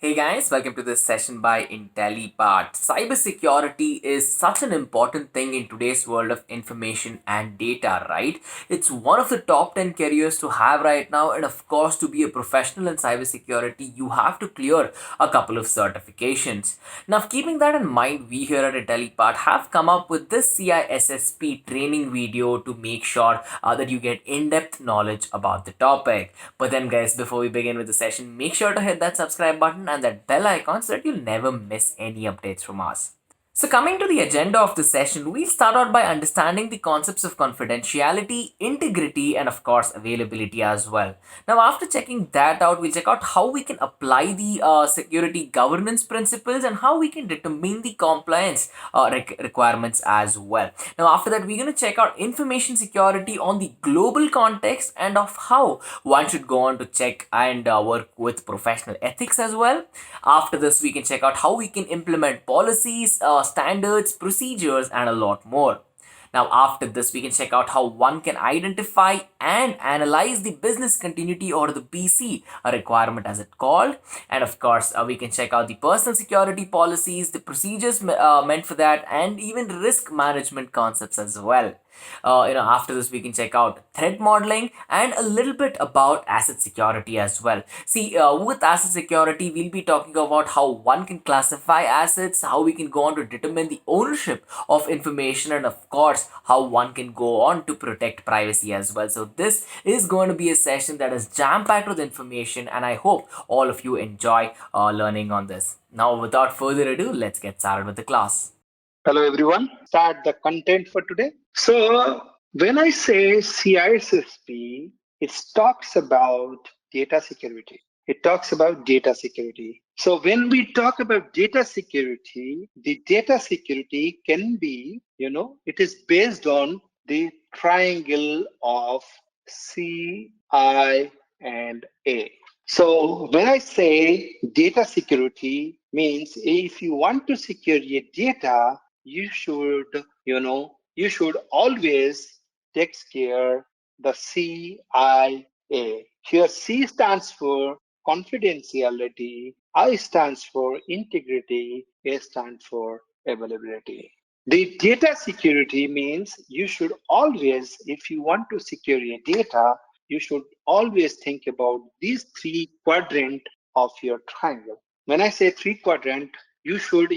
Hey guys, welcome to this session by Intellipaat. Cybersecurity is such an important thing in today's world of information and data, right? It's one of the top 10 careers to have right now, and of course, to be a professional in cybersecurity, you have to clear a couple of certifications. Now, keeping that in mind, we here at Intellipaat have come up with this CISSP training video to make sure that you get in-depth knowledge about the topic. But then, guys, before we begin with the session, make sure to hit that subscribe button and that bell icon so that you'll never miss any updates from us. So, coming to the agenda of the session, we'll start out by understanding the concepts of confidentiality, integrity, and of course, availability as well. Now, after checking that out, we'll check out how we can apply the security governance principles and how we can determine the compliance requirements as well. Now, after that, we're going to check out information security on the global context and of how one should go on to check and work with professional ethics as well. After this, we can check out how we can implement policies, standards, procedures, and a lot more. Now, after this, we can check out how one can identify and analyze the business continuity or the BC requirement as it's called. And of course, we can check out the personal security policies, the procedures meant for that, and even risk management concepts as well. After this, we can check out threat modeling and a little bit about asset security as well. See, with asset security, we'll be talking about how one can classify assets, how we can go on to determine the ownership of information, and of course, how one can go on to protect privacy as well. So this is going to be a session that is jam-packed with information, and I hope all of you enjoy learning on this. Now, without further ado, let's get started with the class. Hello everyone, start the content for today. So when I say CISSP, it talks about data security. It talks about data security. So when we talk about data security, the data security can be, it is based on the triangle of C, I, and A. So when I say data security means if you want to secure your data, you should, you should always take care the CIA. Here C stands for confidentiality, I stands for integrity, A stands for availability. The data security means you should always, if you want to secure your data, you should always think about these three quadrant of your triangle. When I say three quadrant, you should,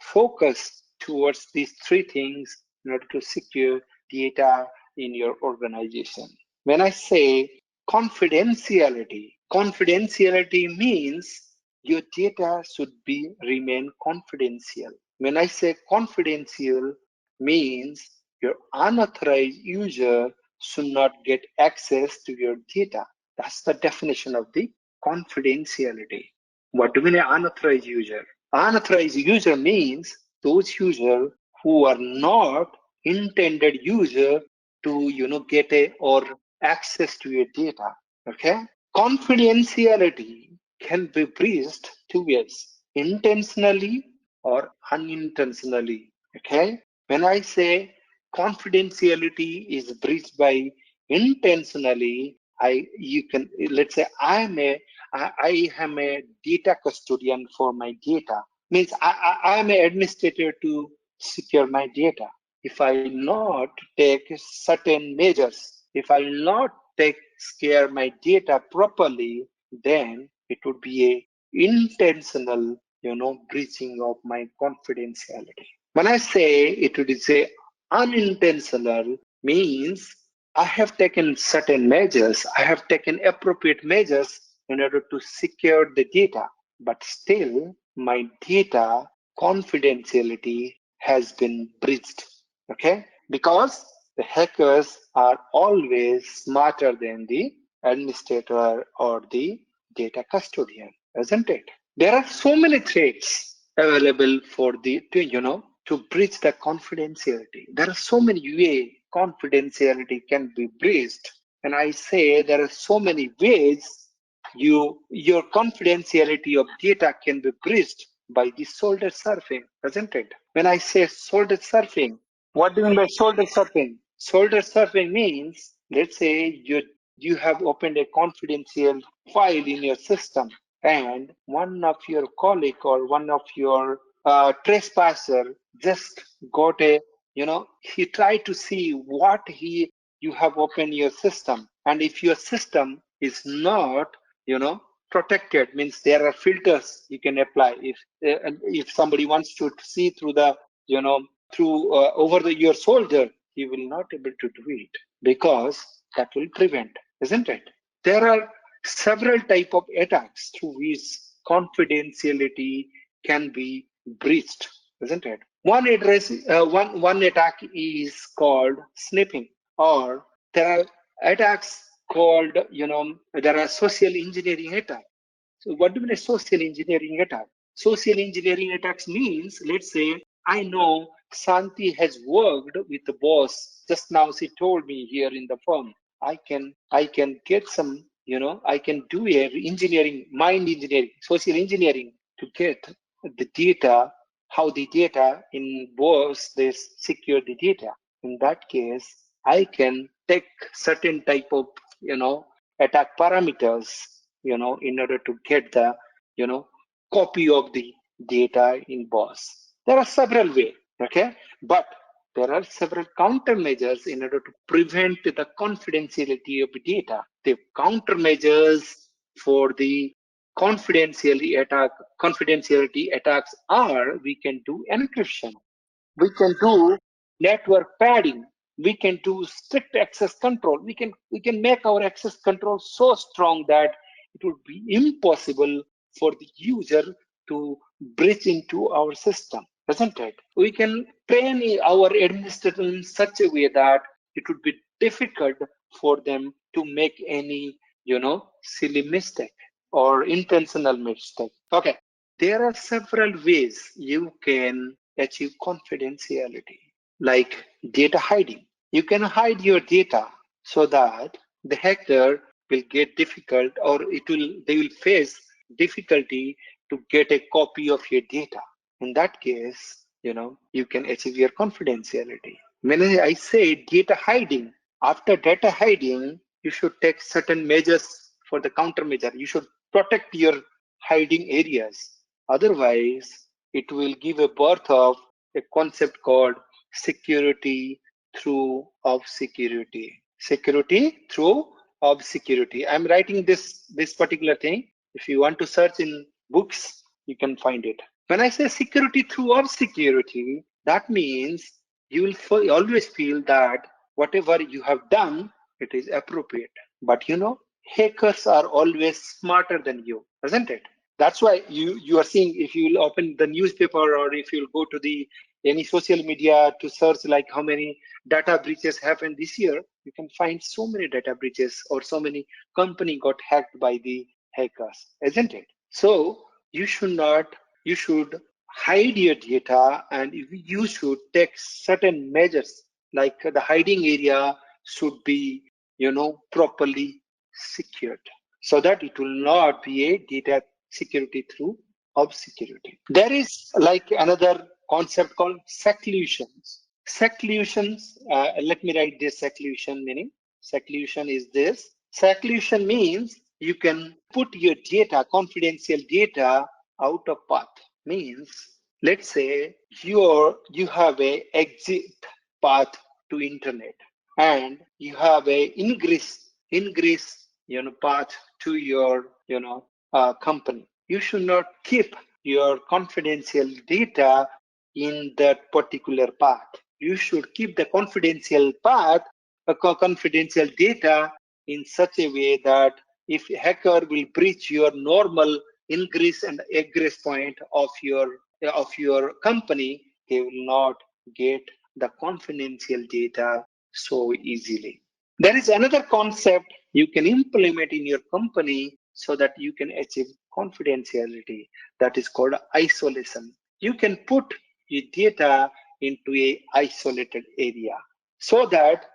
focus towards these three things in order to secure data in your organization. When I say confidentiality, confidentiality means your data should be remain confidential. When I say confidential means your unauthorized user should not get access to your data. That's the definition of the confidentiality. What do we mean unauthorized user? Unauthorized user means those users who are not intended user to get a or access to your data. Okay? Confidentiality can be breached two ways, intentionally or unintentionally. Okay? When I say confidentiality is breached by intentionally, let's say I am a data custodian for my data. Means I am an administrator to secure my data. If I not take certain measures, if I not take care my data properly, then it would be a intentional, breaching of my confidentiality. When I say it would say unintentional means I have taken certain measures, I have taken appropriate measures in order to secure the data, but still my data confidentiality has been breached. Okay? Because the hackers are always smarter than the administrator or the data custodian, isn't it? There are so many threats available for to breach the confidentiality. There are so many ways confidentiality can be breached. And I say there are so many ways your confidentiality of data can be breached by the shoulder surfing, isn't it? When I say shoulder surfing, what do you mean by shoulder surfing? Shoulder surfing means, let's say you have opened a confidential file in your system and one of your colleague or one of your trespasser just got a, he tried to see what he you have opened your system, and if your system is not, protected, means there are filters you can apply. If somebody wants to see through the, you know through over your shoulder, he will not able to do it, because that will prevent, isn't it? There are several type of attacks through which confidentiality can be breached, isn't it? One attack is called sniffing, or there are attacks called, there are social engineering attacks. So what do you mean a social engineering attack? Social engineering attacks means, let's say, I know Santi has worked with the boss. Just now she told me here in the firm. I can get some, I can do a engineering, mind engineering, social engineering to get the data, how the data in boss they secure the data. In that case, I can take certain type of, attack parameters, in order to get the, you know, copy of the data in BOSS. There are several ways, okay? But there are several countermeasures in order to prevent the confidentiality of the data. The countermeasures for the confidentiality attacks are: we can do encryption, we can do network padding, we can do strict access control, we can make our access control so strong that it would be impossible for the user to breach into our system, isn't it? We can train our administrator in such a way that it would be difficult for them to make any, silly mistake or intentional mistake. Okay, there are several ways you can achieve confidentiality, like data hiding. You can hide your data so that the hacker will get difficult, or they will face difficulty to get a copy of your data. In that case, you can achieve your confidentiality. When I say data hiding, after data hiding, you should take certain measures for the countermeasure. You should protect your hiding areas. Otherwise, it will give a birth of a concept called security through obscurity. Security through obscurity. I'm writing this particular thing. If you want to search in books, you can find it. When I say security through obscurity, that means you will always feel that whatever you have done, it is appropriate. But hackers are always smarter than you, isn't it? That's why you are seeing, if you will open the newspaper or if you'll go to the any social media to search like how many data breaches happened this year, you can find so many data breaches or so many company got hacked by the hackers, isn't it? So you should not, you should hide your data, and you should take certain measures, like the hiding area should be, properly secured, so that it will not be a data security through obscurity. There is like another concept called seclusions. Seclusions, let me write this seclusion meaning. Seclusion is this. Seclusion means you can put your data, confidential data, out of path. Means, let's say you have a exit path to internet, and you have a ingress path to your company. You should not keep your confidential data in that particular path. You should keep the confidential path, confidential data in such a way that if hacker will breach your normal ingress and egress point of your company, they will not get the confidential data so easily. There is another concept you can implement in your company so that you can achieve confidentiality, that is called isolation. You can put your data into a isolated area so that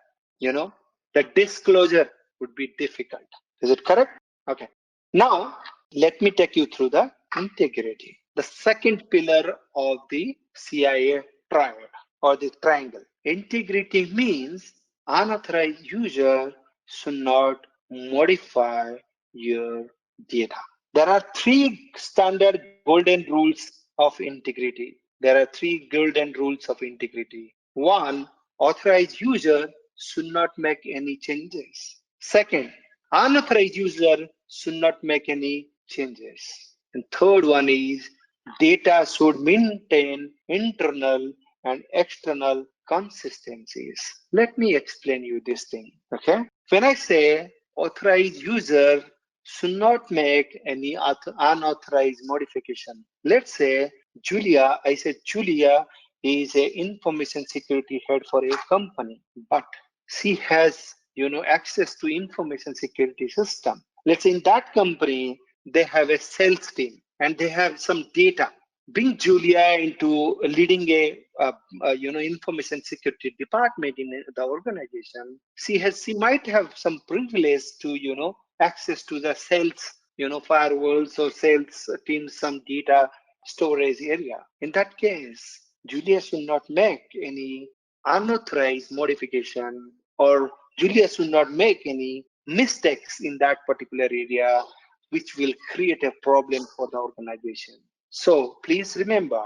the disclosure would be difficult. Is it correct? Okay. Now let me take you through the integrity, the second pillar of the CIA triad or the triangle. Integrity means unauthorized user should not modify your data. There are three standard golden rules of integrity. There are three golden rules of integrity. One, authorized user should not make any changes. Second, unauthorized user should not make any changes. And third one is data should maintain internal and external consistencies. Let me explain you this thing. Okay. When I say authorized user should not make any unauthorized modification. Let's say Julia, I said Julia is a information security head for a company, but she has access to information security system. Let's say in that company they have a sales team and they have some data. Bring Julia into leading a information security department in the organization. She might have some privilege to access to the sales firewalls or sales teams some data storage area. In that case, Julia should not make any unauthorized modification, or Julia should not make any mistakes in that particular area which will create a problem for the organization. So please remember,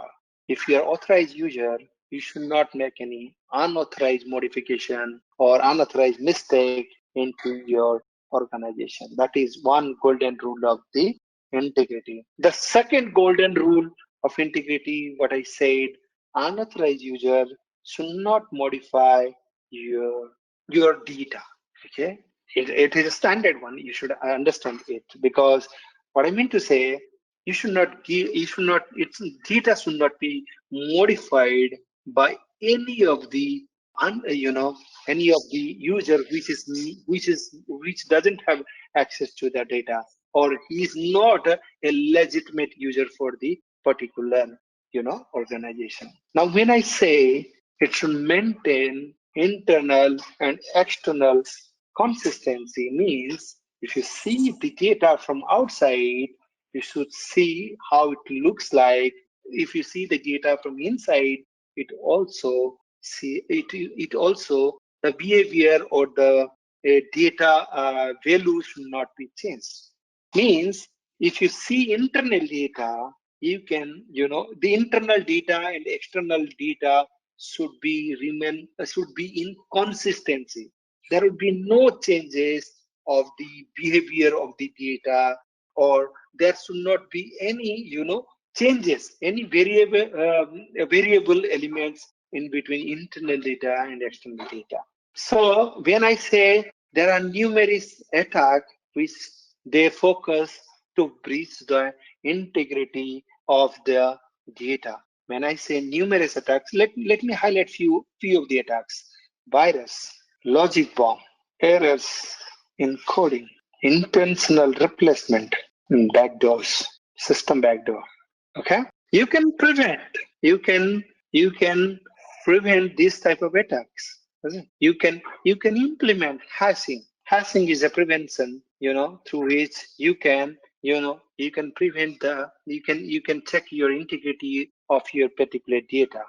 if you are authorized user, you should not make any unauthorized modification or unauthorized mistake into your organization. That is one golden rule of the integrity. The second golden rule of integrity, what I said, unauthorized user should not modify your your data. Okay, it is a standard one. You should understand it, because what I mean to say, you should not its data should not be modified by any of the any of the user which doesn't have access to the data, or he is not a legitimate user for the particular organization. Now when I say it should maintain internal and external consistency, means if you see the data from outside, you should see how it looks like. If you see the data from inside, it also the behavior or the data value should not be changed. Means if you see internal data, you can the internal data and external data should be in consistency. There will be no changes of the behavior of the data, or there should not be any changes, any variable elements in between internal data and external data. So when I say there are numerous attacks which they focus to breach the integrity of the data. When I say numerous attacks, let me highlight few of the attacks. Virus, logic bomb, errors in coding, intentional replacement, backdoors, system backdoor. Okay, you can prevent. You can you can prevent this type of attacks. You can implement hashing. Hashing is a prevention, through which you can prevent you can check your integrity of your particular data.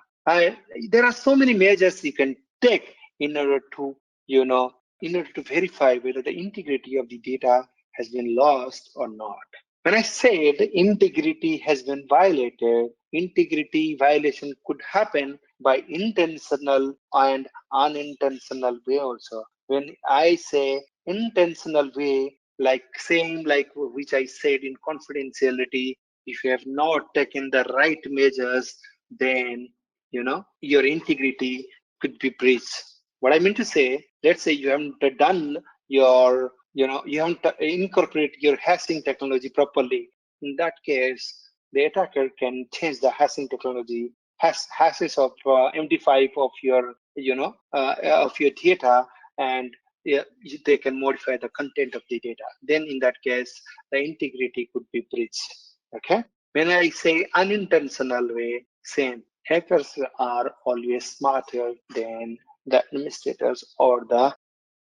There are so many measures you can take in order to you know in order to verify whether the integrity of the data has been lost or not. When I say the integrity has been violated, integrity violation could happen by intentional and unintentional way also. When I say intentional way, like same like which I said in confidentiality, if you have not taken the right measures, then your integrity could be breached. What I mean to say, let's say you haven't done you haven't incorporate your hashing technology properly. In that case, the attacker can change the hashing technology, hashes of MD5 of your data, and yeah, they can modify the content of the data. Then in that case, the integrity could be breached. Okay. When I say unintentional way, same. Hackers are always smarter than the administrators or the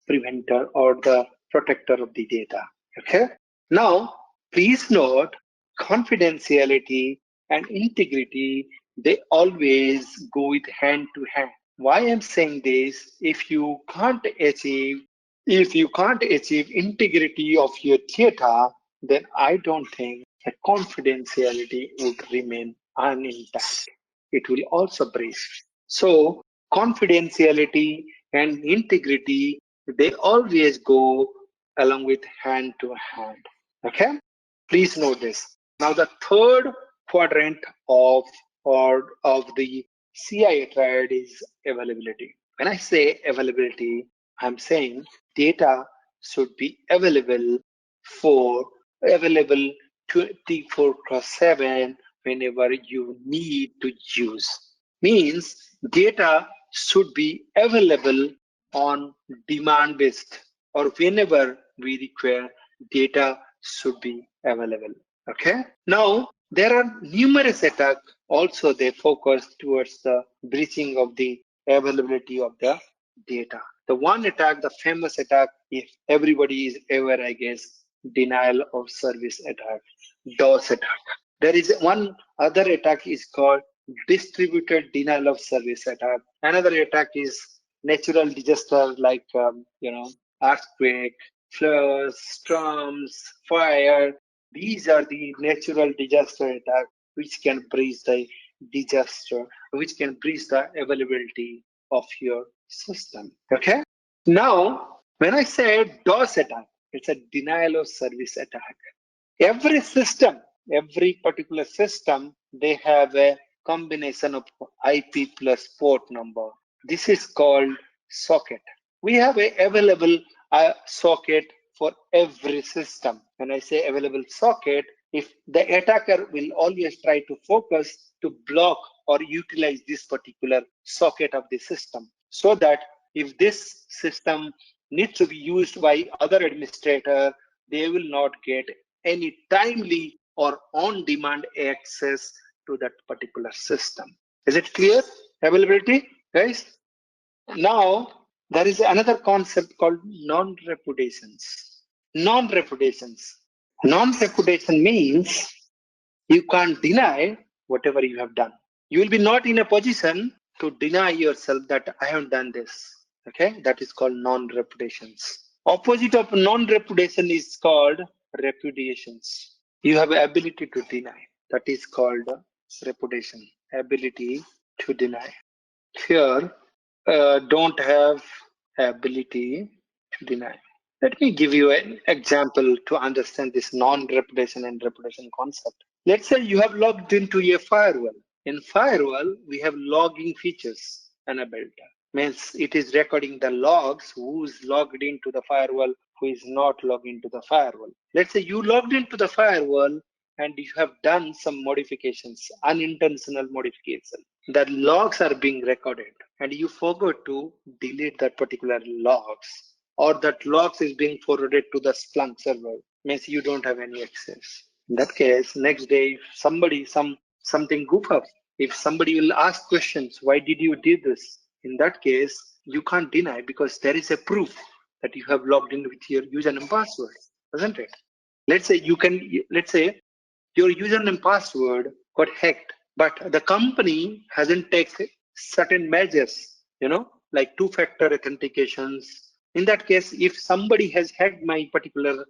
preventer or the protector of the data. Okay. Now, please note, confidentiality and integrity, they always go with hand to hand. Why I'm saying this, if you can't achieve integrity of your data, then I don't think the confidentiality would remain unintact. It will also breach. So confidentiality and integrity, they always go along with hand to hand. Okay? Please note this. Now the third quadrant of the CIA triad is availability. When I say availability, I'm saying data should be for available 24/7 whenever you need to use. Means data should be available on demand based, or whenever we require, data should be available. Okay. Now there are numerous attacks also. They focus towards the breaching of the availability of the data. The one attack, the famous attack, if everybody is aware, I guess, denial of service attack, DOS attack. There is one other attack is called distributed denial of service attack. Another attack is natural disaster like earthquake, floods, storms, fire. These are the natural disaster attack which can breach the disaster, which can breach the availability of your system. Okay. Now, when I say DOS attack, it's a denial of service attack. Every system, every particular system, they have a combination of IP plus port number. This is called socket. We have a available socket for every system. When I say available socket, if the attacker will always try to focus to block or utilize this particular socket of the system, so that if this system needs to be used by other administrator, they will not get any timely or on-demand access to that particular system. Is it clear? Availability, guys? Now, there is another concept called non-reputations. Non-reputations. Non-reputation means you can't deny whatever you have done. You will be not in a position to deny yourself that I have done this. Okay, that is called non-reputations. Opposite of non-reputation is called repudiations. You have ability to deny. That is called reputation. Ability to deny. Here, don't have ability to deny. Let me give you an example to understand this non-reputation and reputation concept. Let's say you have logged into a firewall. In firewall, we have logging features enabled. Means it is recording the logs, who's logged into the firewall, who is not logged into the firewall. Let's say you logged into the firewall and you have done some modifications, unintentional modification. The logs are being recorded and you forgot to delete that particular logs, or that logs is being forwarded to the Splunk server, means you don't have any access. In that case, next day, if something goof up, if somebody will ask questions, why did you do this? In that case, you can't deny because there is a proof that you have logged in with your username and password, isn't it? Let's say your username password got hacked, but the company hasn't taken certain measures, like two-factor authentications. In that case, if somebody has hacked my particular,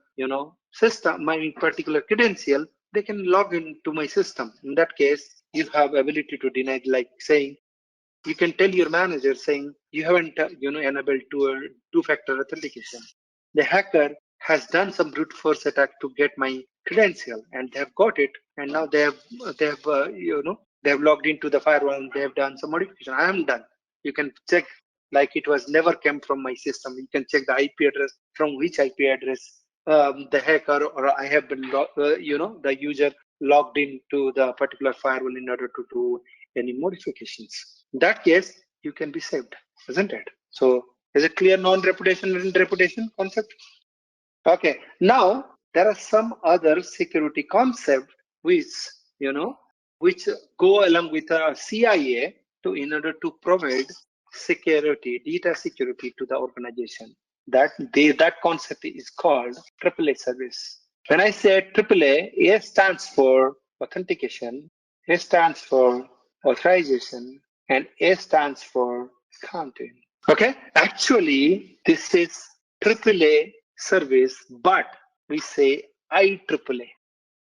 system, my particular credential, they can log into my system. In that case, you have ability to deny, like saying, you can tell your manager saying you haven't enabled two-factor authentication. The hacker has done some brute force attack to get my credential, and they have got it, and now they have logged into the firewall and they have done some modification. I am done. You can check, like it was never came from my system. You can check the IP address, from which IP address the hacker or I have been the user logged into the particular firewall in order to do any modifications. In that case, you can be saved, isn't it? So is it clear non-reputation and reputation concept? Okay. Now there are some other security concept which which go along with a CIA in order to provide security, data security to the organization. That concept is called AAA service. When I say AAA, A stands for authentication, A stands for authorization, and A stands for counting. Okay, actually, this is AAA service, but we say IEEE.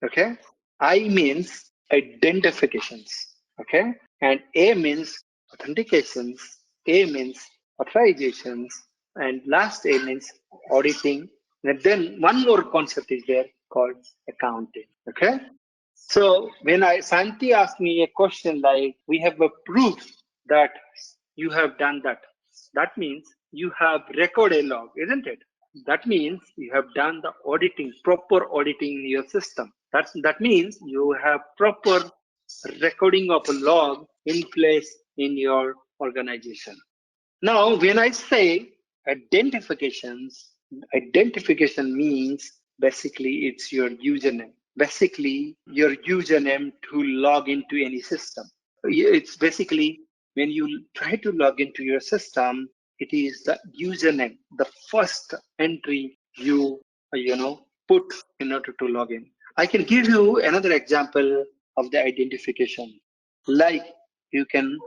Okay, I means identifications, okay? And A means authentications, A means authorizations, and last A means auditing. And then one more concept is there called accounting, okay? So when Santi asked me a question like, we have a proof that you have done that. That means you have recorded a log, isn't it? That means you have done the auditing, proper auditing in your system. That means you have proper recording of a log in place in your organization. Now, when I say identifications, identification means basically it's your username. Basically, your username to log into any system. It's basically when you try to log into your system, it is the username, the first entry you put in order to log in. I can give you another example of the identification. Like you can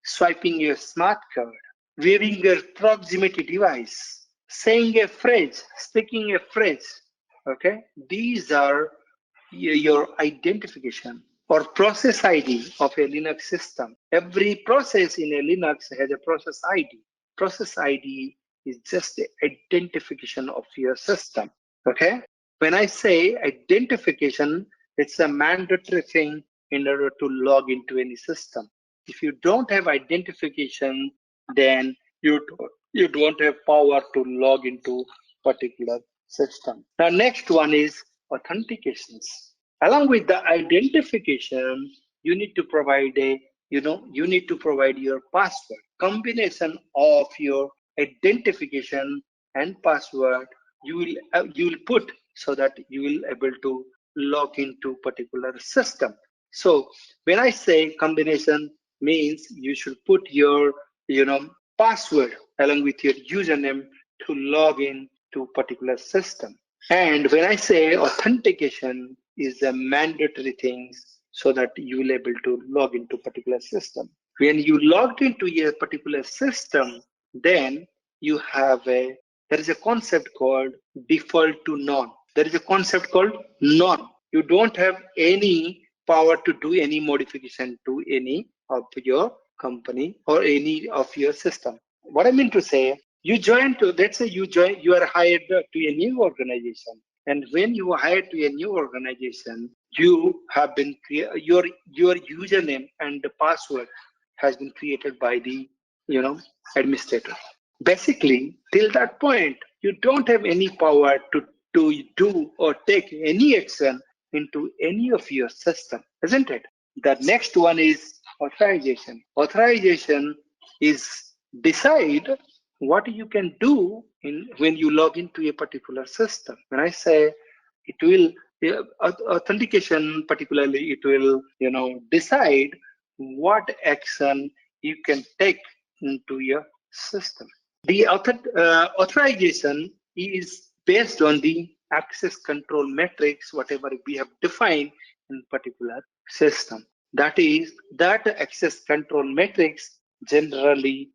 swiping your smart card, wearing your proximity device, saying a phrase, speaking a phrase. Okay, these are your identification or process ID of a Linux system. Every process in a Linux has a process ID. Process ID is just the identification of your system. Okay, when I say identification, it's a mandatory thing in order to log into any system. If you don't have identification, then you don't have power to log into particular system. Now next one is authentications. Along with the identification, you need to provide you need to provide your password. Combination of your identification and password you will put so that you will able to log into particular system. So when I say combination means you should put your password along with your username to log in to particular system. And when I say authentication is a mandatory thing so that you will able to log into particular system. When you logged into a particular system, then you have there is a concept called default to none. There is a concept called none. You don't have any power to do any modification to any of your company or any of your system. What I mean to say, you join to, let's say you are hired to a new organization. And when you are hired to a new organization, you have been your username and the password has been created by the administrator. Basically, till that point, you don't have any power to do or take any action into any of your system, isn't it? The next one is authorization. Authorization is decide what you can do in when you log into a particular system. When I say it will authentication, particularly, it will decide what action you can take into your system. The authorization is based on the access control metrics, whatever we have defined in particular system. That is, that access control matrix generally,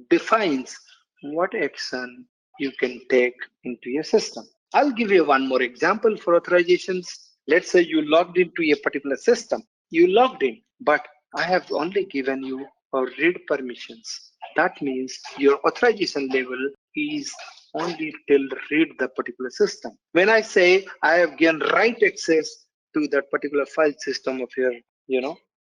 defines what action you can take into your system. I'll give you one more example for authorizations. Let's say you logged into a particular system. You logged in, but I have only given you a read permissions. That means your authorization level is only till read the particular system. When I say I have given write access to that particular file system of your,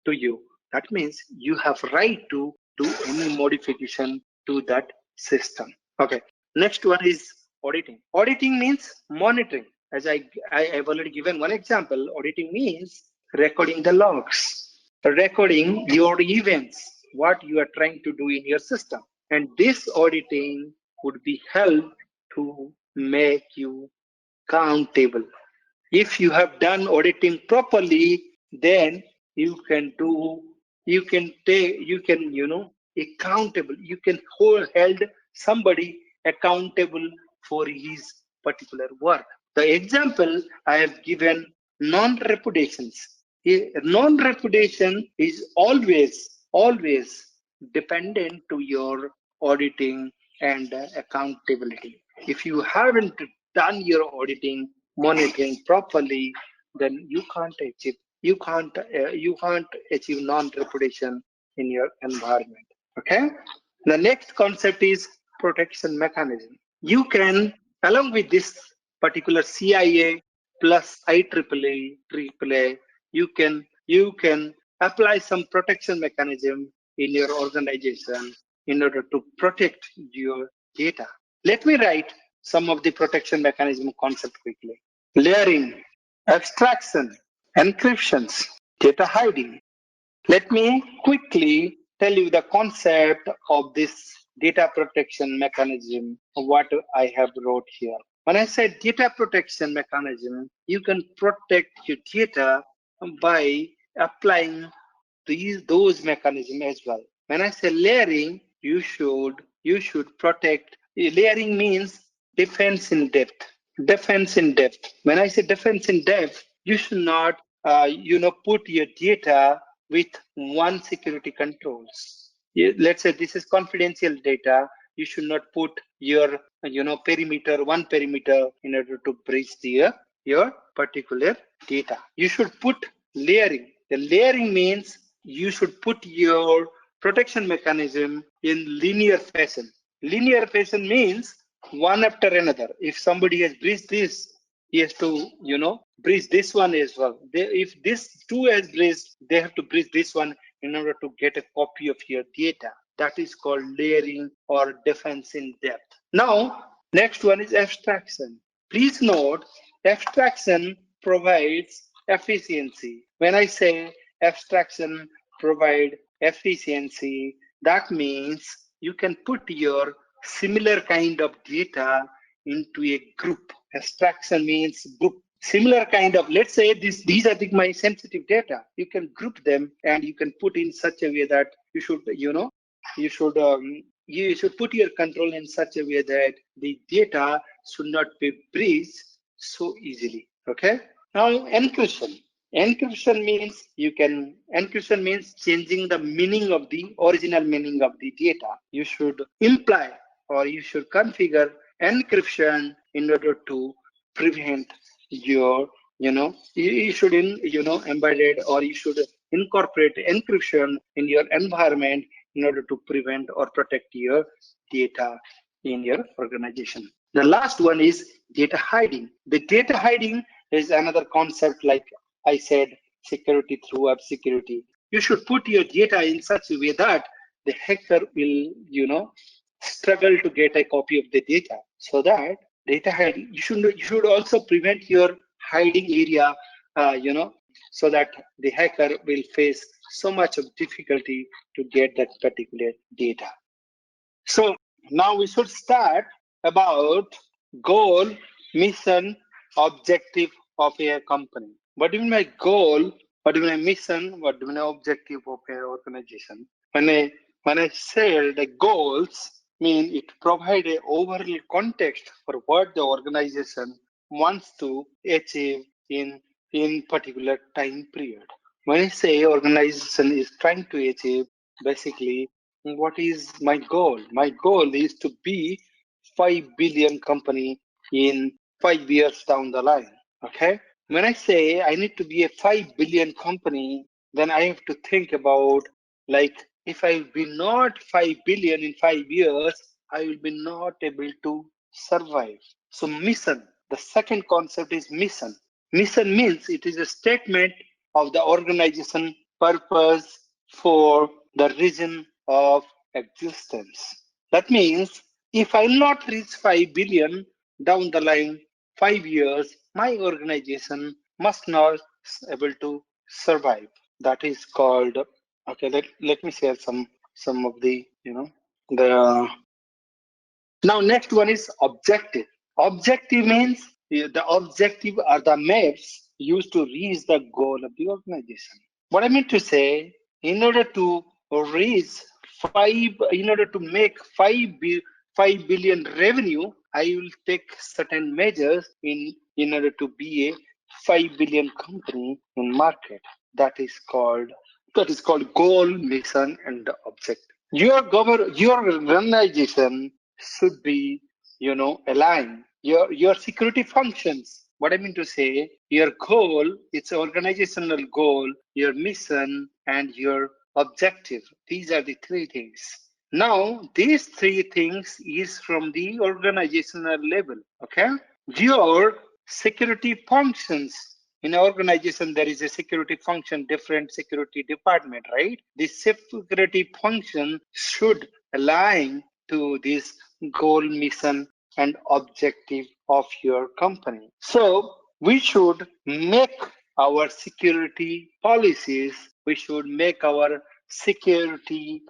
to you, that means you have right to do any modification to that system. Okay. Next one is auditing. Auditing means monitoring. As I have already given one example, auditing means recording the logs, recording your events, what you are trying to do in your system. And this auditing would be help to make you countable. If you have done auditing properly, then you can do, you can take, you can, accountable. You can held somebody accountable for his particular work. The example I have given non-reputations. Non-reputation is always dependent to your auditing and accountability. If you haven't done your auditing, monitoring properly, then you can't achieve non-reputation in your environment. Okay. The next concept is protection mechanism. You can, along with this particular CIA plus IEEE, you can apply some protection mechanism in your organization in order to protect your data. Let me write some of the protection mechanism concept quickly. Layering, abstraction, encryptions, data hiding. Let me quickly tell you the concept of this data protection mechanism, what I have wrote here. When I say data protection mechanism, you can protect your data by applying those mechanisms as well. When I say layering, you should protect. Layering means defense in depth. Defense in depth. When I say defense in depth, you should not put your data with one security controls. Let's say this is confidential data. You should not put your perimeter, one perimeter, in order to breach your particular data. You should put layering. The layering means you should put your protection mechanism in linear fashion. Linear fashion means one after another. If somebody has breached this, he has to breach this one as well. If this two has breached, they have to breach this one in order to get a copy of your data. That is called layering or defense in depth. Now, next one is abstraction. Please note, abstraction provides efficiency. When I say abstraction provide efficiency, that means you can put your similar kind of data into a group. Abstraction means group. Similar kind of, let's say these are my sensitive data. You can group them and you can put in such a way that you should you should put your control in such a way that the data should not be breached so easily. Okay. Now encryption. Encryption means changing the meaning of the original meaning of the data. You should imply or you should configure encryption in order to prevent your you should embed it, or you should incorporate encryption in your environment in order to prevent or protect your data in your organization. The last one is data hiding. The data hiding is another concept, like I said, security through obscurity. You should put your data in such a way that the hacker will, struggle to get a copy of the data. So that data hiding, you should also prevent your hiding area, so that the hacker will face so much of difficulty to get that particular data. So now we should start about goal, mission, objective of a company. What do you mean by goal? What do you mean by mission? What do you mean by objective of an organization? When I say the goals, mean it provide a overall context for what the organization wants to achieve in particular time period. When I say organization is trying to achieve, basically, what is my goal? My goal is to be 5 billion company in 5 years down the line. Okay. When I say I need to be a 5 billion company, then I have to think about, like, if I will be not 5 billion in 5 years, I will be not able to survive. So mission, the second concept is mission. Mission means it is a statement of the organization purpose for the reason of existence. That means if I will not reach 5 billion down the line, 5 years, my organization must not able to survive. That is called, okay, let me share some of the, the now, next one is objective. Objective means the objective are the maps used to reach the goal of the organization. What I mean to say, in order to reach in order to make 5 billion revenue, I will take certain measures in order to be a 5 billion company in market. That is called goal, mission, and the objective. Your organization should be aligned. Your security functions What I mean to say, your goal, it's organizational goal, your mission, and your objective. These are the three things. Now, these three things is from the organizational level. Okay, your security functions in an organization. There is a security function, different security department, right? This security function should align to this goal, mission, and objective of your company. So we should make our security policies, we should make our security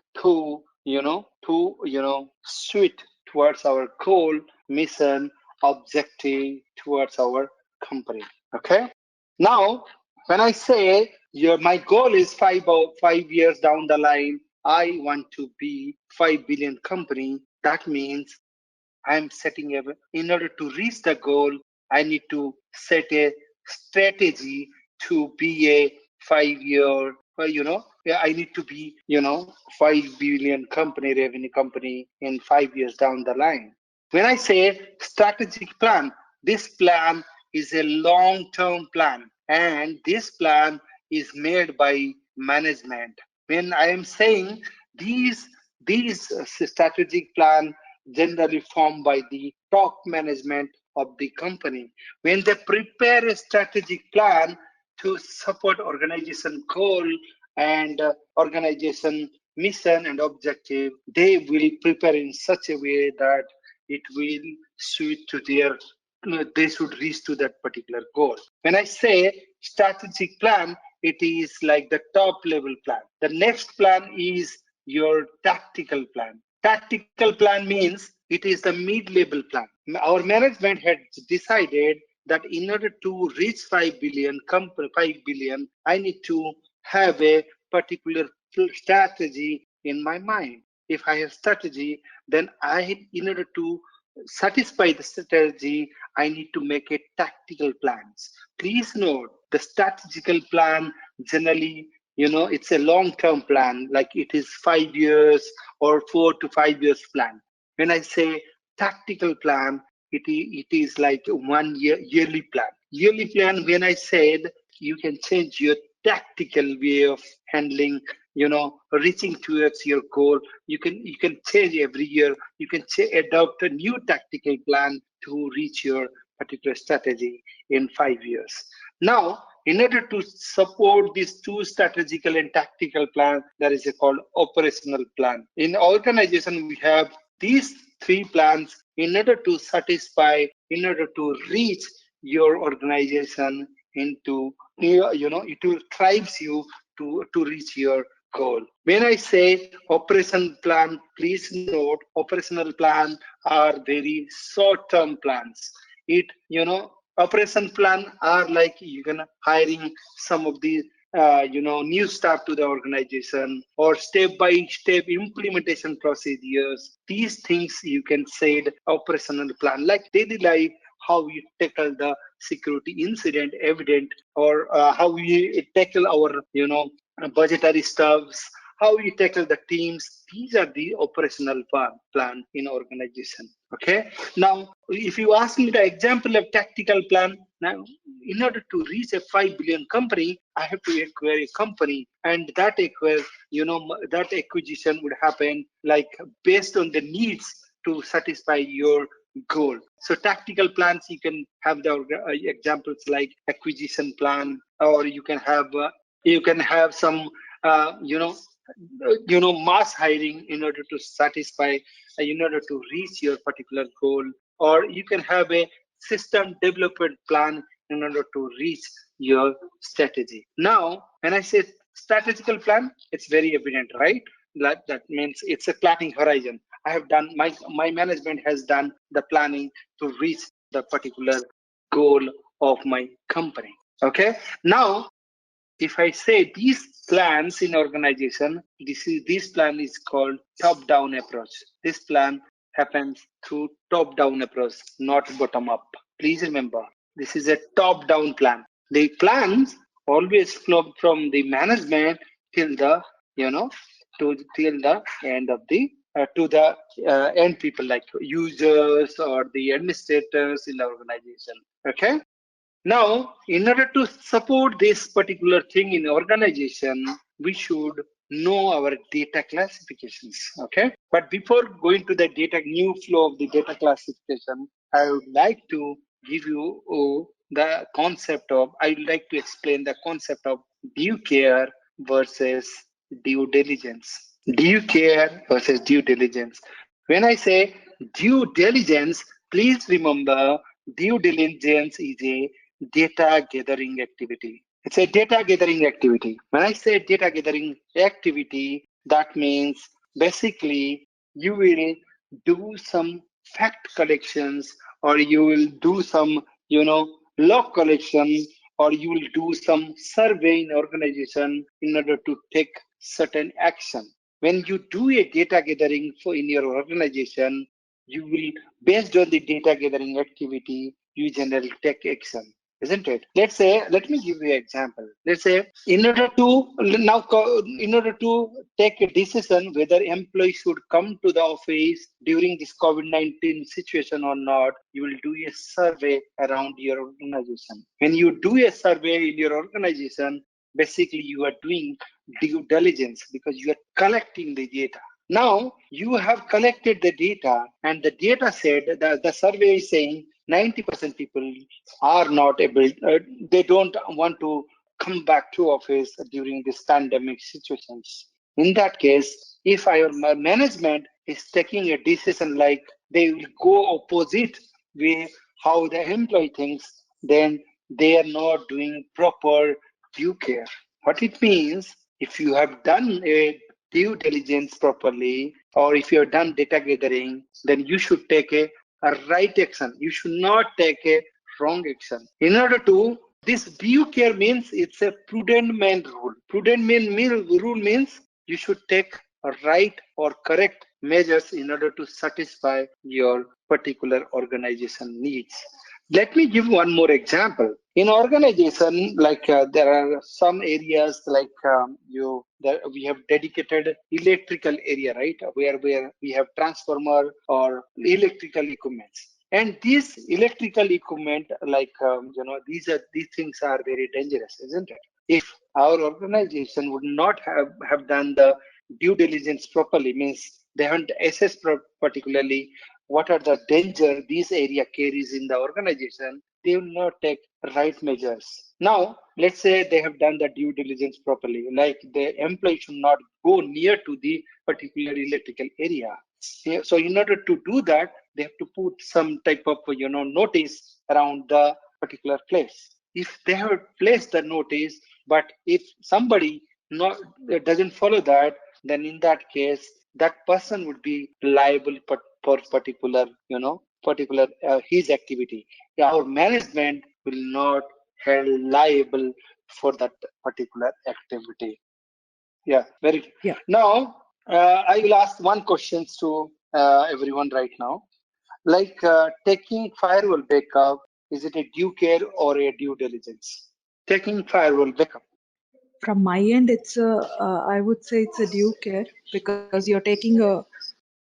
suit towards our goal, mission, objective towards our company. Okay. Now, when I say my goal is 5 years down the line, I want to be 5 billion company. That means I'm setting a, in order to reach the goal, I need to set a strategy to be a 5 year, yeah, I need to be, 5 billion company, revenue company in 5 years down the line. When I say strategic plan, this plan is a long-term plan, and this plan is made by management. When I am saying these strategic plan generally formed by the top management of the company. When they prepare a strategic plan to support organization goal and organization mission and objective, they will prepare in such a way that it will suit to their they should reach to that particular goal. When I say strategic plan, it is like the top level plan. The next plan is your tactical plan. Tactical plan means it is the mid-level plan. Our management had decided that in order to reach 5 billion, 5 billion, I need to have a particular strategy in my mind. If I have strategy, then in order to satisfy the strategy, I need to make a tactical plans. Please note the strategical plan generally, it's a long-term plan, like it is 5 years or 4 to 5 years plan. When I say tactical plan, it is like 1 year yearly plan. Yearly plan, when I said you can change your tactical way of handling, reaching towards your goal. You can change every year. You can adopt a new tactical plan to reach your particular strategy in 5 years. Now, in order to support these two strategical and tactical plan, there is a called operational plan. In organization, we have these three plans in order to satisfy, in order to reach your organization into, it will drives you to reach your goal. When I say operation plan, please note operational plan are very short-term plans. Operation plan are like you can hiring some of the new staff to the organization or step-by-step implementation procedures. These things you can say the operational plan, like daily life, how you tackle the security incident evident, or how we tackle our budgetary stuffs, how we tackle the teams. These are the operational plan in organization. Okay. Now, if you ask me the example of tactical plan, now in order to reach a 5 billion company, I have to acquire a company, and that acquisition would happen like based on the needs to satisfy your goal. So tactical plans, you can have the examples like acquisition plan, or you can have some mass hiring in order to satisfy, in order to reach your particular goal, or you can have a system development plan in order to reach your strategy. Now, when I say strategical plan, it's very evident, right? That means it's a planning horizon. I have done my management has done the planning to reach the particular goal of my company. Okay. Now, if I say these plans in organization, this plan is called top-down approach. This plan happens through top-down approach, not bottom-up. Please remember, this is a top-down plan. The plans always flow from the management till the till the end of the to the end people like users or the administrators in the organization. Okay. Now, in order to support this particular thing in organization, we should know our data classifications. Okay. But before going to the data new flow of the data classification, I would like to give you the concept of, I would like to explain the concept of due care versus due diligence. Due care versus due diligence. When I say due diligence, please remember due diligence is a data gathering activity. It's a data gathering activity. When I say data gathering activity, that means basically you will do some fact collections, or you will do some, log collection, or you will do some survey in organization in order to take certain action. When you do a data gathering for in your organization, you will, based on the data gathering activity, you generally take action, isn't it? Let's say, let me give you an example. Let's say, in order to take a decision whether employees should come to the office during this COVID-19 situation or not, you will do a survey around your organization. When you do a survey in your organization, basically you are doing due diligence because you are collecting the data. Now you have collected the data, and the data said that the survey is saying 90% people are not able, they don't want to come back to office during this pandemic situations. In that case, if our management is taking a decision like they will go opposite way how the employee thinks, then they are not doing proper due care. What it means, if you have done a due diligence properly, or if you have done data gathering, then you should take a right action. You should not take a wrong action. In order to, this due care means it's a prudent man rule. Prudent man rule means you should take a right or correct measures in order to satisfy your particular organization needs. Let me give one more example. In organization, like there are some areas like we have dedicated electrical area, right? Where we have transformer or electrical equipments. And these electrical equipment, like these things are very dangerous, isn't it? If our organization would not have done the due diligence properly, means they haven't assessed particularly what are the danger this area carries in the organization, they will not take right measures. Now, let's say they have done the due diligence properly, like the employee should not go near to the particular electrical area. So in order to do that, they have to put some type of notice around the particular place. If they have placed the notice, but if somebody not doesn't follow that, then in that case, that person would be liable for particular, particular his activity. Our management will not held liable for that particular activity. Yeah, very good. Yeah. Now, I will ask one question to everyone right now. Like taking firewall backup, is it a due care or a due diligence? Taking firewall backup. From my end, I would say it's a due care because you're taking a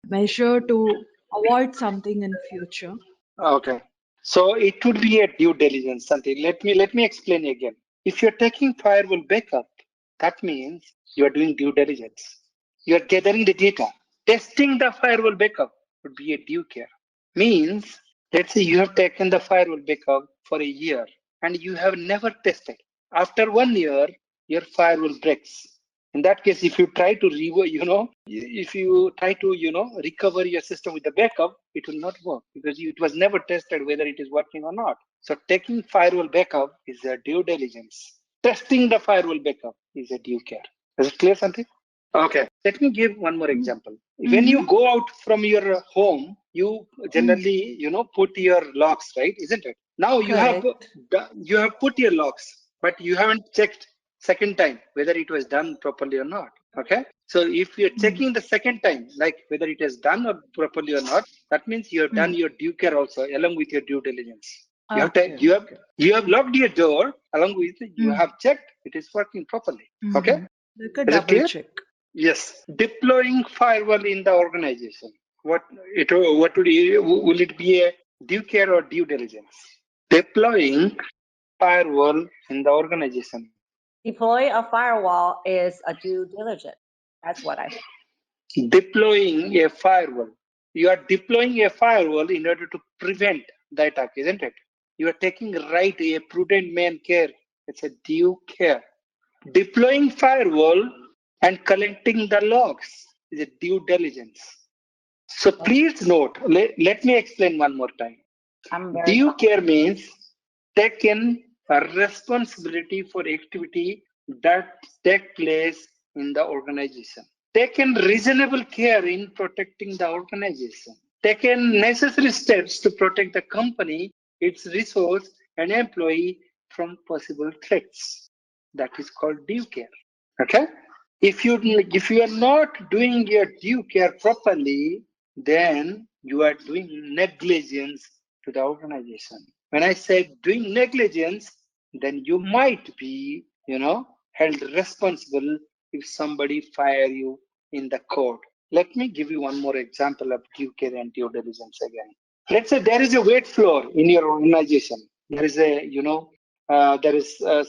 measure to avoid something in future. Okay. So it would be a due diligence, something. Let me explain again. If you're taking firewall backup, that means you are doing due diligence. You are gathering the data. Testing the firewall backup would be a due care. Means, let's say you have taken the firewall backup for a year and you have never tested. After 1 year, your firewall breaks. In that case, if you try to if you try to, recover your system with the backup, it will not work because it was never tested whether it is working or not. So taking firewall backup is a due diligence. Testing the firewall backup is a due care. Is it clear, something? Okay, let me give one more example. When Mm-hmm. you go out from your home, you generally, put your locks, right? Isn't it? Now Correct. you have put your locks, but you haven't checked second time whether it was done properly or not. Okay, so if you're Mm. checking the second time, like whether it is done or properly or not, that means you have done Mm. your due care also along with your due diligence. You have Okay. Okay. you have locked your door along with you Mm. have checked it is working properly. Okay, Mm-hmm. Like a is it double clear? check. Yes, deploying firewall in the organization. What will it be a due care or due diligence? Deploying firewall in the organization. Deploy a firewall is a due diligence. That's what I. Deploying a firewall. You are deploying a firewall in order to prevent the attack, isn't it? You are taking right a prudent man care. It's a due care. Deploying firewall and collecting the logs is a due diligence. So please note, let me explain one more time. I'm very. Due care means taken a responsibility for activity that take place in the organization. Taken reasonable care in protecting the organization. Taken necessary steps to protect the company, its resource, and employee from possible threats. That is called due care. Okay? If you are not doing your due care properly, then you are doing negligence to the organization. When I say doing negligence, then you might be, held responsible if somebody fire you in the court. Let me give you one more example of due care and due diligence again. Let's say there is a weight floor in your organization. There is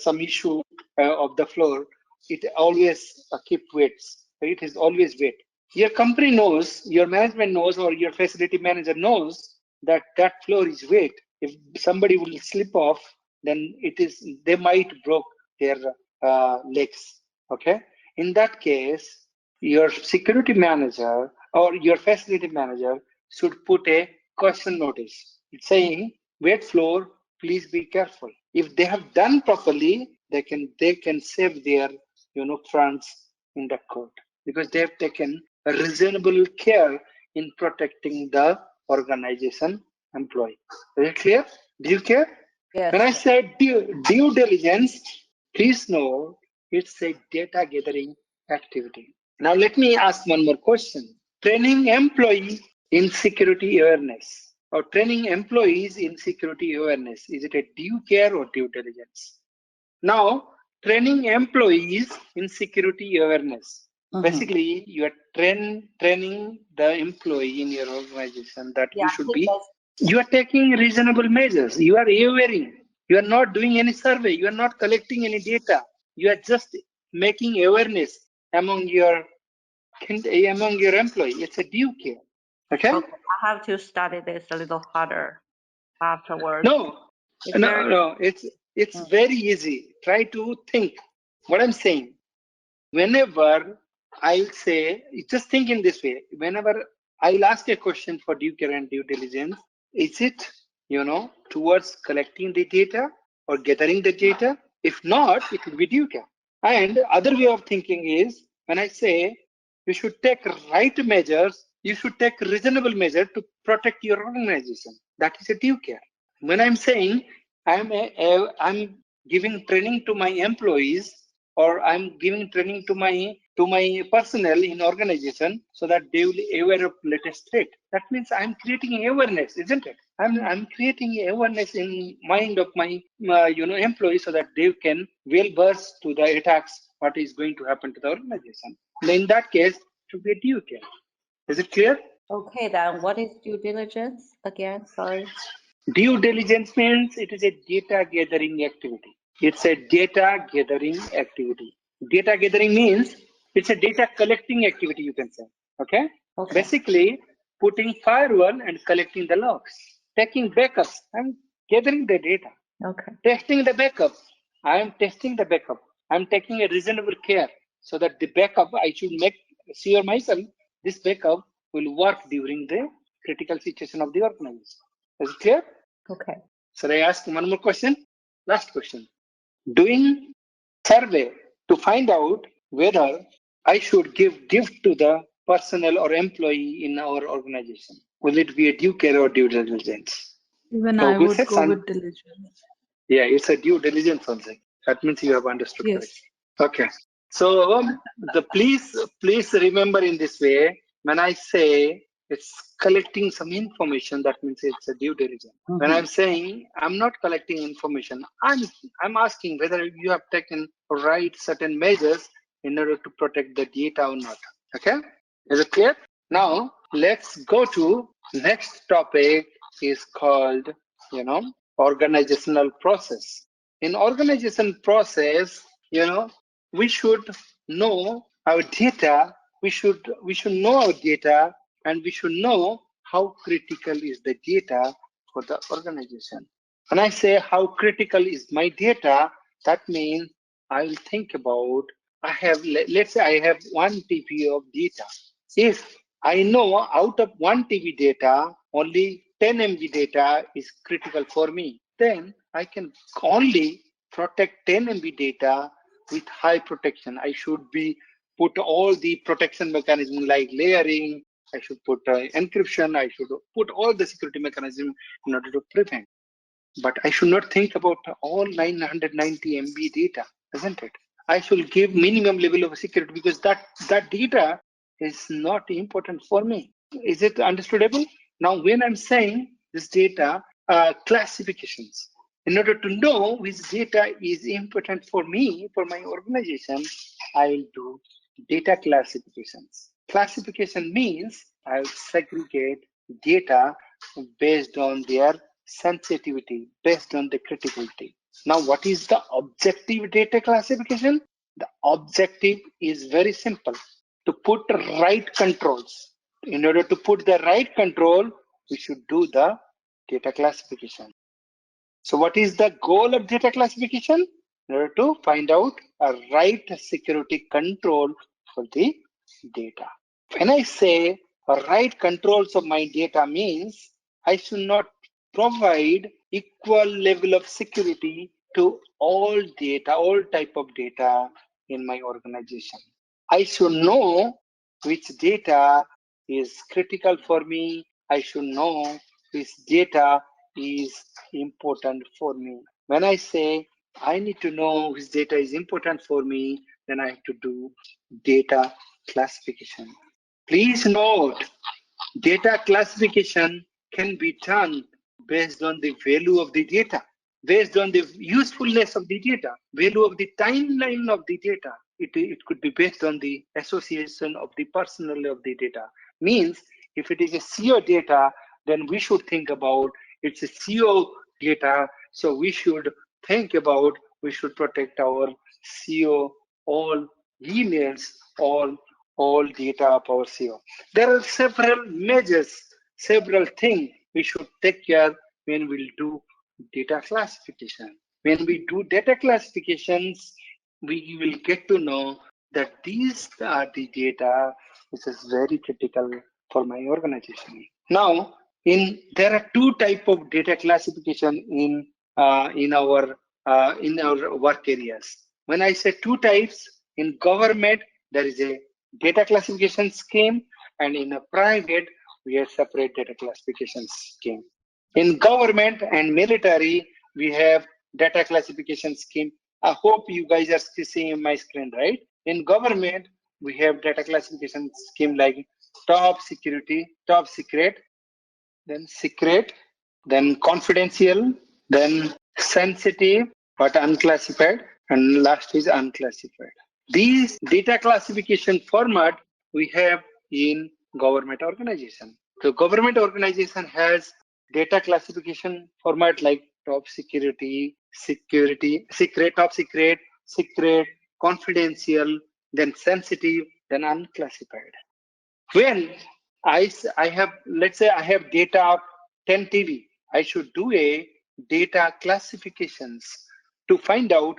some issue of the floor. It always keep weights. It is always weight. Your company knows, your management knows, or your facility manager knows that that floor is weight. If somebody will slip off, then they might broke their legs. Okay. In that case, your security manager or your facility manager should put a caution notice saying, "Weight floor, please be careful." If they have done properly, they can save their funds in the court because they have taken a reasonable care in protecting the organization employee. Is it clear? Do you care? Yes. When I say due diligence, please know it's a data gathering activity. Now let me ask one more question. Training employee in security awareness or training employees in security awareness, is it a due care or due diligence? Now, training employees in security awareness. Basically, you are training the employee in your organization that you are taking reasonable measures. You are awareing. You are not doing any survey. You are not collecting any data. You are just making awareness among your employee. It's a due care. Okay? I have to study this a little harder afterwards. No. It's very easy. Try to think what I'm saying. Whenever I'll say, just think in this way. Whenever I'll ask a question for due care and due diligence, is it, towards collecting the data or gathering the data? If not, it will be due care. And other way of thinking is when I say you should take right measures, you should take reasonable measure to protect your organization. That is a due care. When I'm saying I'm giving training to my employees or I'm giving training to my personnel in organization so that they will be aware of latest threat. That means I'm creating awareness, isn't it? I'm creating awareness in mind of my employees so that they can well burst to the attacks what is going to happen to the organization. In that case, to be due care. Is it clear? Okay, then what is due diligence again? Sorry. Due diligence means it is a data gathering activity. It's a data gathering activity. Data gathering means it's a data collecting activity, you can say. Okay? Basically, putting firewall and collecting the logs, taking backups and gathering the data. Testing the backup. I am testing the backup. I'm taking a reasonable care so that the backup I should make sure myself this backup will work during the critical situation of the organization. Is it clear? Okay. Should I ask one more question? Last question. Doing survey to find out whether I should give gift to the personnel or employee in our organization. Will it be a due care or due diligence? Even I would go with diligence. Yeah, it's a due diligence also. That means you have understood correctly. Okay. So please remember in this way, when I say it's collecting some information, that means it's a due diligence. When I'm saying I'm not collecting information, I'm asking whether you have taken right certain measures in order to protect the data or not. Okay? Is it clear? Now let's go to next topic is called, organizational process. In organization process, we should know our data. We should know our data, and we should know how critical is the data for the organization. When I say how critical is my data, that means I'll think about, let's say I have 1 TB of data. If I know out of 1 TB data, only 10 MB data is critical for me, then I can only protect 10 MB data with high protection. I should be put all the protection mechanism like layering. I should put encryption. I should put all the security mechanism in order to prevent. But I should not think about all 990 MB data, isn't it? I should give minimum level of security because that data is not important for me. Is it understandable? Now, when I'm saying this data classifications, in order to know which data is important for me, for my organization, I will do data classifications. Classification means I'll segregate data based on their sensitivity, based on the criticality. Now, what is the objective data classification? The objective is very simple: to put right controls. In order to put the right control, we should do the data classification. So what is the goal of data classification? In order to find out a right security control for the data. When I say a right controls of my data means I should not provide equal level of security to all data, all type of data in my organization. I should know which data is critical for me. I should know which data is important for me. When I say I need to know which data is important for me, then I have to do data classification. Please note, data classification can be done based on the value of the data, based on the usefulness of the data, value of the timeline of the data. It could be based on the association of the personnel of the data. Means if it is a CO data, then we should think about it's a CO data. So we should think about, we should protect our CO, all emails, all data of our CO. There are several measures, several things we should take care when we do data classification. When we do data classifications, we will get to know that these are the data which is very critical for my organization. Now, there are 2 types of data classification in our work areas. When I say 2 types, in government there is a data classification scheme, and in a private we have separate data classification scheme. In government and military we have data classification scheme. I hope you guys are still seeing my screen, right? In government we have data classification scheme like top security, top secret, then secret, then confidential, then sensitive but unclassified, and last is unclassified. These data classification format we have in government organization. So government organization has data classification format like top security, secret, top secret, secret, confidential, then sensitive, then unclassified. When I have, let's say I have data of 10 TB, I should do a data classifications to find out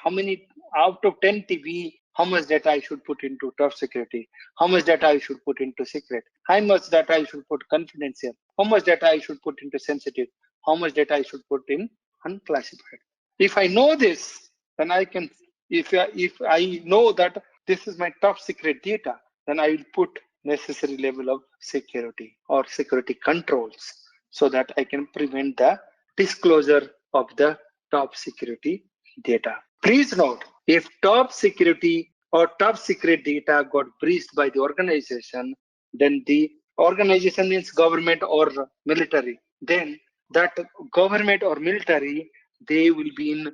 how many out of 10 TB, how much data I should put into top security, how much data I should put into secret, how much data I should put confidential, how much data I should put into sensitive, how much data I should put in unclassified. If I know this, then I can, if I know that this is my top secret data, then I will put necessary level of security or security controls so that I can prevent the disclosure of the top security data. Please note, if top security or top secret data got breached by the organization, then the organization means government or military, then that government or military, they will be in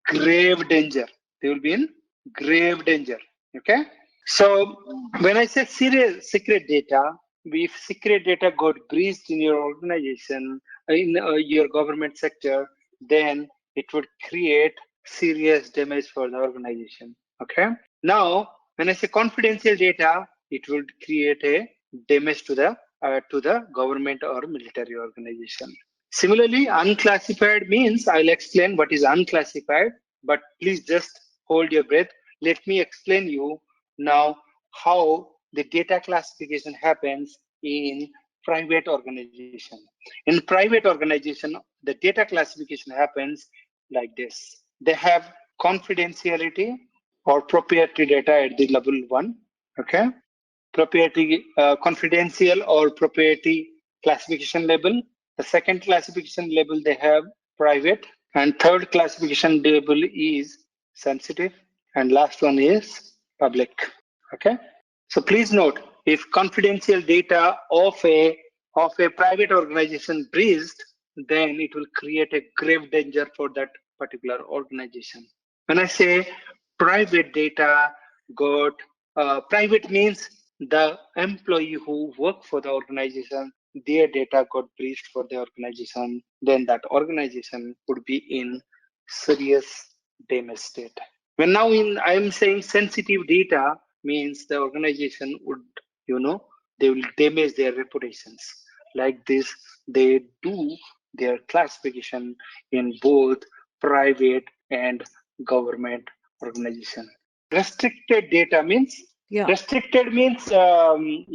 grave danger. They will be in grave danger. Okay. So when I say secret data, if secret data got breached in your organization, in your government sector, then it would create serious damage for the organization. Okay. Now, when I say confidential data, it would create a damage to the government or military organization. Similarly, unclassified means I'll explain what is unclassified, but please just hold your breath. Let me explain you now how the data classification happens in private organization. In private organization, the data classification happens like this. They have confidentiality or proprietary data at the level 1, okay? Proprietary, confidential or proprietary classification label. The second classification label they have private, and third classification label is sensitive, and last one is public. Okay. So please note, if confidential data of a private organization breached, then it will create a grave danger for that particular organization. When I say private data got private means the employee who work for the organization, their data got breached for the organization, then that organization would be in serious damage state. When now I am saying sensitive data means the organization would, they will damage their reputations. Like this, they do their classification in both private and government organization. Restricted data means, Yeah. restricted means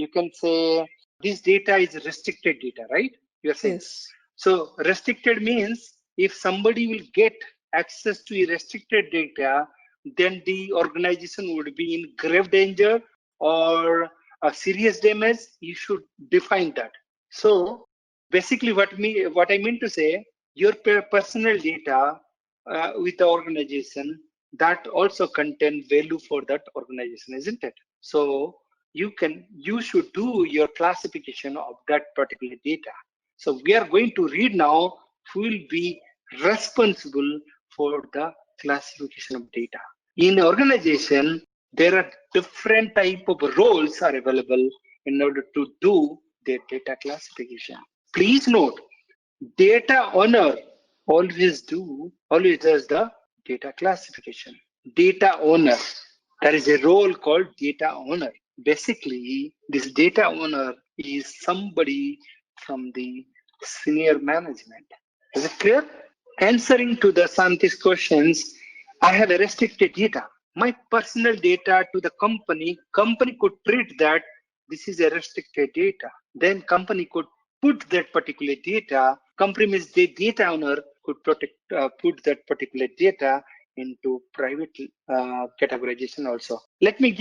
you can say this data is restricted data, right? You're saying. Yes. So restricted means if somebody will get access to restricted data, then the organization would be in grave danger or a serious damage. You should define that. So basically what I mean to say, your personal data with the organization, that also contain value for that organization, isn't it? So you should do your classification of that particular data. So we are going to read now who will be responsible for the classification of data. In organization, there are different type of roles are available in order to do their data classification. Please note, data owner always does the data classification. Data owner, there is a role called data owner. Basically, this data owner is somebody from the senior management. Is it clear? Answering to the scientist questions, I have a restricted data. My personal data to the company could treat that this is a restricted data. Then company could put that particular data, company means the data owner could put that particular data into private categorization also. Let me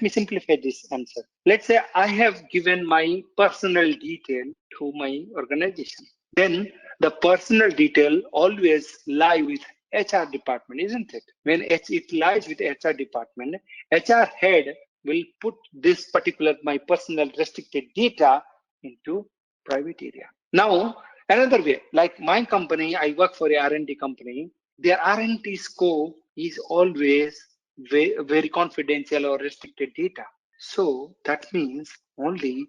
simplify this answer. Let's say I have given my personal detail to my organization. Then the personal detail always lie with HR department, isn't it? When it lies with HR department, HR head will put this particular my personal restricted data into private area. Now, another way, like my company, I work for a R&D company. Their R&D scope is always very confidential or restricted data. So that means only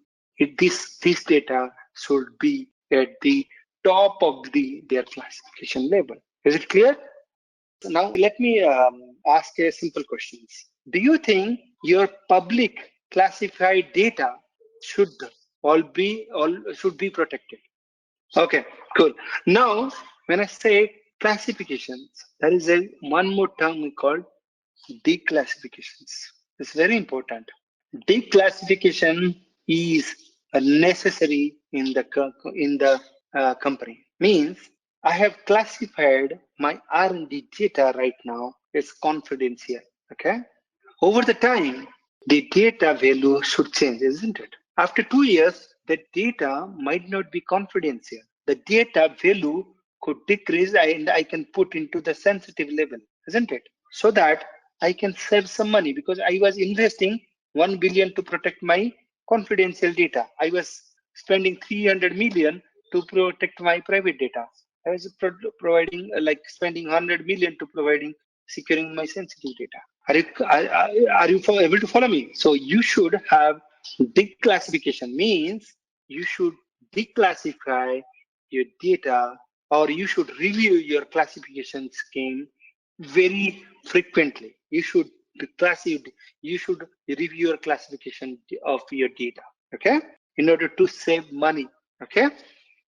this data should be at the top of their classification level. Is it clear? Now let me ask a simple questions. Do you think your public classified data should should be protected? Okay, cool. Now when I say classifications, there is one more term called declassifications. It's very important. Declassification is necessary in the company. Means I have classified my R&D data right now as confidential. Okay. Over the time, the data value should change, isn't it? After 2 years, the data might not be confidential. The data value could decrease and I can put into the sensitive level, isn't it? So that I can save some money because I was investing 1 billion to protect my confidential data. I was spending 300 million to protect my private data. I was providing like spending 100 million to providing securing my sensitive data. Are you able to follow me? So you should have declassification means you should declassify your data or you should review your classification scheme very frequently. You should review your classification of your data, okay, in order to save money, okay.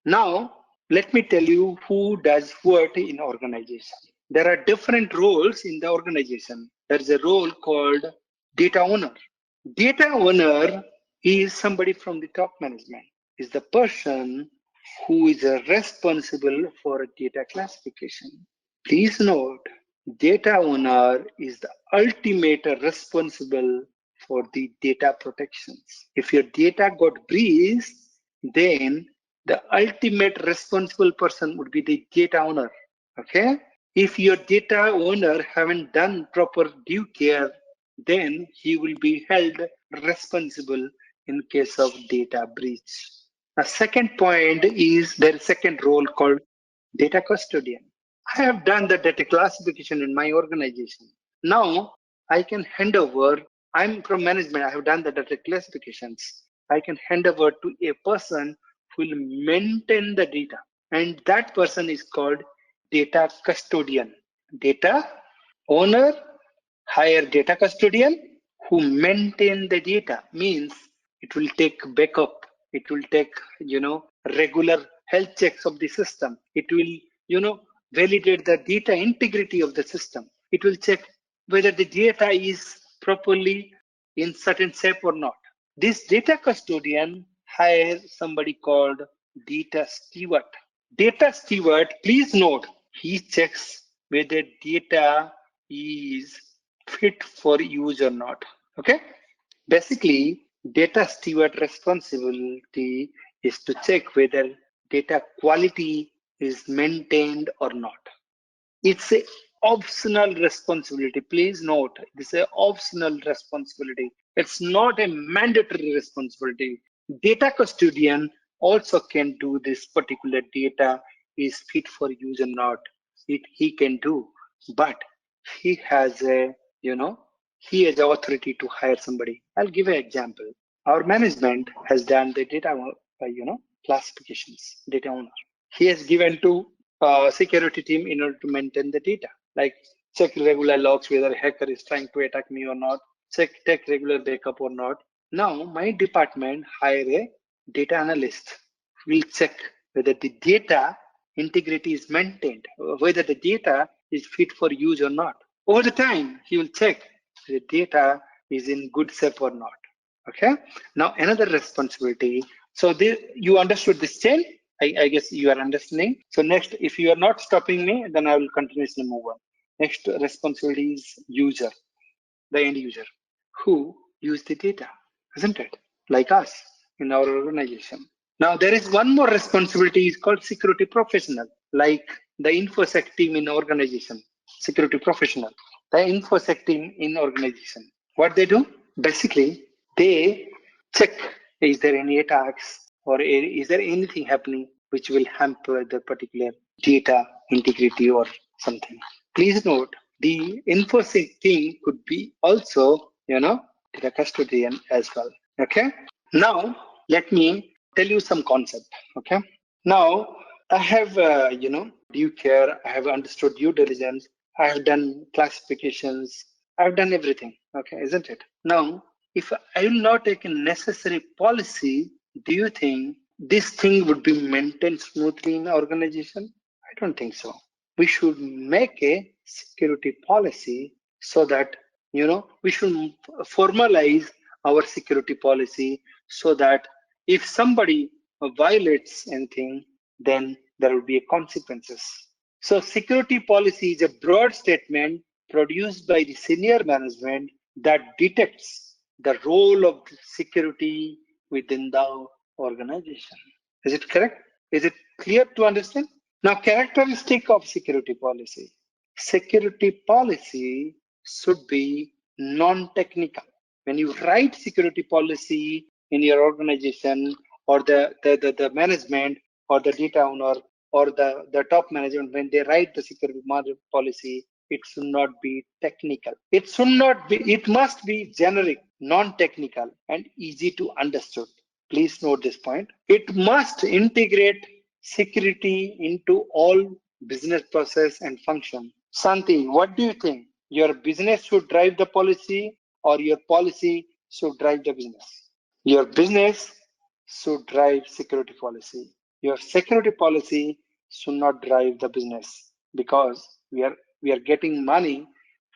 Now let me tell you who does what in organization. There are different roles in the organization. There is a role called data owner. Data owner is somebody from the top management, is the person who is responsible for data classification. Please note, data owner is the ultimate responsible for the data protections. If your data got breached, then the ultimate responsible person would be the data owner, okay? If your data owner haven't done proper due care, then he will be held responsible in case of data breach. A second point is their second role called data custodian. I have done the data classification in my organization. Now I can hand over, I'm from management, I have done the data classifications. I can hand over to a person who will maintain the data. And that person is called data custodian. Data owner hire data custodian who maintain the data, means it will take backup, it will take regular health checks of the system, it will validate the data integrity of the system, it will check whether the data is properly in certain shape or not. This data custodian hires somebody called data steward. Data steward, please note, he checks whether data is fit for use or not. Okay. Basically, data steward responsibility is to check whether data quality is maintained or not. It's a optional responsibility. Please note, it's an optional responsibility. It's not a mandatory responsibility. Data custodian also can do this particular data is fit for use or not. He can do, but he has a, he has the authority to hire somebody. I'll give an example. Our management has done the data, classifications, data owner. He has given to security team in order to maintain the data, like check regular logs whether a hacker is trying to attack me or not, take regular backup or not. Now my department hire a data analyst who will check whether the data integrity is maintained, whether the data is fit for use or not. Over the time, he will check the data is in good shape or not. Okay. Now another responsibility. So you understood this chain? I guess you are understanding. So next, if you are not stopping me, then I will continuously move on. Next responsibility is user, the end user, who use the data, isn't it? Like us in our organization. Now there is one more responsibility is called security professional, like the InfoSec team in organization, security professional, the InfoSec team in organization. What they do? Basically, they check, is there any attacks or is there anything happening which will hamper the particular data integrity or something. Please note, the InfoSec team could be also, data custodian as well. Okay. Now, let me tell you some concept. Okay. Now, I have, due care, I have understood due diligence, I have done classifications, I've done everything. Okay, isn't it? Now, if I will not take a necessary policy, do you think this thing would be maintained smoothly in the organization? I don't think so. We should make a security policy so that, we should formalize our security policy so that if somebody violates anything, then there will be consequences. So security policy is a broad statement produced by the senior management that detects the role of security within the organization. Is it correct? Is it clear to understand? Now, characteristic of security policy. Security policy should be non-technical. When you write security policy in your organization, or the management or the data owner or the top management, when they write the security policy, it should not be technical. It must be generic, non-technical, and easy to understood. Please note this point. It must integrate security into all business process and function. Santi, what do you think? Your business should drive the policy or your policy should drive the business? Your business should drive security policy. Your security policy should not drive the business because we are getting money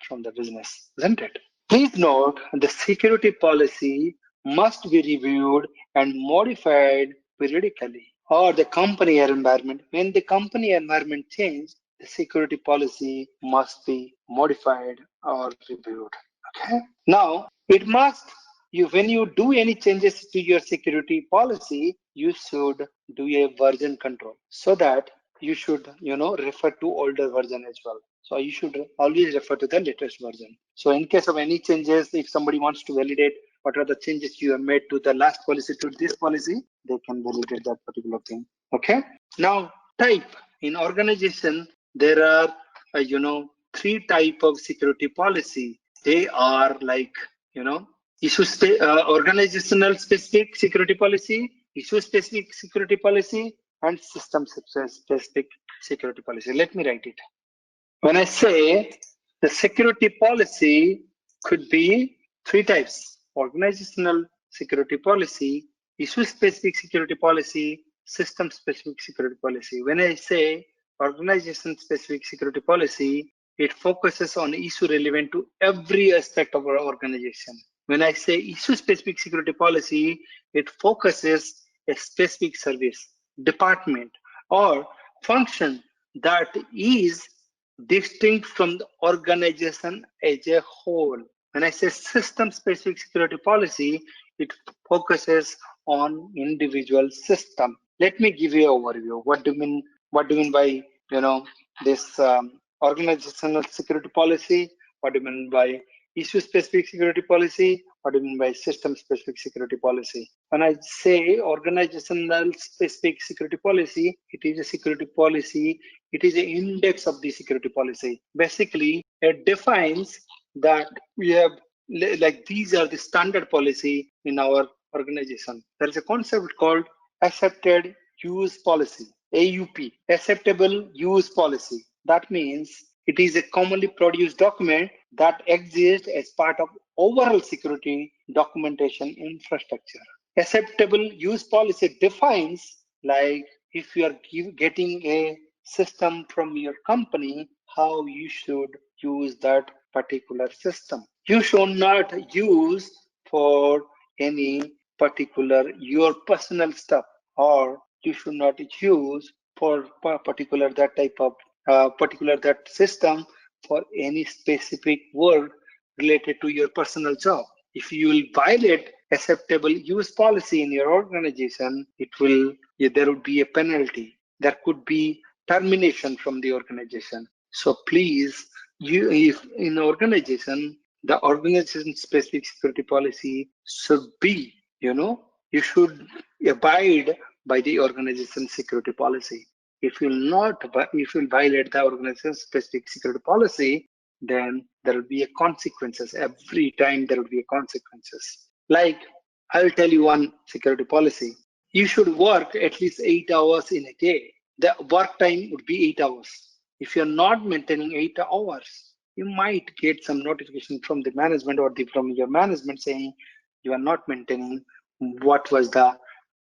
from the business, isn't it? Please note the security policy must be reviewed and modified periodically or the company environment. When the company environment changes, the security policy must be modified or reviewed. Okay. Now it must you when you do any changes to your security policy, you should do a version control so that you should refer to older version as well. So you should always refer to the latest version. So in case of any changes, if somebody wants to validate what are the changes you have made to the last policy to this policy, they can validate that particular thing. Okay. Now type in organization, there are three type of security policy. They are like organizational specific security policy, issue specific security policy, and system specific security policy. Let me write it. When I say the security policy could be three types: organizational security policy, issue specific security policy, system specific security policy. When I say organization specific security policy, it focuses on issue relevant to every aspect of our organization. When I say issue specific security policy, it focuses a specific service, department, or function that is distinct from the organization as a whole. When I say system specific security policy, it focuses on individual system. Let me give you an overview. What do you mean? What do you mean by this organizational security policy? What do you mean by issue specific security policy? What do you mean by system specific security policy? When I say organizational specific security policy, it is a security policy. It is an index of the security policy. Basically, it defines that we have like these are the standard policy in our organization. There is a concept called accepted use policy, AUP, acceptable use policy. That means it is a commonly produced document that exists as part of overall security documentation infrastructure. Acceptable use policy defines like if you are getting a system from your company, how you should use that particular system. You should not use for any particular your personal stuff, or you should not use for particular that type of particular that system for any specific work related to your personal job. If you will violate acceptable use policy in your organization, there would be a penalty. There could be termination from the organization. So please, if in organization, the organization specific security policy should be, you should abide by the organization security policy. If you violate the organization specific security policy, then there will be a consequences. Every time there will be a consequences. Like I will tell you one security policy. You should work at least 8 hours in a day. The work time would be 8 hours. If you're not maintaining 8 hours, you might get some notification from the management or from your management saying you are not maintaining what was the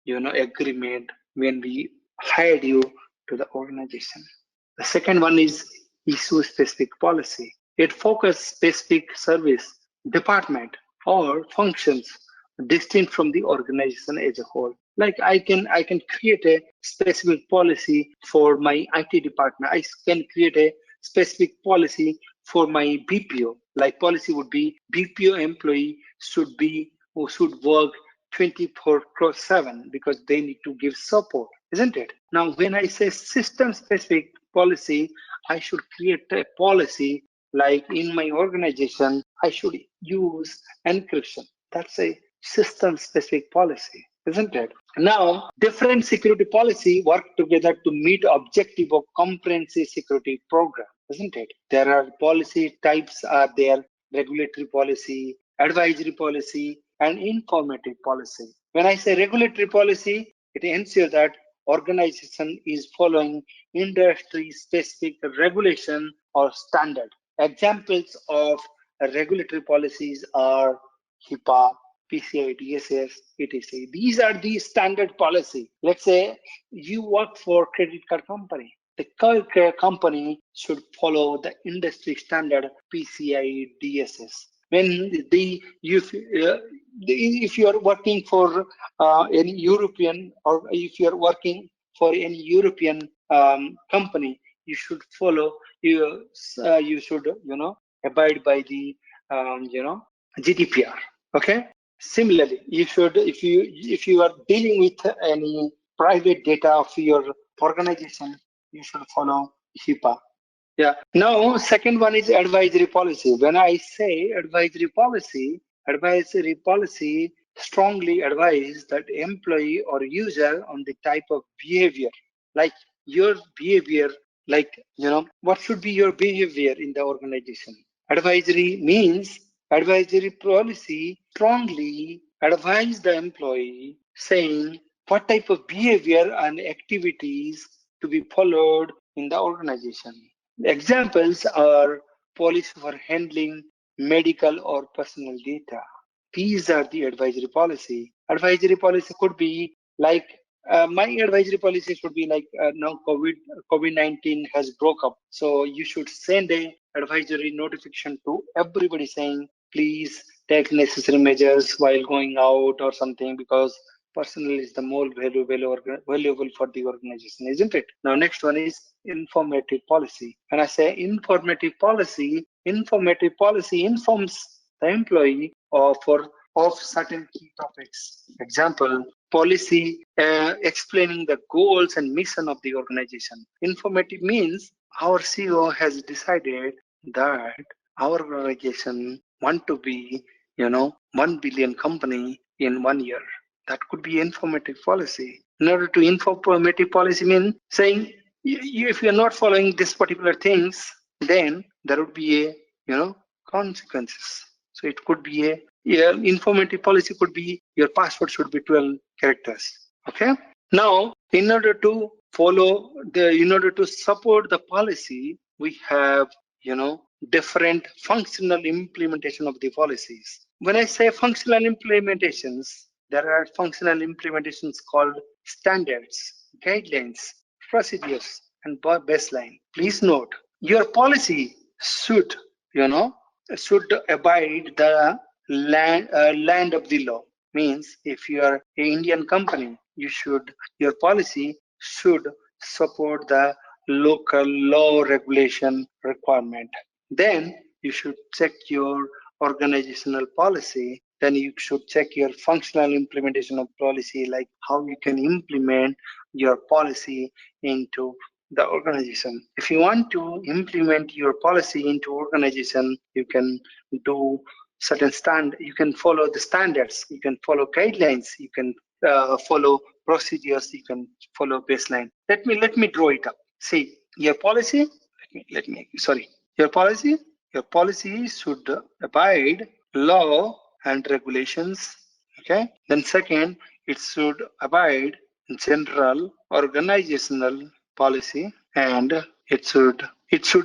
agreement when we hired you to the organization. The second one is issue specific policy. It focuses specific service, department, or functions distinct from the organization as a whole. Like I can create a specific policy for my IT department. I can create a specific policy for my BPO. Like policy would be BPO employee should work 24/7 because they need to give support, isn't it? Now, when I say system specific policy, I should create a policy like in my organization, I should use encryption. That's a system specific policy, isn't it? Now, different security policy work together to meet objective of comprehensive security program, isn't it? There are policy types are there, regulatory policy, advisory policy, and informative policy. When I say regulatory policy, it ensures that organization is following industry-specific regulation or standard. Examples of regulatory policies are HIPAA, PCI DSS, etc. These are the standard policy. Let's say you work for credit card company. The card company should follow the industry standard PCI DSS. When if you are working for any European, or if you are working for any European company, you should follow you should abide by the GDPR. Okay. Similarly, you should, if you are dealing with any private data of your organization, you should follow HIPAA. Yeah. Now, second one is advisory policy. When I say advisory policy strongly advise that employee or user on the type of behavior, like your behavior, like, what should be your behavior in the organization. Advisory means advisory policy strongly advise the employee saying what type of behavior and activities to be followed in the organization. Examples are policy for handling medical or personal data. These are the advisory policy. Advisory policy could be like, my advisory policy should be like, now COVID-19 has broke up, so you should send a advisory notification to everybody saying, please take necessary measures while going out or something, because personnel is the more valuable for the organization, isn't it? Now, next one is informative policy. When I say informative policy informs the employee of certain key topics. Example, policy explaining the goals and mission of the organization. Informative means our CEO has decided that our organization want to be 1 billion company in 1 year. That could be informative policy. In order to informative policy mean saying, if you're not following this particular things, then there would be a consequences. So it could be informative policy could be your password should be 12 characters. Okay. Now, in order to support the policy, we have different functional implementation of the policies. When I say functional implementations, there are functional implementations called standards, guidelines, procedures, and baseline. Please note, your policy should abide the land of the law. Means if you are an Indian company, your policy should support the local law regulation requirement. Then you should check your organizational policy. Then you should check your functional implementation of policy, like how you can implement your policy into the organization. If you want to implement your policy into organization, you can do you can follow the standards, you can follow guidelines, you can follow procedures, you can follow baseline. Let me draw it up. See, your policy, your policy should abide law and regulations. Okay. Then second, it should abide general organizational policy, and it should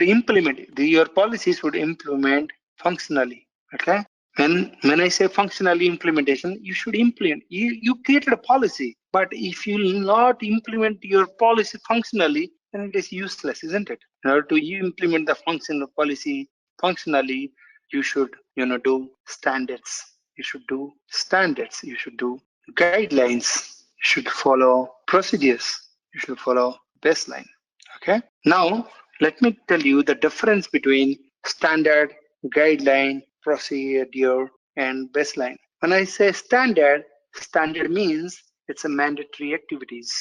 implement, your policy should implement functionally. Okay. When I say functionally implementation, you should implement. You created a policy, but if you will not implement your policy functionally, then it is useless, isn't it? In order to implement the functional policy functionally, you should do standards. You should do standards. You should do guidelines. You should follow procedures. You should follow baseline. Okay. Now let me tell you the difference between standard, guideline, procedure, and baseline. When I say standard means it's a mandatory activities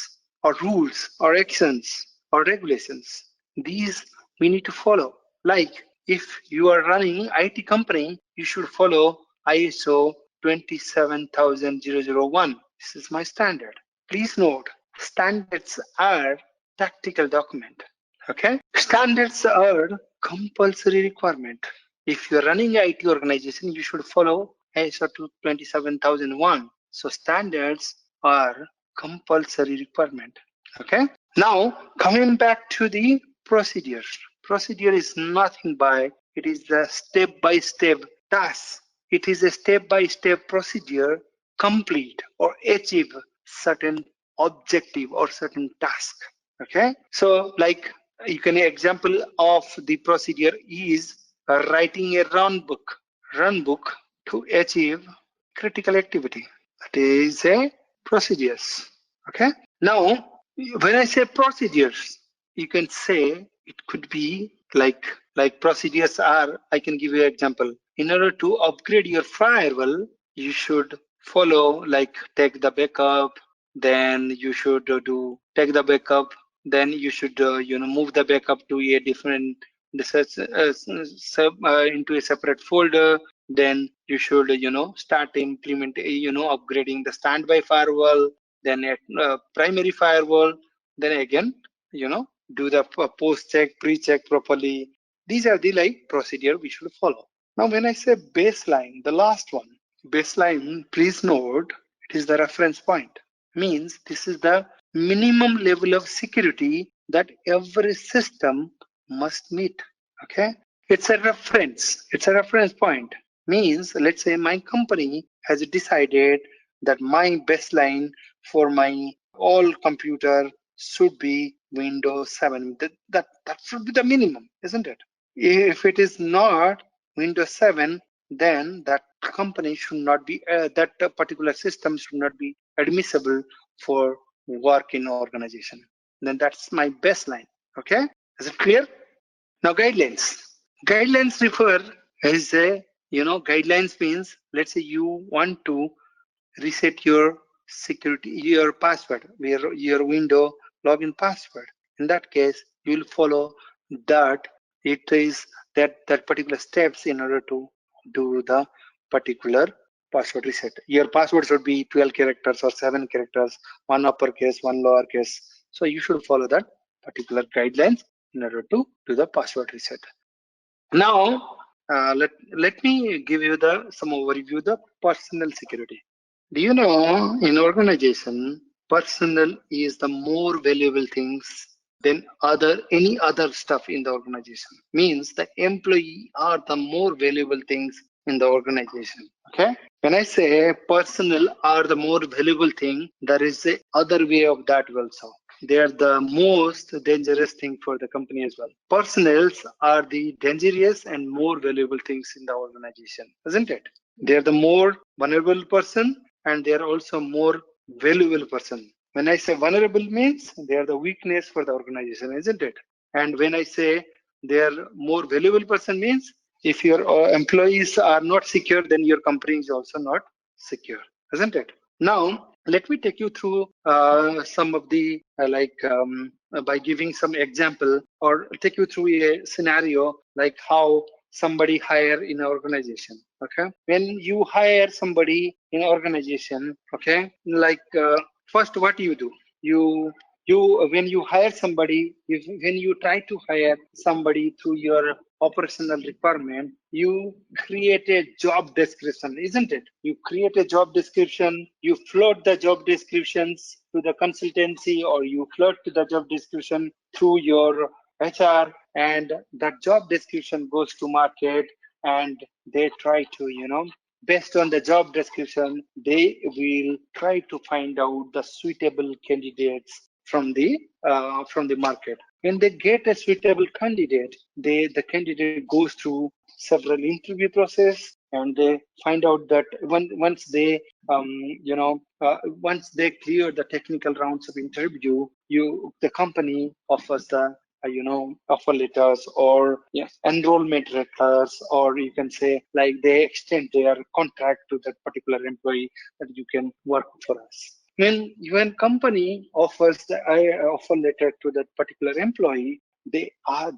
or rules or actions or regulations. These we need to follow. Like if you are running IT company, you should follow ISO 27001. This is my standard. Please note, standards are tactical document. Okay, standards are compulsory requirement. If you're running an IT organization, you should follow ISO 27001. So standards are compulsory requirement. Okay. Now, coming back to the procedure. Procedure is nothing but it is the step-by-step task. It is a step-by-step procedure complete or achieve certain objective or certain task. Okay. So like you can example of the procedure is writing a run book to achieve critical activity. That is a procedures. Okay. Now, when I say procedures, you can say it could be like procedures are. I can give you an example. In order to upgrade your firewall, you should follow like take the backup, then you should do take the backup, then you should move the backup to a different into a separate folder, then you should start implement upgrading the standby firewall, then a primary firewall, then again do the post check pre-check properly. These are the like procedure we should follow. Now when I say baseline, the last one, baseline, please note it is the reference point, means this is the minimum level of security that every system must meet. Okay, it's a reference point, means let's say my company has decided that my baseline for my all computer should be Windows 7. That should be the minimum, isn't it? If it is not Windows 7, then that company should not be that particular system should not be admissible for work in organization. Then that's my baseline. Okay, is it clear? Now guidelines. Guidelines refer as a guidelines means let's say you want to reset your security, your password, your window login password. In that case, you will follow that. It is that particular steps in order to do the particular password reset. Your password should be 12 characters or 7 characters, one uppercase, one lowercase. So you should follow that particular guidelines in order to do the password reset. Now, let me give you the some overview the personal security. Do you know in organization, personnel is the more valuable things than any other stuff in the organization. Means the employee are the more valuable things in the organization. Okay. When I say personnel are the more valuable thing, there is a other way of that also. They are the most dangerous thing for the company as well. Personnels are the dangerous and more valuable things in the organization, isn't it? They are the more vulnerable person and they are also more valuable person. When I say vulnerable means they are the weakness for the organization, isn't it? And when I say they are more valuable person means if your employees are not secure, then your company is also not secure, isn't it? Now, let me take you through some of the by giving some example or take you through a scenario like how somebody hire in an organization. Okay, when you hire somebody in an organization, okay, like first what do you when you hire somebody, when you try to hire somebody through your operational requirement, you create a job description, isn't it? You create a job description, you float the job descriptions to the consultancy, or you float to the job description through your HR, and that job description goes to market, and they try to, based on the job description, they will try to find out the suitable candidates from the market. When they get a suitable candidate, the candidate goes through several interview process, and they find out that once they once they clear the technical rounds of interview, the company offers the offer letters or enrollment letters, or you can say like they extend their contract to that particular employee that you can work for us. When company offers the offer letter to that particular employee, they go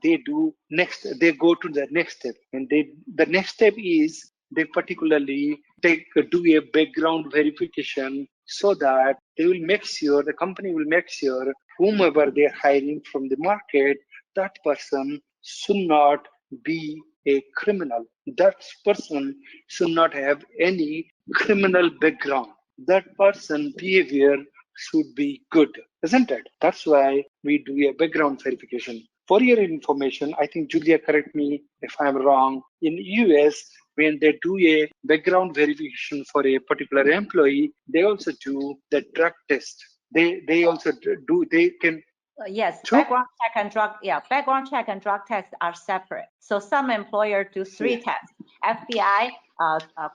to the next step, and the next step is they particularly do a background verification, so that they will make sure, the company will make sure whomever they're hiring from the market, that person should not be a criminal. That person should not have any criminal background. That person behavior should be good, isn't it? That's why we do a background verification. For your information, I think Julia, correct me if I'm wrong. In US, when they do a background verification for a particular employee, they also do the drug test. They also do. They can. Yes, True. background check and drug tests are separate. So some employer do 3 tests: FBI,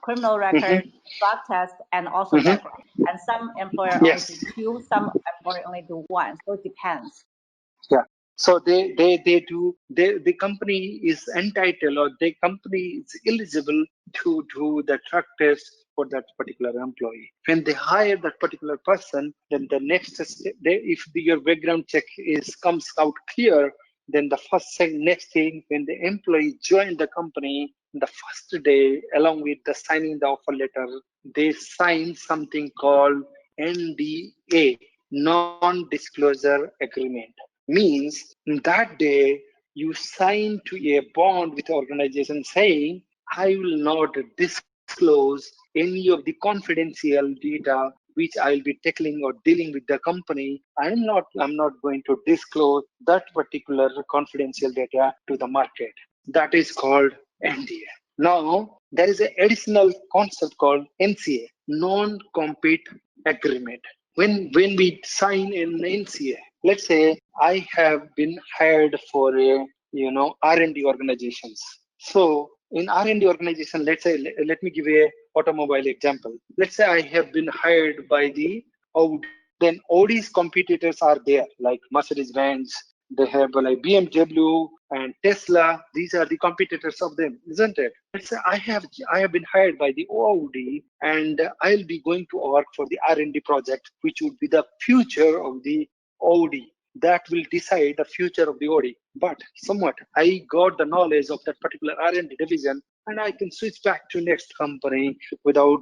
criminal record, drug test, and also background. And some employer only do Yes. 2, some employer only do 1. So it depends. Yeah. So they do the company is entitled or the company is eligible to do the drug test for that particular employee. When they hire that particular person, then the next step, if your background check is comes out clear, then the next thing when the employee join the company, the first day along with the signing the offer letter, they sign something called NDA, non-disclosure agreement. Means that day you sign to a bond with the organization saying, I will not disclose any of the confidential data which I'll be tackling or dealing with the company. I'm not going to disclose that particular confidential data to the market. That is called NDA. Now there is an additional concept called NCA, non-compete agreement. When we sign an NCA, let's say I have been hired for a R&D organizations. So in R&D organization, let's say let me give a automobile example. Let's say I have been hired by the Audi. Then Audi's competitors are there, like Mercedes-Benz. They have like BMW and Tesla. These are the competitors of them, isn't it? Let's say I have been hired by the Audi, and I'll be going to work for the R&D project, which would be the future of the Audi. That will decide the future of the Audi. But somewhat, I got the knowledge of that particular R&D division, and I can switch back to next company without.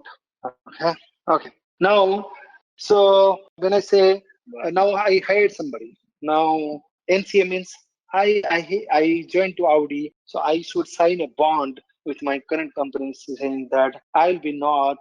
Okay. Now, so when I say now I hired somebody. Now NCA means I joined to Audi, so I should sign a bond with my current company saying that I'll be not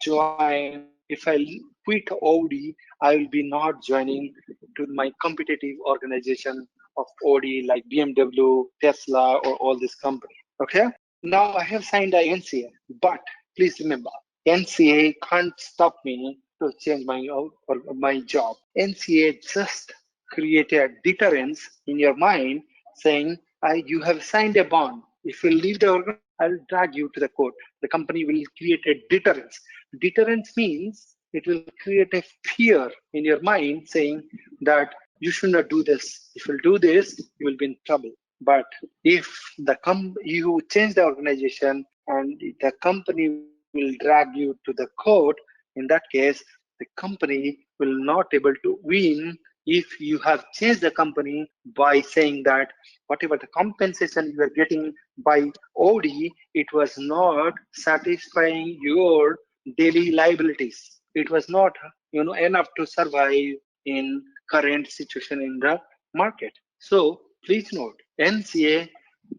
join if I quit Audi, I will be not joining to my competitive organization of Audi like BMW, Tesla, or all this company. Okay. Now I have signed a NCA, but please remember, NCA can't stop me to change my job. NCA just create a deterrence in your mind saying, you have signed a bond. If you leave the organization, I'll drag you to the court. The company will create a deterrence. Deterrence means it will create a fear in your mind saying that you should not do this. If you do this, you will be in trouble. But if you change the organization and the company will drag you to the court, in that case, the company will not able to win if you have changed the company by saying that whatever the compensation you are getting by OD, it was not satisfying your daily liabilities. It was not enough to survive in current situation in the market. So please note, NCA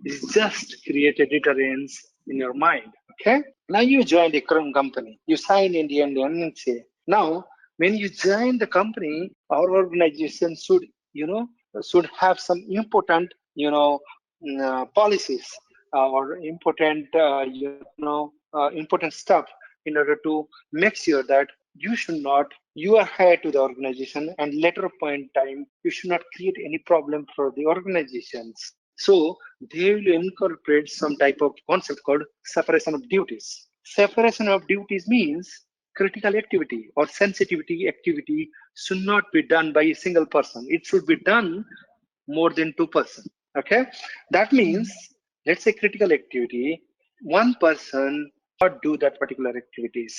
is just create a deterrence in your mind. Okay. Now you joined a current company. You sign in the NCA. Now, when you join the company, our organization should have some important policies or important stuff in order to make sure that you are hired to the organization, and later point time you should not create any problem for the organizations. So they will incorporate some type of concept called separation of duties. Separation of duties means critical activity or sensitivity activity should not be done by a single person. It should be done more than 2%. Okay, that means let's say critical activity, one person not do that particular activities.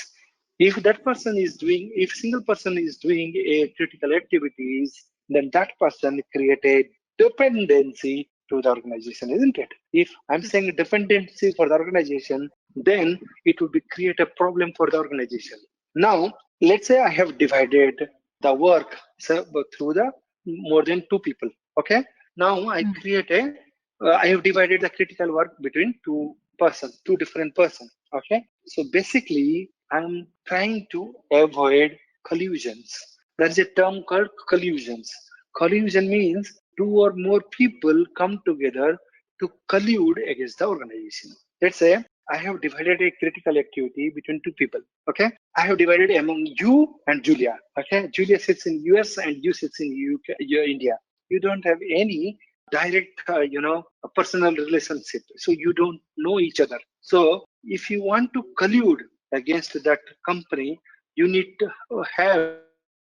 If that person is doing, if single person is doing a critical activities, then that person create a dependency to the organization, isn't it? If I'm saying dependency for the organization, then it would be create a problem for the organization. Now, let's say I have divided the work through the more than 2 people. Okay. Now I create I have divided the critical work between two different persons. Okay. So basically, I'm trying to avoid collusions. There's a term called collusions. Collusion means two or more people come together to collude against the organization. Let's say I have divided a critical activity between two people. Okay, I have divided among you and Julia. Okay, Julia sits in US and you sits in UK, India. You don't have any direct, a personal relationship. So you don't know each other. So if you want to collude against that company, you need to have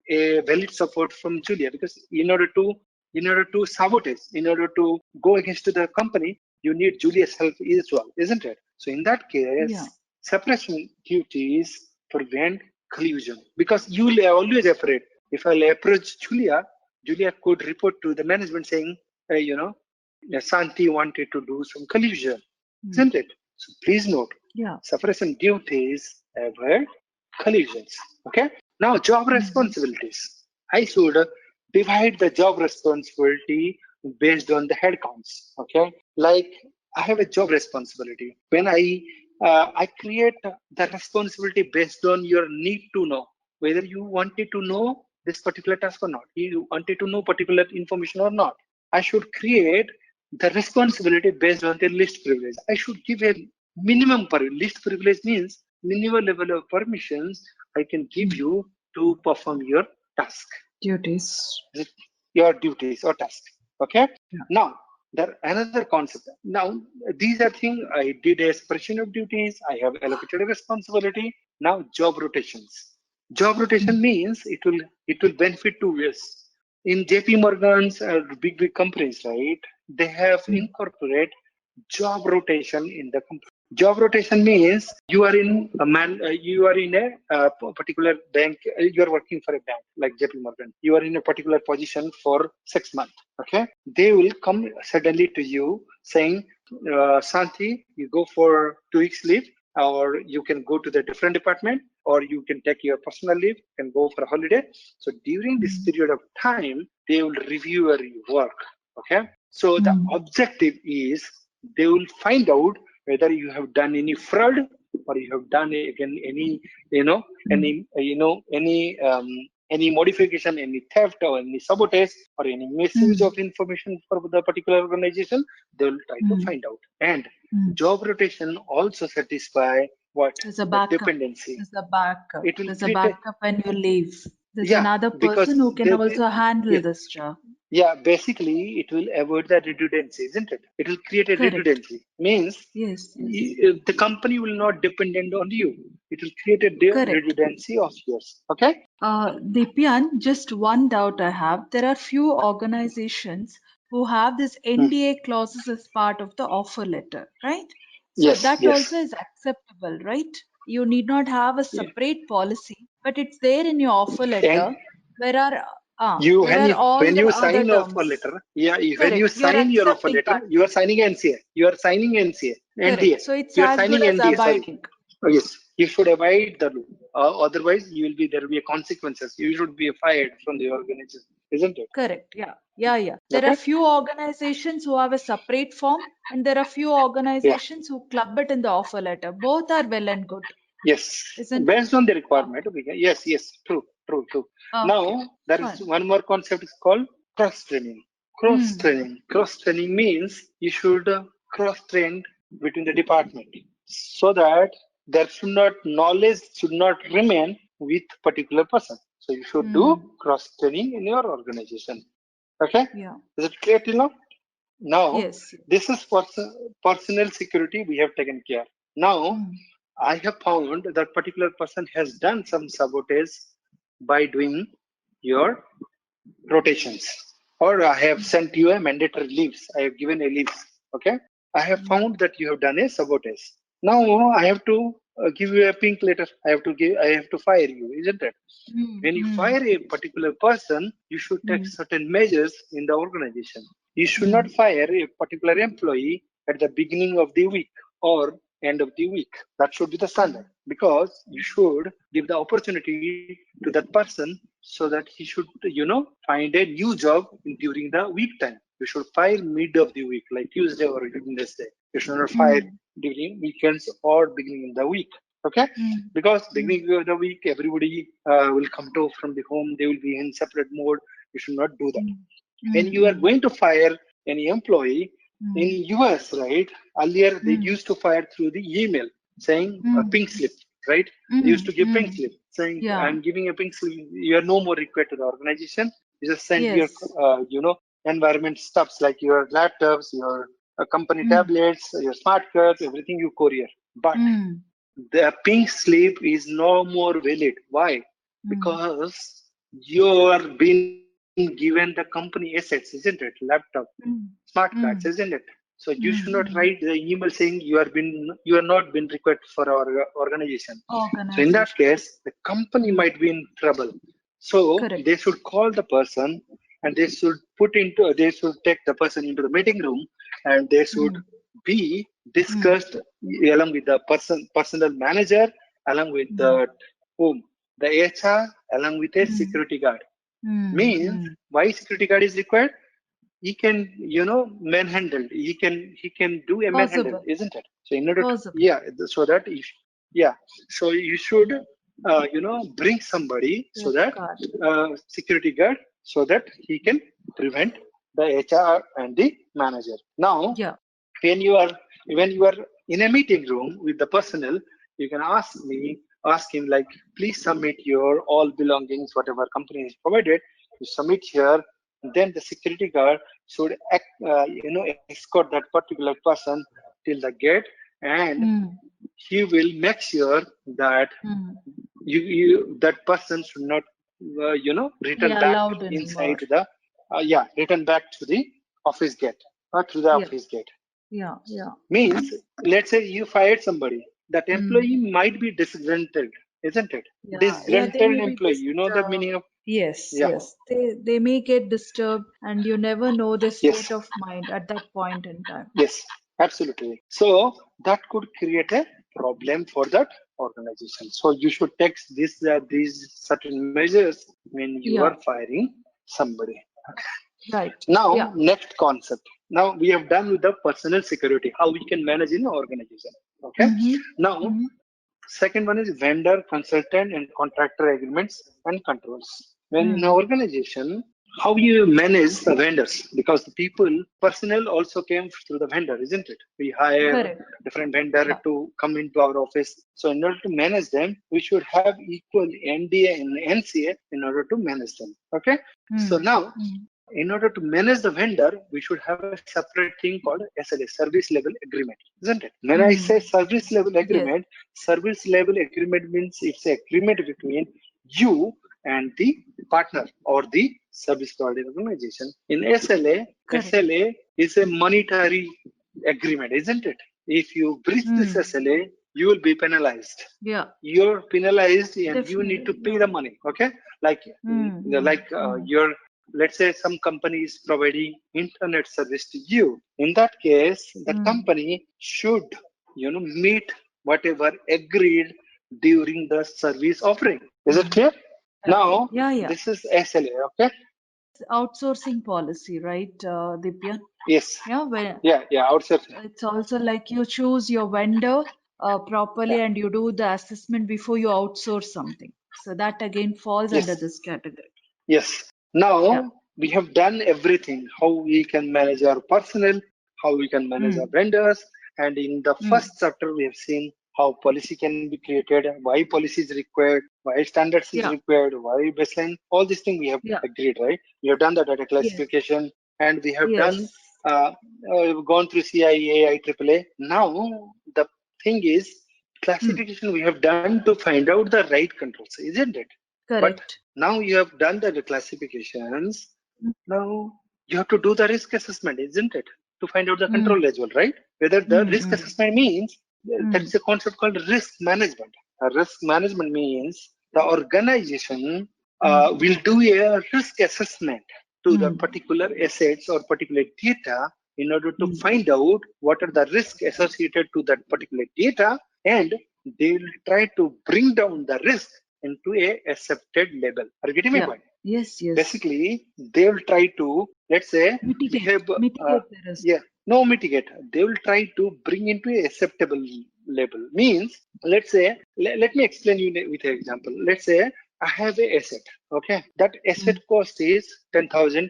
a valid support from Julia, because in order to sabotage, in order to go against the company, you need Julia's help as well, isn't it? So in that Yeah. case, separation duties prevent collusion, because you are always afraid. If I approach Julia, Julia could report to the management saying, Santi wanted to do some collusion, isn't it? So please note, Yeah. separation duties avoid collisions. Okay. Now, job Mhm. responsibilities. I should divide the job responsibility based on the head counts. Okay. Like I have a job responsibility. When I create the responsibility based on your need to know whether you wanted to know this particular task or not. You wanted to know particular information or not. I should create the responsibility based on the list privilege. I should give a minimum list privilege means minimal level of permissions I can give Mm. you to perform your task, Duties. your duties or task. Okay. Yeah. Now there another concept. Now these are things I did a separation of duties. I have allocated a responsibility. Now job rotations. Job Mm. rotation means it will benefit two ways. In JP Morgan's big companies, right? They have Mm. incorporate job rotation in the company. Job rotation means you are in a particular bank. You are working for a bank like JP Morgan. You are in a particular position for 6 months. Okay, they will come suddenly to you saying, Santi, you go for 2 weeks leave, or you can go to the different department, or you can take your personal leave, and go for a holiday. So during this Mm. period of time, they will review your work. Okay, so the Mm. objective is they will find out whether you have done any fraud, or you have done again any Mm. any modification, any theft, or any sabotage, or any misuse Mm. of information for the particular organization. They will try to Mm. find out. And Mm. job rotation also satisfy what? There's a The backup. dependency. There's a backup. It will There's a create a, backup when you leave. There's yeah, another because person who can also yeah, handle this job. yeah, basically it will avoid the redundancy, isn't it? It will create a Correct. redundancy. Means Yes, yes. the company will not dependent on you. It will create a Correct. redundancy of yours. Okay. Dipian, just one doubt I have. There are few organizations who have this Hmm. NDA clauses as part of the offer letter, right? So Yes, that also yes. is acceptable, right? You need not have a Yeah. separate policy, but it's there in your offer And letter. Where are you there are all when the you other sign offer terms. letter, yeah, when you Correct. You're sign your offer accepting letter, that. you are signing NCA. You are signing NCA, NDA. Correct. So it's You are as signing good as NDA. Sorry. abiding. Oh, yes, you should abide the law. Otherwise, you will be there will be a consequences. You should be fired from the organization, isn't it? Correct. Yeah. Yeah. Yeah. There are Okay. few organizations who have a separate form, and there are few Yeah. organizations who club it in the offer letter. Both are well and good, Yes. isn't it? Based on the requirement. Okay. Yes. Yes. True. True. True. Okay. Now there is Fine. one more concept is called cross training. Cross Hmm. training. Cross training means you should cross train between the department so that there should not knowledge should not remain with particular person. So you should do Hmm. cross training in your organization. Okay. Yeah. Is it clear till now? Now, Yes. this is personal security we have taken care. Now, Hmm. I have found that particular person has done some sabotage by doing your rotations, or I have sent you a mandatory leaves. I have given a leaves. Okay, I have Hmm. found that you have done a sabotage. Now I have to give you a pink letter. I have to fire you, isn't it? Hmm. When you Hmm. fire a particular person, you should take Hmm. certain measures in the organization. You should Hmm. not fire a particular employee at the beginning of the week or end of the week. That should be the standard, because you should give the opportunity to that person so that he should, find a new job during the week time. You should fire mid of the week, like Tuesday or Wednesday. You should not fire Hmm. during weekends or beginning of the week. Okay, because beginning of the week, everybody will come to from the home. They will be in separate mode. You should not do that. When you are going to fire any employee in US, right? Earlier they used to fire through the email saying a pink slip, right? They used to give pink slip saying, Yeah. "I'm giving a pink slip. You are no more required to the organization. You just send Yes. your, environment stuffs like your laptops, your company tablets, your smart cards, everything you courier. But the pink slip is no more valid. Why? Because you're being given the company assets, isn't it? Laptop, smart cards, isn't it? So you should not write the email saying you are not been required for our organization. So in that case, the company might be in trouble. So Correct. they should call the person and they should take the person into the meeting room and they should be discussed along with the personal manager, along with the whom the HR, along with a security guard. Means why security guard is required? He can manhandle. He can do a manhandle, Possible. isn't it? So in order to, Possible. so that if, so you should bring somebody so that Safeguard. security guard so that he can prevent the HR and the manager. Now Yeah. when you are in a meeting room with the personnel, you can ask him like, please submit your all belongings, whatever company is provided, you submit here. Then the security guard should escort that particular person till the gate, and he will make sure that that person should not return Yeah, back allowed inside anymore. the return back to the office gate or to the Yeah. office gate. Yeah. Means, let's say you fired somebody, that employee might be disgruntled, isn't it? Yeah, they Disgruntled may be employee, you know the disturbed. meaning of? Yes, Yeah. yes. They may get disturbed and you never know the state Yes. of mind at that point in time. Yes, absolutely. So that could create a problem for that organization. So you should take these certain measures when you are Yeah, firing somebody. right. Yeah. Now, next concept. Now we have done with the personal security, how we can manage in an organization. Okay. Now, second one is vendor, consultant, and contractor agreements and controls. When in an organization, how you manage the vendors, because the personnel also came through the vendor, isn't it? We hire Correct. different vendor Yeah. to come into our office. So in order to manage them, we should have equal NDA and NCA in order to manage them. Okay. So now, in order to manage the vendor, we should have a separate thing called SLA, service level agreement, isn't it? When I say Yes. service level agreement means it's an agreement between you and the partner or the service provider organization. In Correct. SLA is a monetary agreement, isn't it? If you breach this SLA, you will be penalized. Yeah. You're penalized and you need to Definitely. pay Yeah. the money. Okay, like your, let's say some company is providing internet service to you. In that case, the company should meet whatever agreed during the service offering. Is it clear? Now Yeah. this is SLA. Okay. Outsourcing policy, right, Dipyan? Yes. Yeah, where Yeah. Outsourcing. it's also like you choose your vendor properly Yeah. and you do the assessment before you outsource something. So that again falls under Yes. this category. Yes. Yeah. Now we have done everything, how we can manage our personnel, how we can manage our vendors. And in the first chapter, we have seen how policy can be created, why policy is required, why standards is Yeah. required, why baseline, all these things we have Yeah. agreed, right? We have done the data Yes. classification and we have done, Yes. we've gone through CIA, IEEE. Now the thing is, classification we have done to find out the right controls, isn't it? But Correct. now you have done the classifications. Now you have to do the risk assessment, isn't it? To find out the control as well, right? Whether the risk assessment means there is a concept called risk management. Risk management means the organization will do a risk assessment to the particular assets or particular data in order to find out what are the risks associated to that particular data, and they will try to bring down the risk into a accepted level. Are you getting my Yeah. point? Yes. Basically, they will try to, let's say, Mitigate the risk. mitigate. They will try to bring into a acceptable label. Means, let's say, let me explain you with an example. Let's say I have a asset. Okay, that asset cost is $10,000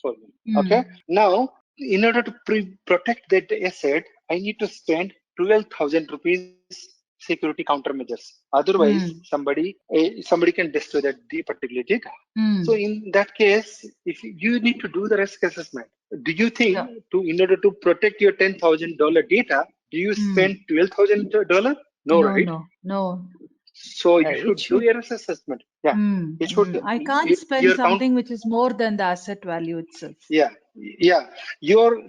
for me. Okay, now in order to protect that asset, I need to spend 12,000 rupees security countermeasures. Otherwise, somebody can destroy that the particular data. So in that case, if you need to do the risk assessment, do you think in order to protect your $10,000 data, do you spend $12,000? No, right? No. So you It should do should. a risk assessment. Yeah, it should. I can't spend Your count. something which is more than the asset value itself. Yeah.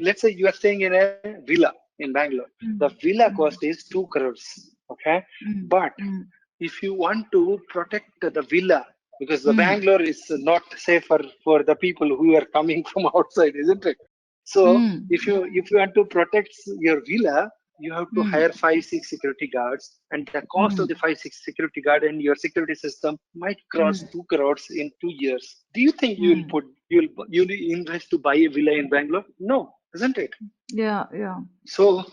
Let's say you are staying in a villa in Bangalore. The villa cost is 2 crores. Okay, but if you want to protect the villa, because the Bangalore is not safer for the people who are coming from outside, isn't it? So if you want to protect your villa, you have to hire 5-6 security guards, and the cost of the 5-6 security guard and your security system might cross 2 crores in 2 years. Do you think you'll invest to buy a villa in Bangalore? No, isn't it? Yeah. So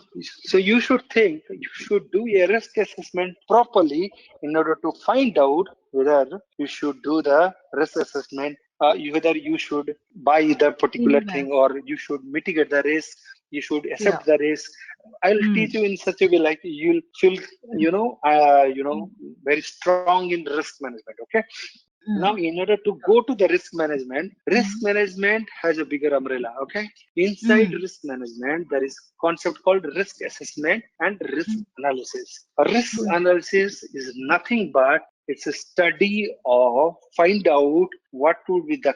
you should think, you should do a risk assessment properly in order to find out whether you should do the risk assessment, whether you should buy the particular thing Invest. or you should mitigate the risk, you should accept the risk. I'll teach you in such a way like you'll feel, very strong in risk management. Okay. Now, in order to go to the risk management has a bigger umbrella. Okay, inside risk management, there is concept called risk assessment and risk analysis. A risk analysis is nothing but it's a study of find out what would be the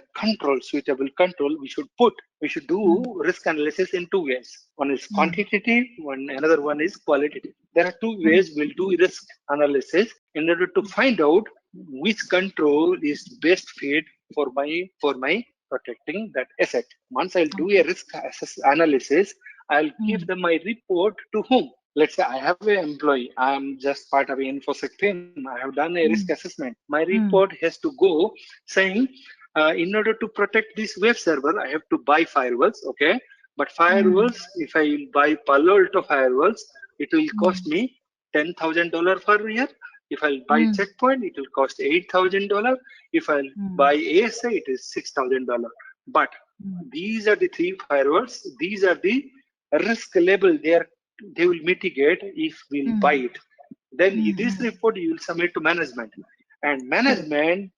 suitable control we should put. We should do risk analysis in 2 ways. One is quantitative, another one is qualitative. There are 2 ways we'll do risk analysis in order to find out which control is best fit for my protecting that asset. Once I'll do a risk analysis, I'll give them my report to whom? Let's say I have an employee. I'm just part of an InfoSec team. I have done a risk assessment. My report has to go saying, in order to protect this web server, I have to buy firewalls. Okay, but firewalls, if I buy Palo Alto firewalls, it will cost me $10,000 per year. If I'll buy Checkpoint, it will cost $8,000. If I'll buy ASA, it is $6,000. But these are the 3 firewalls. These are the risk level. They will mitigate if we'll buy it. Then this report you will submit to management, and management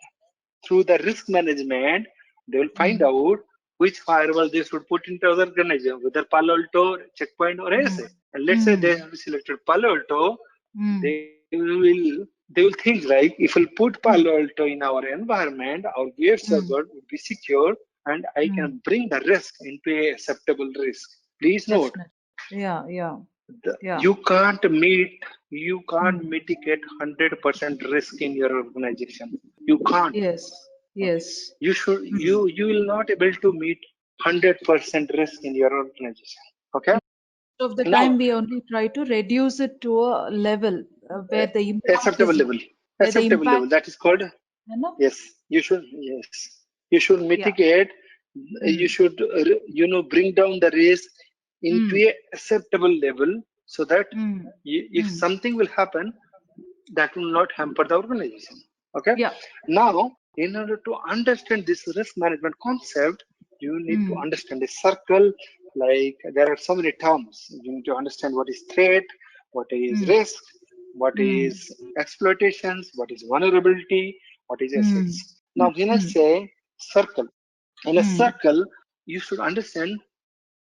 through the risk management they will find out which firewall they should put into our organization, whether Palo Alto, Checkpoint, or ASA. And let's say they have selected Palo Alto, they will think like, if we'll put Palo Alto in our environment, our web server would be secure, and I can bring the risk into a acceptable risk. Please note, Yeah. you can't mitigate 100% risk in your organization. You can't. Yes. You will not able to meet 100% risk in your organization. Okay. Most of the Now, time we only try to reduce it to a level where the impact acceptable is level. where the Acceptable level. impact, That is called. Yes. You should mitigate. You should bring down the risk into a acceptable level, so that if something will happen, that will not hamper the organization. Okay. Now, in order to understand this risk management concept, you need to understand a circle. Like, there are so many terms. You need to understand what is threat, what is risk, what is exploitations, what is vulnerability, what is assets. Now, when I say circle, in a circle, you should understand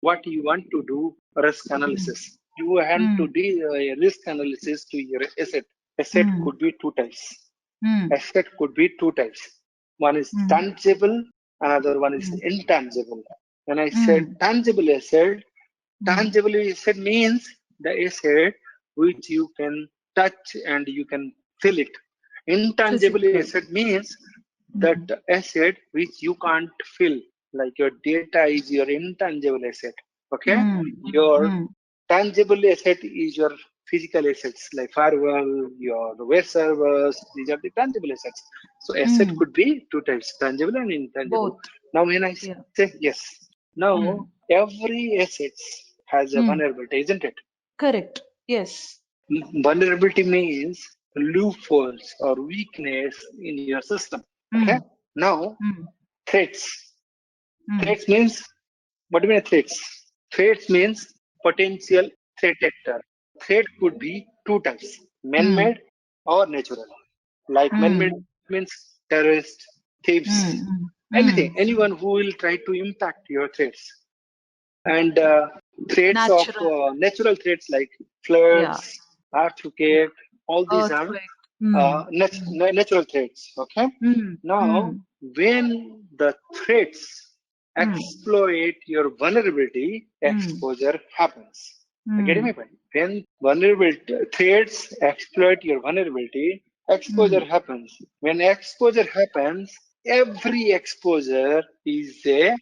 what you want to do risk analysis. You want to do a risk analysis to your asset. Asset could be 2 types. Asset could be 2 types. One is tangible, another one is intangible. When I said tangible asset means the asset which you can touch and you can feel it. Intangible asset means that asset which you can't feel, like your data is your intangible asset. Okay, your tangible asset is your physical assets like firewall, your web servers. These are the tangible assets. So asset could be 2 types, tangible and intangible. Both. Now when I say yes, now every asset has a vulnerability, isn't it? Correct. Yes. Vulnerability means loopholes or weakness in your system. Okay. Now, threats. Threats means, what do you mean threats? Threats means potential threat actor. Threat could be two types, man-made or natural. Like man-made means terrorists, thieves, anything, anyone who will try to impact your threats. And threats of Natural. natural threats like Yeah. floods, earthquake, all these are Earthquake. natural threats. Okay. Now, when the threats exploit your vulnerability, exposure happens. Getting my point? When vulnerability threats exploit your vulnerability, exposure happens. When exposure happens, every exposure is a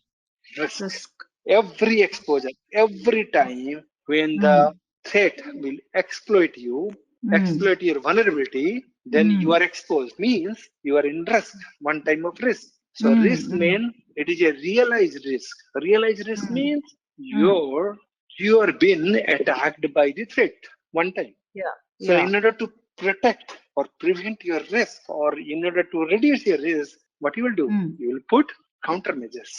risk. Risk. Every exposure, every time when the threat will exploit you, exploit your vulnerability, then you are exposed. Means you are in risk, one time of risk. So risk means it is a realized risk. Realized risk means you are being attacked by the threat one time. Yeah. So in order to protect or prevent your risk, or in order to reduce your risk, what you will do? You will put countermeasures,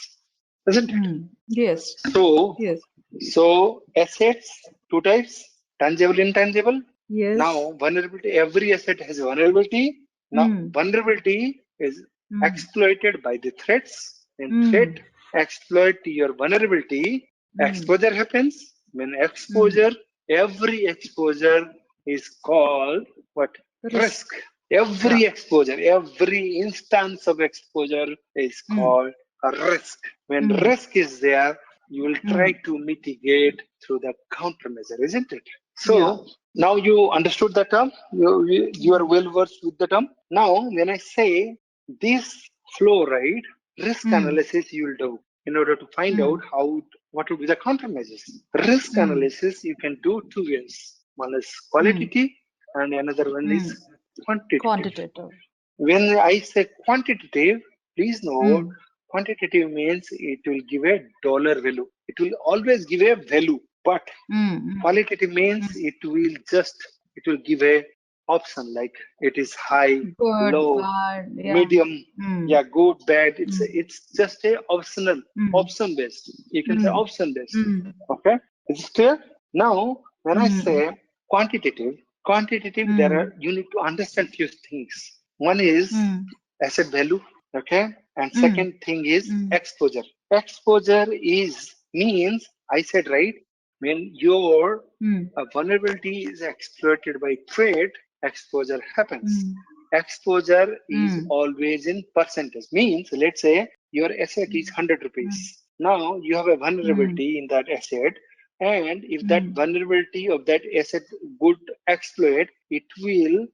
isn't it? Yes. So, Yes. so assets, two types, tangible, intangible. Yes. Now, vulnerability, every asset has vulnerability. Now, vulnerability is exploited by the threats, and threat exploit your vulnerability. Exposure happens. When exposure, every exposure is called what? Risk. Every exposure, every instance of exposure is called a risk. When risk is there, you will try to mitigate through the countermeasure, isn't it? So now you understood the term. You are well versed with the term. Now, when I say this flow, right, risk analysis you will do in order to find out what will be the countermeasures. Risk analysis you can do two ways. One is qualitative, and another one is quantitative. When I say quantitative, please note, quantitative means it will give a dollar value. It will always give a value, but qualitative means it will give a option like it is high, Good, low, bad, medium, good, bad. It's just a option based. You can say option based. Okay, is it clear? Now, when I say quantitative, you need to understand few things. One is asset value, okay, and second thing is exposure. Exposure is means I said right, when your vulnerability is exploited by trade, exposure happens. Exposure is always in percentage. Means let's say your asset is 100 rupees. Now you have a vulnerability in that asset, and if that vulnerability of that asset would exploit, it will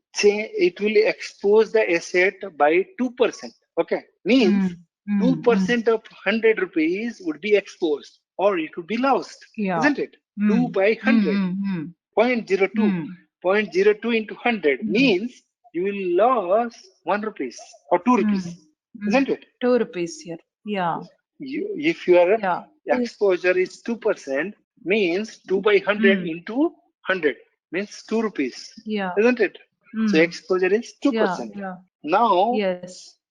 expose the asset by 2%. Okay, means 2% of 100 rupees would be exposed, or it would be lost, isn't it? 2 by 100, 0.02. 0.02 into 100 means you will lose 1 rupees or 2 rupees, isn't it? 2 rupees here. Yeah. If your exposure is 2%, means 2 by 100 into 100 means 2 rupees, isn't it? So exposure is 2%. Now,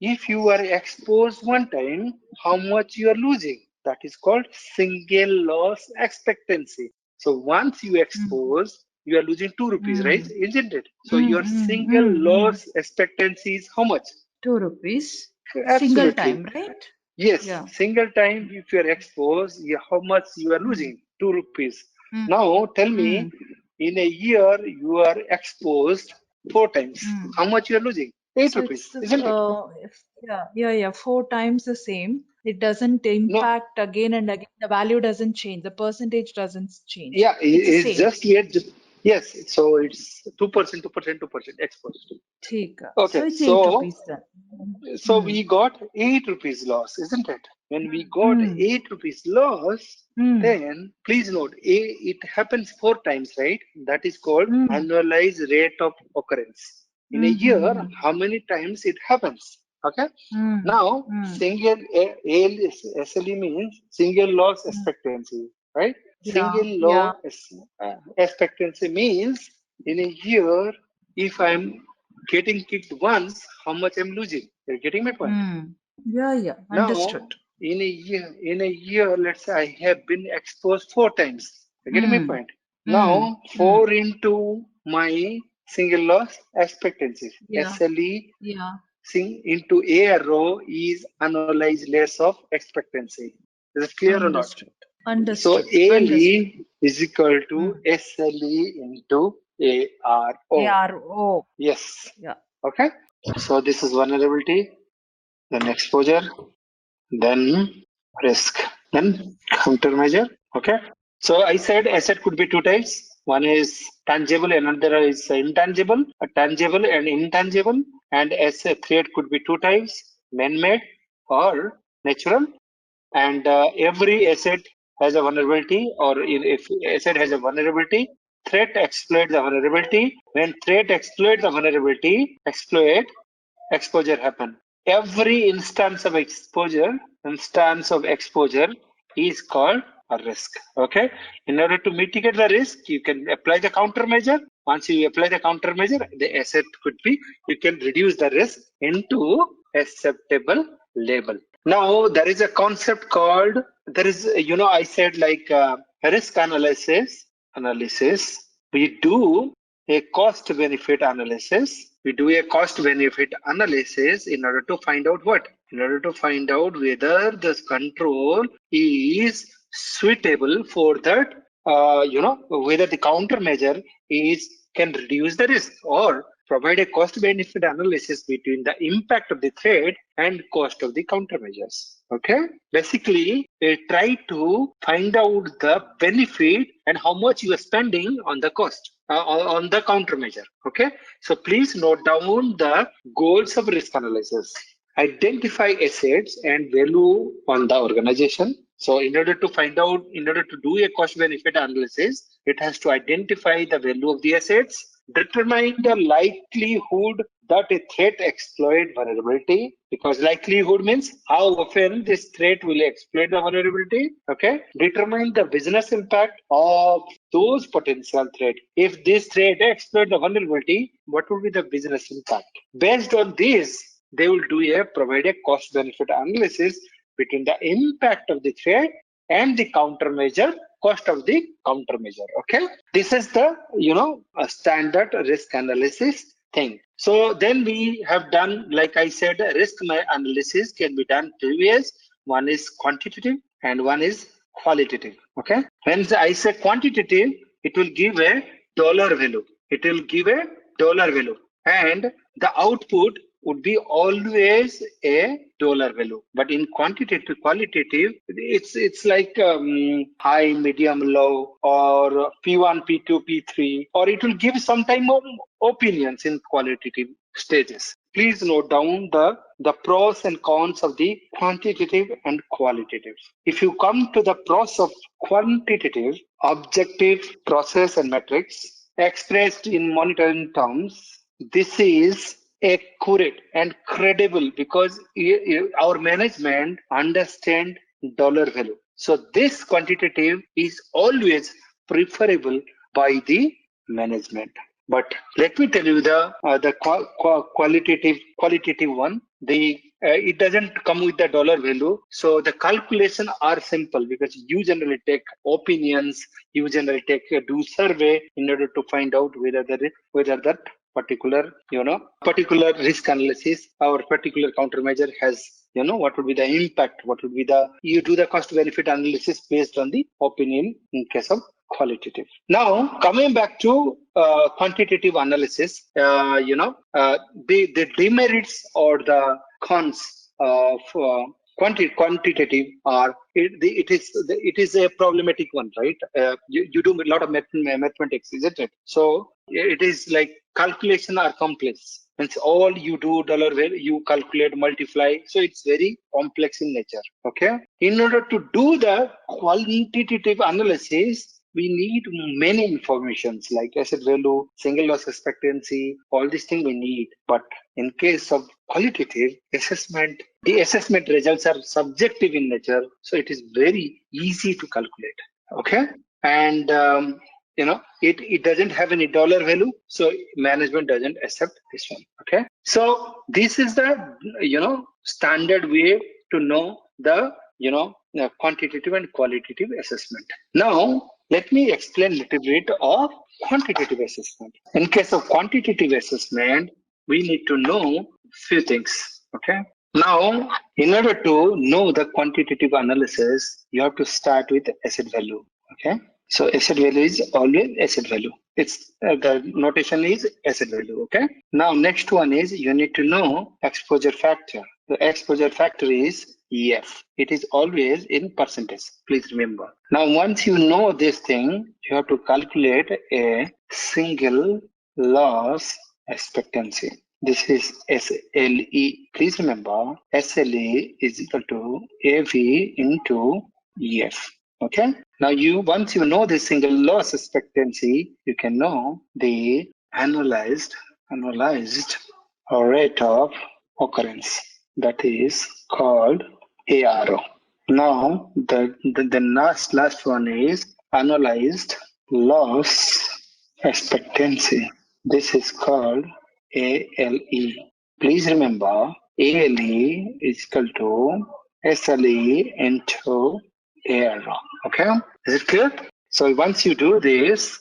if you are exposed one time, how much you are losing? That is called single loss expectancy. So once you expose, you are losing 2 rupees, right? Isn't it? So your single loss expectancy is how much? 2 rupees. Absolutely. Single time, right? Yes, single time if you are exposed, how much you are losing? 2 rupees. Now tell me, in a year you are exposed 4 times. How much you are losing? 8 rupees, isn't it? 4 times the same. It doesn't impact again and again. The value doesn't change. The percentage doesn't change. Yeah, It's the it's same. just yet. Yes, so it's 2%, 2% exposed. Okay, So it's 8 rupees then. So we got 8 rupees loss, isn't it? When we got 8 rupees loss, then please note, it happens 4 times, right? That is called annualized rate of occurrence. In a year, how many times it happens? Okay. Now, single SLE means single loss expectancy, right? Single low expectancy means in a year, if I'm getting kicked once, how much I'm losing? You're getting my point? Yeah, Now, understood. in a year, let's say I have been exposed 4 times. You're getting my point? Mm. Now, 4 into my single loss expectancy, Yeah, SLE yeah, into ARO is annualized loss of expectancy. Is it clear or not? understood. So Understood. Understood. ALE is equal to SLE into ARO. ARO. Yes. Yeah. Okay. So this is vulnerability, then exposure, then risk, then countermeasure. Okay. So I said asset could be 2 types. One is tangible, another is intangible. A tangible and intangible, and as a threat could be 2 types: man-made or natural. And every asset has a vulnerability, or if asset has a vulnerability, threat exploits the vulnerability. When threat exploits the vulnerability, exposure happen. Every instance of exposure is called a risk. Okay. In order to mitigate the risk, you can apply the countermeasure. Once you apply the countermeasure, the asset could be, you can reduce the risk into acceptable level. Now there is a concept called, I said like risk analysis. We do a cost benefit analysis. We do a cost benefit analysis in order to find out what? In order to find out whether this control is suitable for that, whether the countermeasure is can reduce the risk or provide a cost benefit analysis between the impact of the threat and cost of the countermeasures. Okay. Basically, try to find out the benefit and how much you are spending on the cost, on the countermeasure. Okay. So please note down the goals of risk analysis. Identify assets and value on the organization. So in order to do a cost benefit analysis, it has to identify the value of the assets, determine the likelihood that a threat exploit vulnerability, because likelihood means how often this threat will exploit the vulnerability. Okay. Determine the business impact of those potential threat. If this threat exploit the vulnerability, what will be the business impact? Based on this, they will provide a cost benefit analysis between the impact of the threat and the countermeasure, cost of the countermeasure. Okay. This is the, a standard risk analysis thing. So then we have done, like I said, risk analysis can be done 2 ways. One is quantitative and one is qualitative. Okay. When I say quantitative, it will give a dollar value. It will give a dollar value. And the output would be always a dollar value. But in qualitative, it's like high, medium, low, or P1, P2, P3, or it will give some time of opinions in qualitative stages. Please note down the pros and cons of the quantitative and qualitative. If you come to the pros of quantitative, objective process and metrics expressed in monitoring terms, this is accurate and credible because our management understand dollar value. So this quantitative is always preferable by the management. But let me tell you the qualitative one. It doesn't come with the dollar value. So the calculation are simple because you generally take opinions, you generally do survey in order to find out whether that particular risk analysis or particular countermeasure has, what would be the impact, you do the cost benefit analysis based on the opinion in case of qualitative. Now, coming back to quantitative analysis, the demerits or the cons of quantitative are it is a problematic one, right? You do a lot of mathematics, isn't it? So it is like calculation are complex. It's all you do dollar value, you calculate, multiply. So it's very complex in nature. Okay. In order to do the quantitative analysis, we need many informations like asset value, single loss expectancy, all these things we need. But in case of qualitative assessment, the assessment results are subjective in nature. So it is very easy to calculate. Okay. And it doesn't have any dollar value, so management doesn't accept this one. Okay, so this is the standard way to know the quantitative and qualitative assessment. Now let me explain a little bit of quantitative assessment. In case of quantitative assessment, we need to know few things. Okay, now in order to know the quantitative analysis, you have to start with asset value. Okay, so asset value is always asset value. It's the notation is asset value. Okay. Now next one is you need to know exposure factor. The exposure factor is EF. It is always in percentage. Please remember. Now once you know this thing, you have to calculate a single loss expectancy. This is SLE. Please remember, SLE is equal to AV into EF. Okay. Now once you know the single loss expectancy, you can know the annualized rate of occurrence. That is called ARO. Now the last one is annualized loss expectancy. This is called ALE. Please remember, ALE is equal to SLE into ARO. Okay, is it clear? So once you do this,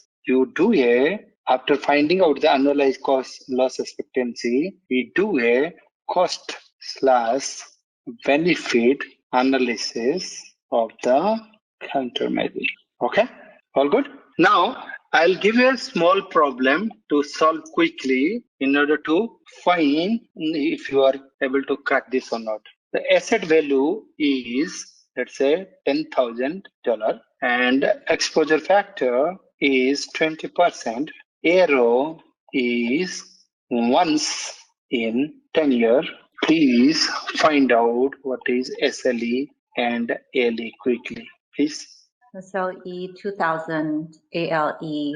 after finding out the annualized cost loss expectancy, we do a cost / benefit analysis of the countermeasure. Okay, all good. Now I'll give you a small problem to solve quickly in order to find if you are able to crack this or not. The asset value is, let's say, $10,000 and exposure factor is 20%. Arrow is once in 10 years. Please find out what is SLE and ALE quickly, please. SLE 2000, ALE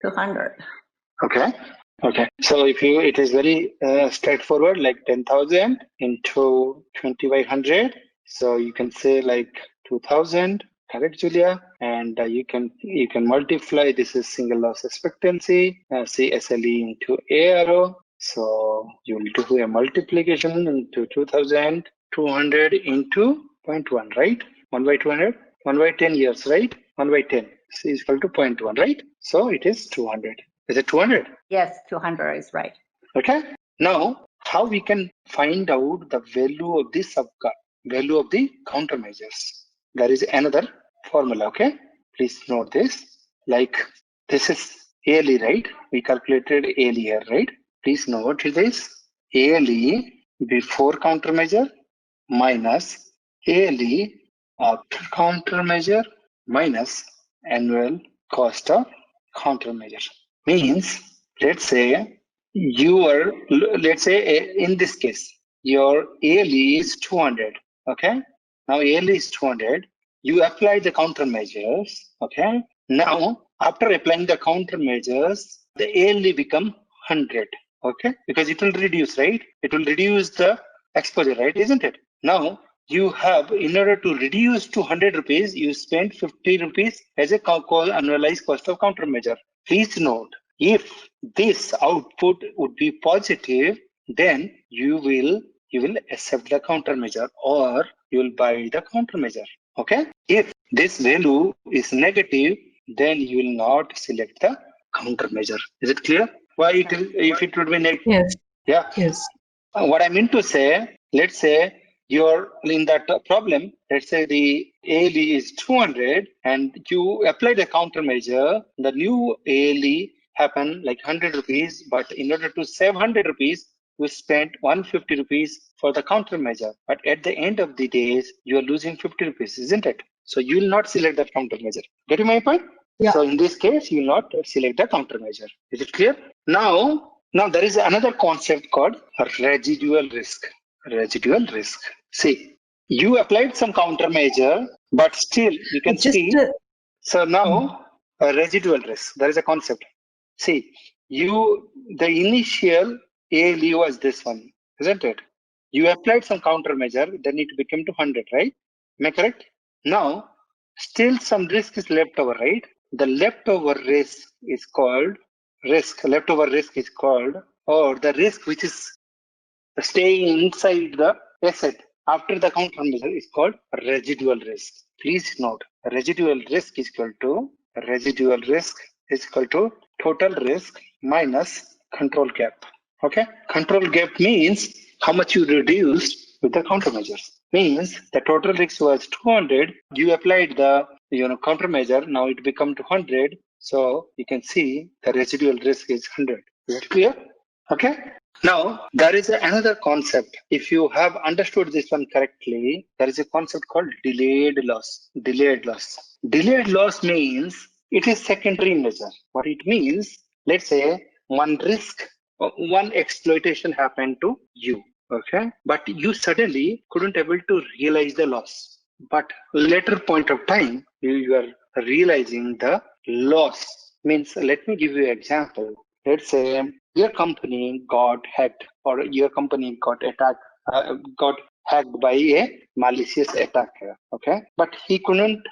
200. Okay. So it is very straightforward, like 10,000 into 20 by 100. So you can say like 2,000. Correct, Julia? And you can multiply. This is single loss expectancy. Say SLE into ARO. So you will do a multiplication into 2,200 into 0.1, right? 1 by 200, 1 by 10 years, right? 1 by 10 is equal to 0.1, right? So it is 200. Is it 200? Yes, 200 is right. Okay. Now, how we can find out the value of value of the countermeasures? There is another formula. Okay. Please note this. Like this is ALE, right? We calculated ALE here, right? Please note this. ALE before countermeasure minus ALE after countermeasure minus annual cost of countermeasure. Means, let's say in this case, your ALE is 200. Okay. Now ALE is 200. You apply the countermeasures. Okay. Now, after applying the countermeasures, the ALE become 100. Okay. Because it will reduce, right? It will reduce the exposure, right? Isn't it? Now, you have, in order to reduce to 100 rupees, you spend 50 rupees as a annualized cost of countermeasure. Please note, if this output would be positive, then you will accept the countermeasure or you will buy the countermeasure. Okay. If this value is negative, then you will not select the countermeasure. Is it clear? Why it will, if it would be negative? Yes. Yeah. Yes. What I mean to say, let's say you're in that problem, let's say the ALE is 200 and you apply the countermeasure, the new ALE happen like 100 rupees, but in order to save 100 rupees, you spent 150 rupees for the countermeasure. But at the end of the days, you are losing 50 rupees, isn't it? So you will not select that countermeasure. Getting my point? Yeah. So in this case, you will not select the countermeasure. Is it clear? Now there is another concept called residual risk. Residual risk. See, you applied some countermeasure, but still you can see. So now a residual risk. There is a concept. See, the initial ALE was this one, isn't it? You applied some countermeasure, then it became to 100, right? Am I correct? Now, still some risk is left over, right? the leftover risk is called leftover risk is called, or the risk which is staying inside the asset after the countermeasure is called residual risk. Please note, residual risk is equal to total risk minus control gap. Okay, control gap means how much you reduced with the countermeasures. Means the total risk was 200, you applied the countermeasure, now it become 200. So you can see the residual risk is 100. Is it clear? Okay. Now, there is another concept. If you have understood this one correctly, there is a concept called delayed loss. Delayed loss. Delayed loss means it is secondary measure. What it means, let's say one risk, one exploitation happened to you. Okay. But you suddenly couldn't able to realize the loss. But later point of time, you are realizing the loss. Means, let me give you an example. Let's say your company got hacked, or your company got attacked, got hacked by a malicious attacker. Okay, but he couldn't,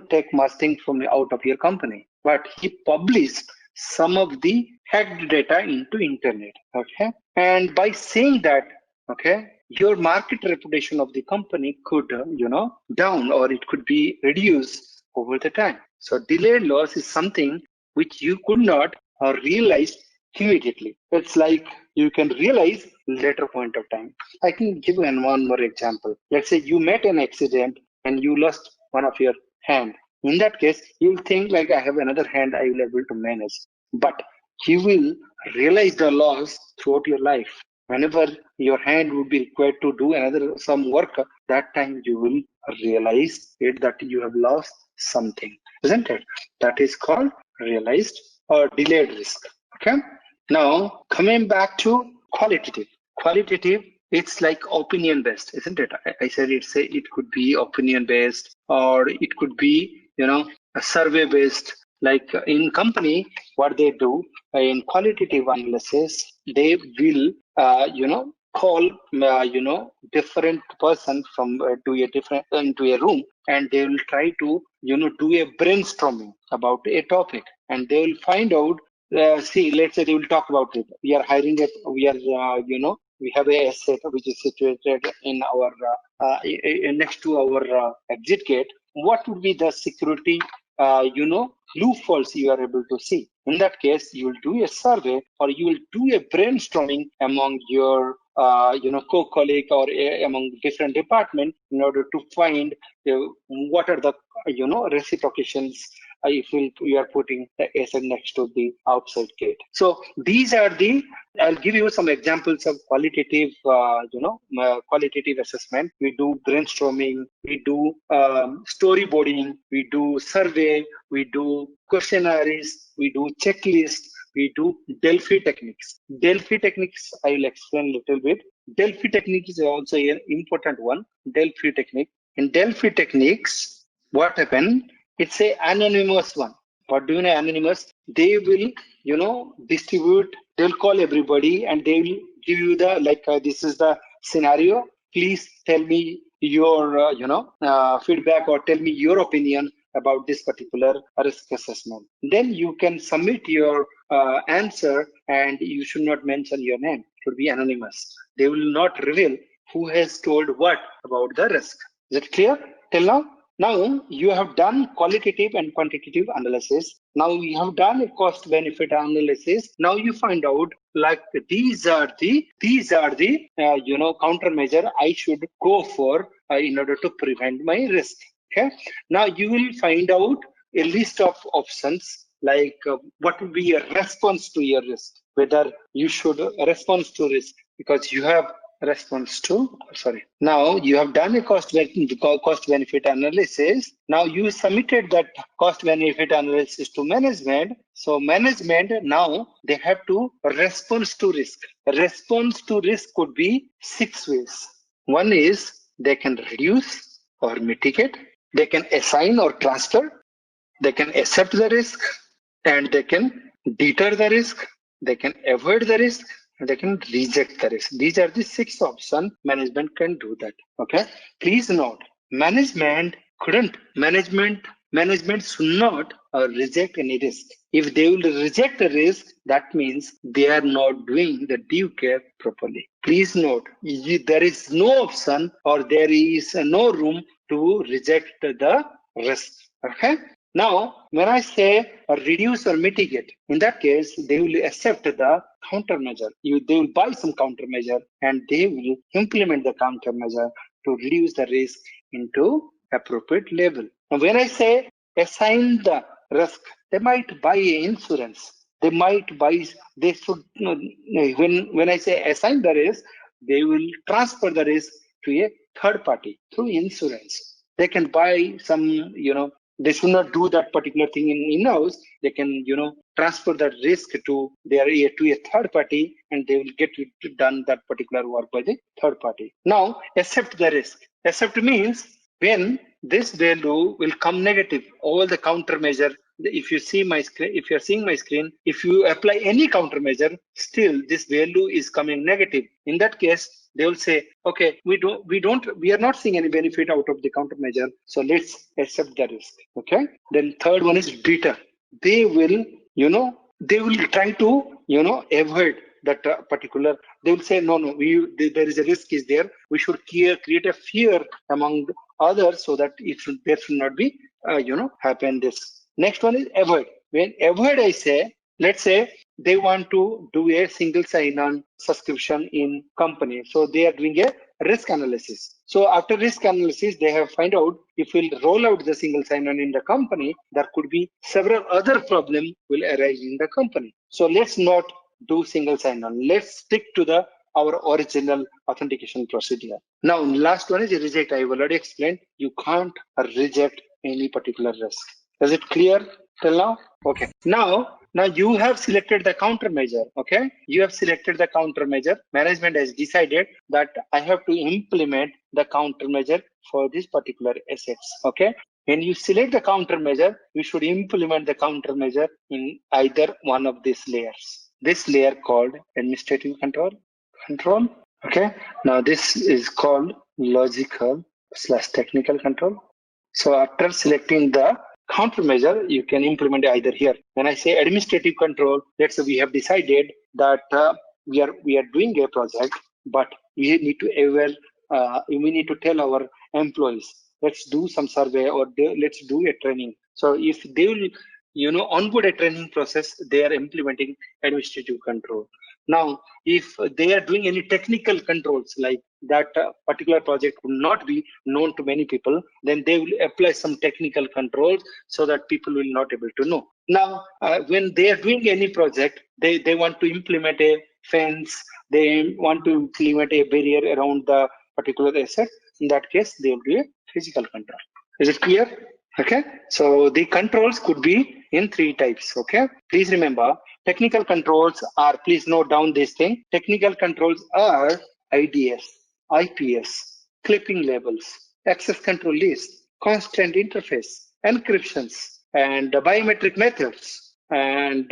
take much thing from out of your company, but he published some of the hacked data into internet. Okay, and by saying that, okay, your market reputation of the company could, down, or it could be reduced over the time. So delayed loss is something which you could not realize immediately. It's like you can realize later point of time. I can give you one more example. Let's say you met an accident and you lost one of your hand. In that case, you'll think like, I have another hand, I will be able to manage. But you will realize the loss throughout your life. Whenever your hand would be required to do some work, that time you will realize it that you have lost something, isn't it? That is called realized or delayed risk. Okay. Now coming back to qualitative. Qualitative, it's like opinion based, isn't it? I said it could be opinion based, or it could be a survey based. Like in company, what they do in qualitative analysis, they will call different person from to a different into a room, and they will try to do a brainstorming about a topic, and they will find out. See, let's say they will talk about it. We are hiring it. We are we have a asset which is situated in our next to our exit gate. What would be the security loopholes you are able to see? In that case, you will do a survey, or you will do a brainstorming among your co-colleague, or among different departments, in order to find what are the reciprocations if you are putting the asset next to the outside gate. So these are I'll give you some examples of qualitative qualitative assessment. We do brainstorming, we do storyboarding, we do survey, we do questionnaires, we do checklist, we do Delphi techniques. Delphi techniques, I will explain a little bit. Delphi technique is also an important one. Delphi technique. In Delphi techniques, what happened? It's a anonymous one. What do you know? Anonymous. They will, distribute. They'll call everybody, and they will give you the this is the scenario. Please tell me your feedback, or tell me your opinion about this particular risk assessment. Then you can submit your answer, and you should not mention your name. It should be anonymous. They will not reveal who has told what about the risk. Is it clear till now? Now you have done qualitative and quantitative analysis. Now you have done a cost benefit analysis. Now you find out like these are the countermeasure I should go for in order to prevent my risk. Okay. Now you will find out a list of options, like what would be your response to your risk, whether you should respond to risk, because you have now you have done a cost benefit analysis. Now you submitted that cost benefit analysis to management. So management, now they have to respond to risk. Response to risk could be 6 ways. One is they can reduce or mitigate, they can assign or transfer, they can accept the risk, and they can deter the risk, they can avoid the risk, and they can reject the risk. These are the 6 options management can do that. Okay. Please note, management management should not reject any risk. If they will reject a risk, that means they are not doing the due care properly. Please note, there is no option or there is no room to reject the risk. Okay. Now, when I say reduce or mitigate, in that case, they will accept the countermeasure. They will buy some countermeasure and they will implement the countermeasure to reduce the risk into appropriate level. Now, when I say assign the risk, they might buy insurance. They might buy, they should, when I say assign the risk, they will transfer the risk to a third party through insurance. They can buy some, they should not do that particular thing in-house. They can, transfer that risk to a third party, and they will get it done that particular work by the third party. Now, accept the risk. Accept means when this value will come negative, all the countermeasure. If you see my screen, if you're seeing my screen, if you apply any countermeasure, still this value is coming negative. In that case, they will say, okay, we are not seeing any benefit out of the countermeasure, so let's accept the risk. Okay. Then third one is beta. They will, they will try to, avoid that particular. They will say, no, there is a risk is there. We should create a fear among others so that there should not be, happen this. Next one is avoid. When avoid, I say, let's say they want to do a single sign-on subscription in company. So they are doing a risk analysis. So after risk analysis, they have find out if we'll roll out the single sign-on in the company, there could be several other problems will arise in the company. So let's not do single sign-on. Let's stick to our original authentication procedure. Now, last one is reject. I have already explained. You can't reject any particular risk. Is it clear till now? Okay. Now you have selected the countermeasure. Okay. You have selected the countermeasure. Management has decided that I have to implement the countermeasure for this particular assets. Okay. When you select the countermeasure, you should implement the countermeasure in either one of these layers. This layer called administrative control. Okay. Now this is called logical/technical control. So after selecting the countermeasure, you can implement either here. When I say administrative control, let's say we have decided that we are doing a project, but we need to tell our employees, let's do some survey or let's do a training. So if they will, onboard a training process, they are implementing administrative control. Now, if they are doing any technical controls, like that particular project would not be known to many people, then they will apply some technical controls so that people will not able to know. Now, when they are doing any project, they want to implement a fence, they want to implement a barrier around the particular asset. In that case, they will do a physical control. Is it clear? Okay. So the controls could be in 3 types. Okay. Please remember, technical controls are, please note down this thing. Technical controls are IDS, IPS, clipping labels, access control list, constant interface, encryptions, and biometric methods. And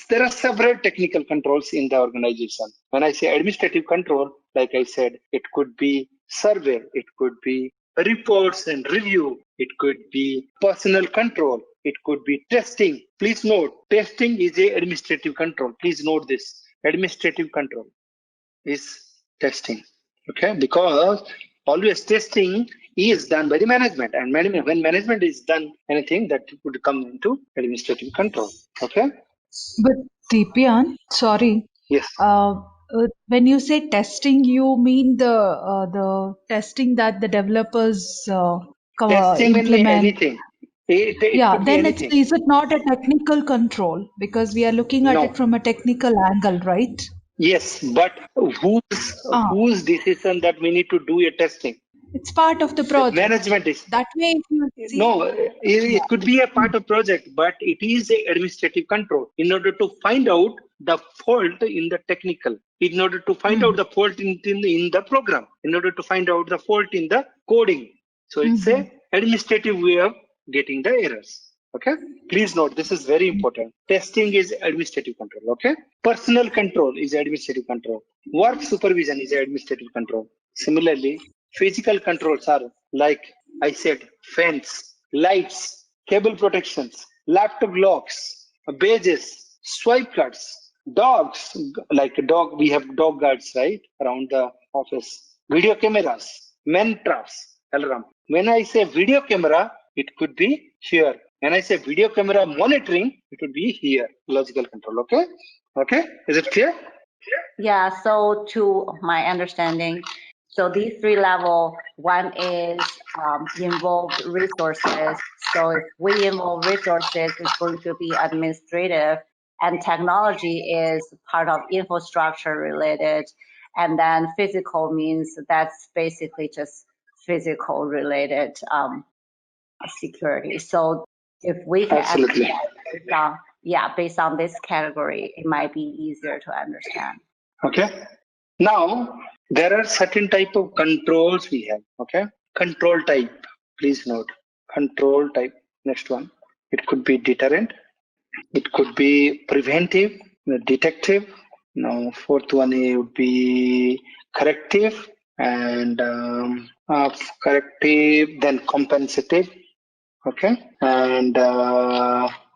there are several technical controls in the organization. When I say administrative control, like I said, it could be survey, it could be reports and review, it could be personal control, it could be testing. Please note, testing is a administrative control. Please note this, administrative control is testing. Okay, because always testing is done by the management, and when management is done anything, that would come into administrative control. Okay. But Deepyan, sorry, Yes. when you say testing, you mean the testing that the developers Testing in implement. anything. It Yeah, could be then anything. is it not a technical control? Because we are looking at it No. from a technical angle, right? Yes, but Ah, whose decision that we need to do a testing? it's part of the The project. management is. That way, if you No, see, it yeah. could be a part of project, but it is a administrative control in order to find out the fault in the technical, in order to find out the fault in the program, in order to find out the fault in the coding. So it's a administrative way of getting the errors. Okay. Please note, this is very important. Testing is administrative control. Okay. Personal control is administrative control. Work supervision is administrative control. Similarly, physical controls are like I said, fence, lights, cable protections, laptop locks, badges, swipe cards, dogs, like a dog, we have dog guards, right, around the office, video cameras, men traps, alarm. When I say video camera, it could be here. When I say video camera monitoring, it would be here, logical control, okay? Okay, is it clear? Yeah, so to my understanding, so these three level, one is involved resources. So if we involve resources, it's going to be administrative, and technology is part of infrastructure related. And then physical means that's basically just physical related security. So if we can Absolutely. based on, based on this category, it might be easier to understand. Okay. Now, there are certain type of controls we have. Okay. Control type. Please note. Control type. Next one. It could be deterrent. It could be preventive, detective. Now, fourth one would be corrective and corrective, then compensative. Okay. And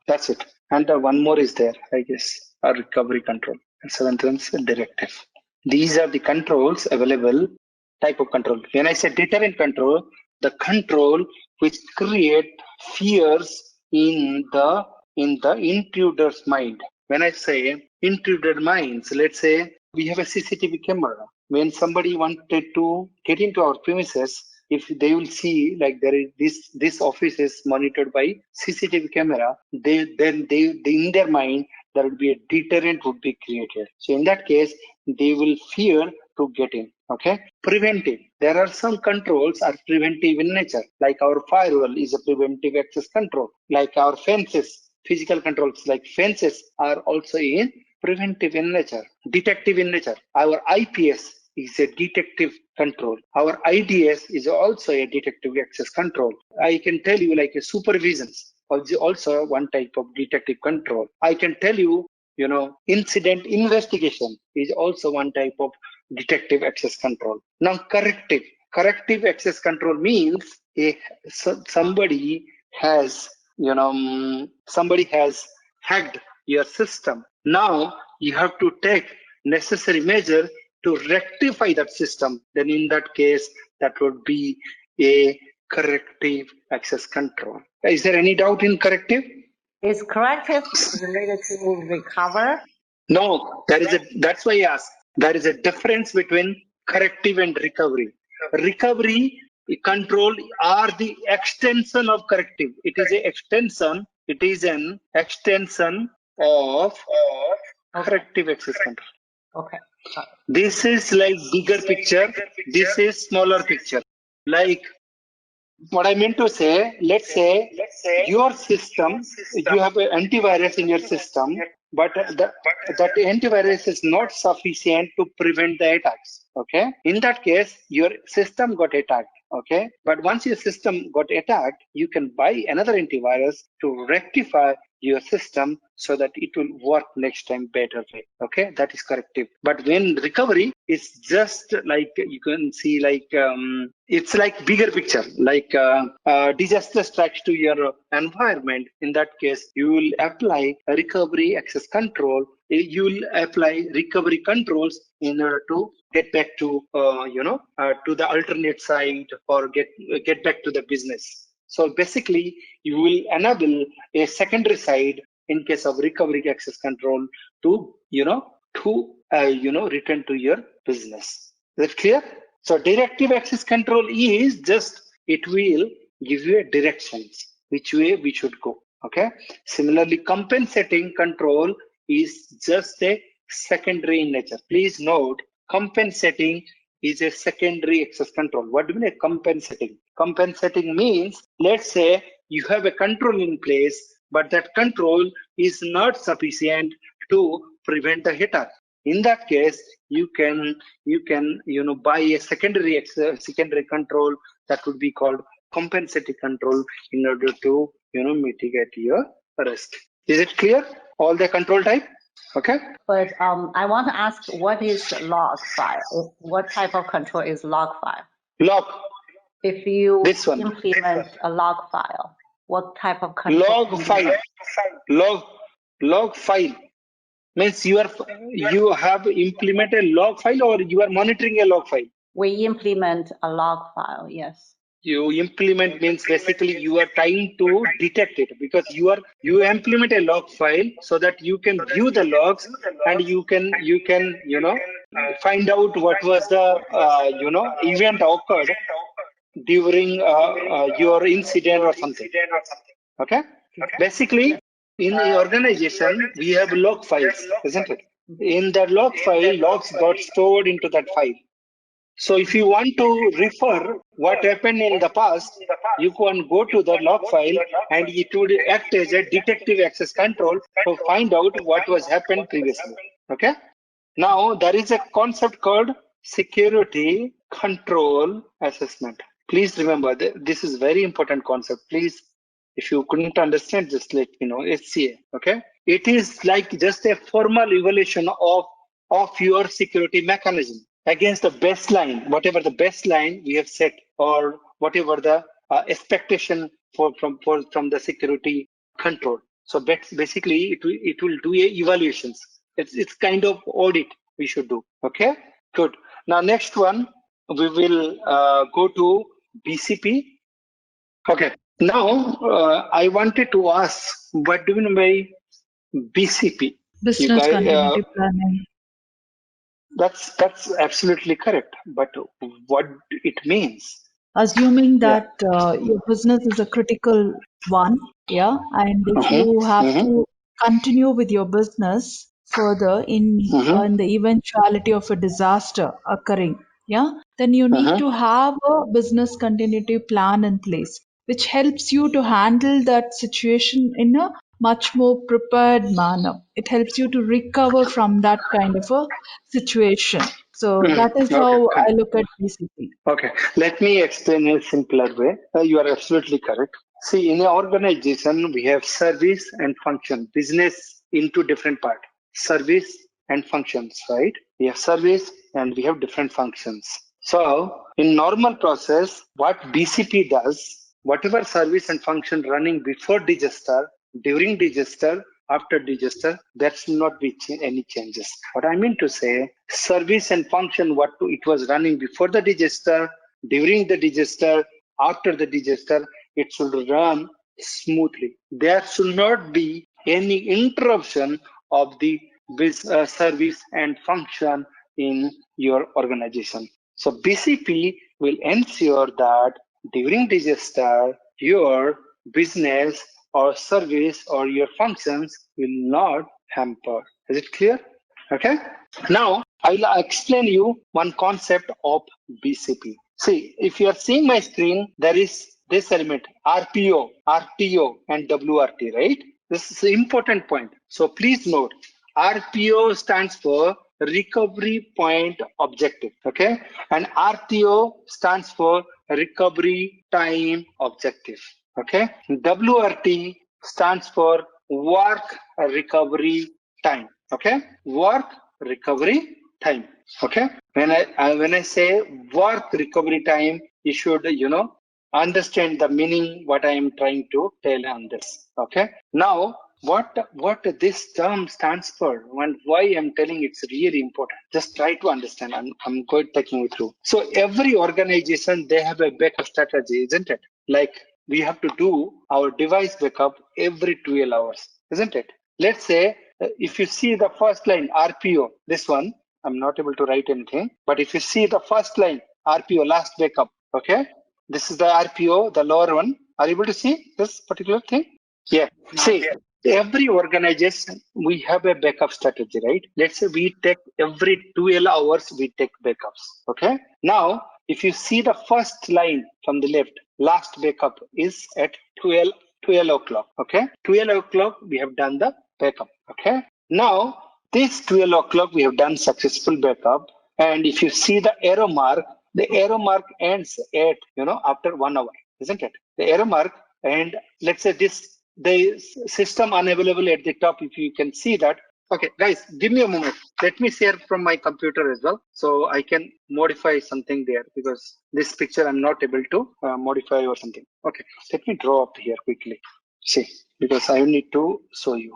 that's it. And one more is there, I guess, a recovery control. And seventh one's directive. These are the controls available, type of control. When I say deterrent control, the control which create fears in the intruder's mind. When I say intruder minds, let's say we have a CCTV camera. When somebody wanted to get into our premises, if they will see like there is this office is monitored by CCTV camera, they in their mind there would be a deterrent would be created. So in that case, they will fear to get in. Okay. Preventive. There are some controls are preventive in nature, like our firewall is a preventive access control, like our fences, physical controls like fences are also in preventive in nature, detective in nature. Our IPS is a detective control. Our IDS is also a detective access control. I can tell you like a supervisions is also one type of detective control. I can tell you, incident investigation is also one type of detective access control. Now, corrective access control means somebody has, somebody has hacked your system. Now you have to take necessary measure to rectify that system. Then in that case, that would be a corrective access control. Is there any doubt in corrective? Is corrective related to recover? No, that's why I asked. There is a difference between corrective and recovery. Recovery control are the extension of corrective. It is an extension of corrective access control. Okay. This is like bigger picture. This is smaller picture. Like what I meant to say, let's say your system, you have an antivirus in your system, but that antivirus is not sufficient to prevent the attacks. Okay. In that case, your system got attacked. Okay. But once your system got attacked, you can buy another antivirus to rectify your system so that it will work next time better way. Okay, that is corrective. But when recovery is just like you can see like it's like bigger picture, like disaster strikes to your environment. In that case, you will apply a recovery access control. You will apply recovery controls in order to get back to to the alternate side or get back to the business. So basically, you will enable a secondary side in case of recovery access control to return to your business. Is that clear? So directive access control is just it will give you a directions which way we should go. Okay. Similarly, compensating control is just a secondary in nature. Please note, compensating is a secondary access control. What do you mean compensating? Compensating means, let's say you have a control in place, but that control is not sufficient to prevent the attack. In that case, you can buy a secondary control that would be called compensating control in order to mitigate your risk. Is it clear? All the control type? Okay. But I want to ask, what is log file? What type of control is log file? Log. If you This one. implement a log file. What type of control? Log file. Log file means you have implemented log file, or you are monitoring a log file. We implement a log file, yes. You implement means basically you are trying to detect it, because you implement a log file so that you can view the logs, and you can find out what was the event occurred during your incident or something. Okay, basically in the organization we have log files, isn't it? In that log file, logs got stored into that file. So if you want to refer what happened in the past, you can go to the log file, and it would act as a detective access control to find out what was happened previously. Okay. Now there is a concept called security control assessment. Please remember that this is very important concept. Please, if you couldn't understand, just let me know. SCA. Okay. It is like just a formal evaluation of your security mechanism against the baseline, whatever the baseline we have set, or whatever the expectation from the security control. So basically, it will do evaluations. It's kind of audit we should do. Okay, good. Now next one, we will go to BCP. Okay. Now I wanted to ask, what do you mean by BCP? You Business guys, continuity planning. that's absolutely correct. But what it means? Assuming Yeah. that your business is a critical one, yeah, and if Mm-hmm. you have Mm-hmm. to continue with your business further Mm-hmm. in the eventuality of a disaster occurring, yeah, then you need to Mm-hmm. have a business continuity plan in place, which helps you to handle that situation in a much more prepared manner. It helps you to recover from that kind of a situation. So that is Okay. how I look at BCP. Okay. Let me explain in a simpler way. You are absolutely correct. See, in an organization, we have service and function, business into different part, service and functions, right? We have service and we have different functions. So in normal process, what BCP does, whatever service and function running before disaster, during disaster, after disaster, there should not be any changes. What I mean to say, service and function, what it was running before the disaster, during the disaster, after the disaster, it should run smoothly. There should not be any interruption of the service and function in your organization. So BCP will ensure that during disaster, your business or service or your functions will not hamper. Is it clear? Okay. Now I'll explain you one concept of BCP. See, if you are seeing my screen, there is this element RPO, RTO, and WRT, right? This is an important point. So please note, RPO stands for recovery point objective, okay? And RTO stands for recovery time objective, okay? WRT stands for work recovery time, okay? Work recovery time, okay? When I say work recovery time, you should understand the meaning what I am trying to tell on this, okay? Now what this term stands for and why I'm telling it's really important, just try to understand. I'm going taking you through. So every organization, they have a backup strategy, isn't it? Like we have to do our device backup every 12 hours, isn't it? Let's say if you see the first line RPO, this one, I'm not able to write anything, but if you see the first line RPO, last backup, okay, this is the RPO, the lower one. Are you able to see this particular thing? Yeah. See, every organization, we have a backup strategy, right? Let's say we take every 12 hours, we take backups. Okay. Now, if you see the first line from the left, last backup is at 12 o'clock. Okay. 12 o'clock, we have done the backup. Okay. Now, this 12 o'clock, we have done successful backup. And if you see the arrow mark ends at, after 1 hour, isn't it? The arrow mark, and let's say the system unavailable at the top, if you can see that Okay, guys, give me a moment. Let me share from my computer as well, so I can modify something there, because this picture I'm not able to modify or something. Okay, let me draw up here quickly. See, because I need to show you.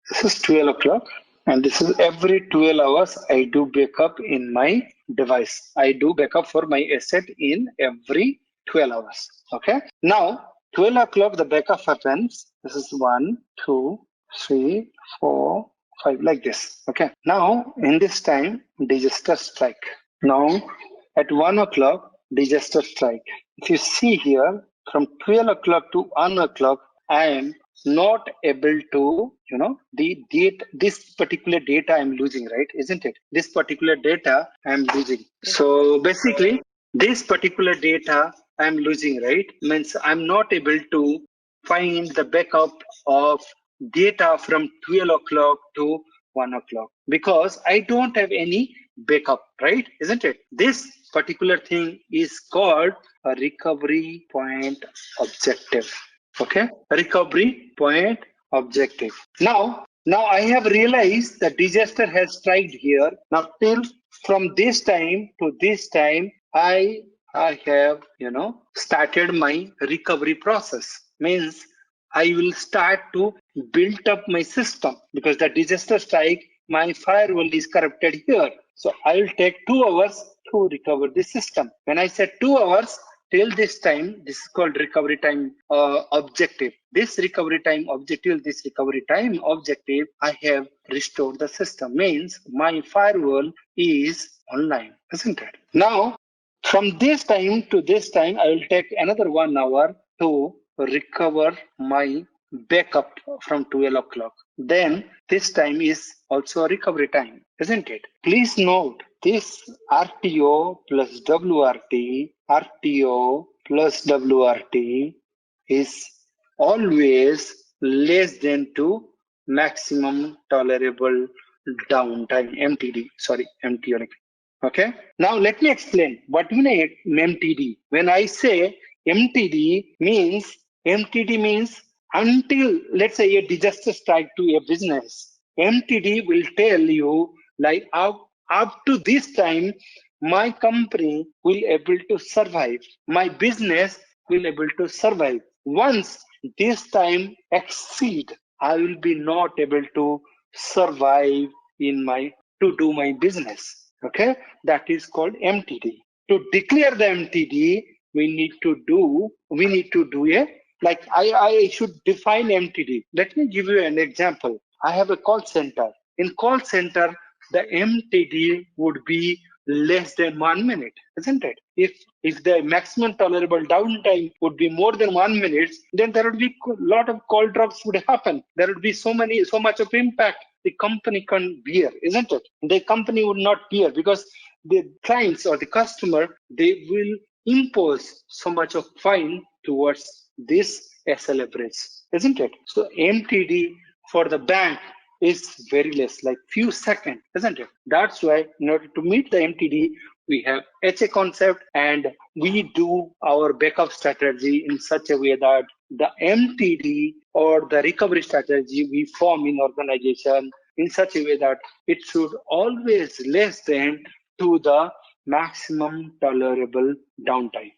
This is 12 o'clock, and this is every 12 hours I do backup in my device. I do backup for my asset in every 12 hours. Okay. Now, 12 o'clock, the backup happens. This is 1, 2, 3, 4, 5, like this. Okay. Now, in this time, disaster strike. Now, at 1 o'clock, disaster strike. If you see here, from 12 o'clock to 1 o'clock, I am not able to, the date, this particular data I'm losing, right? Isn't it? This particular data I'm losing. So basically, this particular data I'm losing, right? Means I'm not able to find the backup of data from 12 o'clock to 1 o'clock, because I don't have any backup, right? Isn't it? This particular thing is called a recovery point objective. Okay, recovery point objective. Now I have realized the disaster has striked here. Now till from this time to this time, I have started my recovery process. Means I will start to build up my system, because the disaster strike, my firewall is corrupted here. So I will take 2 hours to recover the system. When I said 2 hours, till this time, this is called recovery time objective. This recovery time objective, I have restored the system. Means my firewall is online, isn't it? Now, from this time to this time, I will take another 1 hour to recover my backup from 12 o'clock. Then this time is also a recovery time, isn't it? Please note this RTO plus WRT is always less than to maximum tolerable downtime, MTD. Sorry, MTD. Okay. Now let me explain what do you mean MTD. When I say MTD means until, let's say, a disaster strike to a business, MTD will tell you like up to this time, my company will able to survive. My business will able to survive. Once this time exceed, I will be not able to survive in my to do my business. Okay, that is called MTD. To declare the MTD, we need to do a, like I should define MTD. Let me give you an example. I have a call center. In call center, the MTD would be less than 1 minute, isn't it? If the maximum tolerable downtime would be more than 1 minute, then there would be a lot of call drops would happen. There would be so much of impact the company can bear, isn't it? The company would not bear, because the clients or the customer, they will impose so much of fine towards this SLA breach, isn't it? So MTD for the bank is very less, like few seconds, isn't it? That's why in order to meet the MTD, we have HA concept, and we do our backup strategy in such a way that the MTD or the recovery strategy we form in organization in such a way that it should always less than to the maximum tolerable downtime.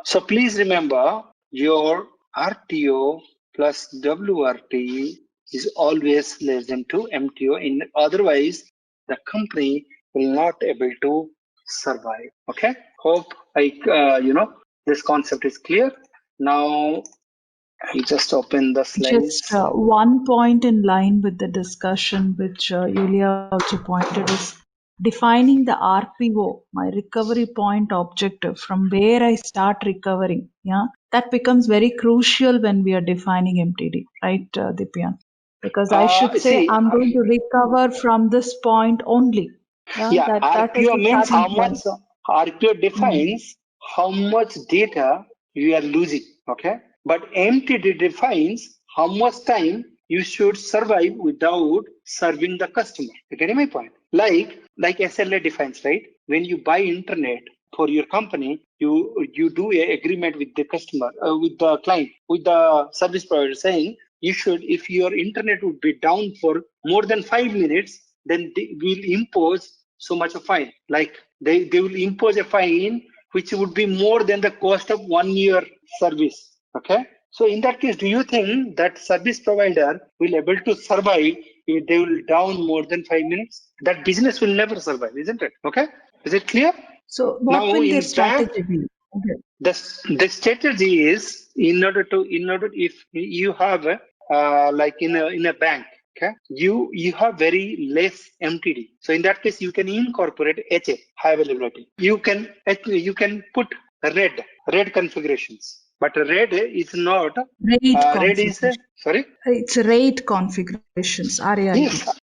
So please remember, your RTO plus WRT is always less than 2 MTO. In otherwise, the company will not able to survive. Okay. Hope this concept is clear. Now I just open the Just slides. one point in line with the discussion, which Yulia also pointed, is defining the RPO, my recovery point objective, from where I start recovering. Yeah, that becomes very crucial when we are defining MTD, right, Dipyan? Because I should say See, I'm going to recover from this point only. Yeah, yeah, that is RPO the means starting how much. point. RPO Mm. defines how much data you are losing. Okay, but MTD defines how much time you should survive without serving the customer. You get my point? Like SLA defines, right? When you buy internet for your company, you do a agreement with the customer, with the client, with the service provider, saying if your internet would be down for more than 5 minutes, then they will impose so much a fine. Like they will impose a fine which would be more than the cost of 1 year service. Okay. So in that case, do you think that service provider will able to survive if they will down more than 5 minutes? That business will never survive, isn't it? Okay. Is it clear? So Now what will their in bank, strategy be? Okay. the strategy is in order if you have like in a bank, okay, you have very less MTD. So in that case, you can incorporate HA, high availability. You can put red configurations, but red is not RAID red is configuration. sorry. It's RAID configurations, RAID. Yes,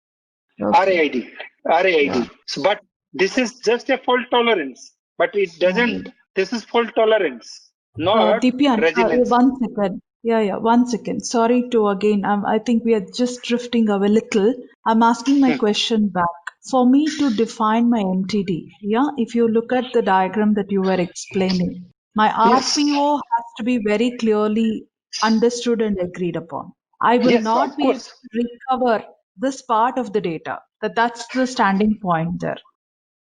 Okay. RAID, RAID. Yeah. So, but this is just a fault tolerance, but it Yeah. doesn't. This is fault tolerance, not Dipian, resilience. 1 second. Yeah, 1 second. Sorry to again, I think we are just drifting a little. I'm asking my question back. For me to define my MTD, yeah, if you look at the diagram that you were explaining, my Yes, RPO has to be very clearly understood and agreed upon. I will yes, not of be able course. to recover this part of the data. That's the standing point there.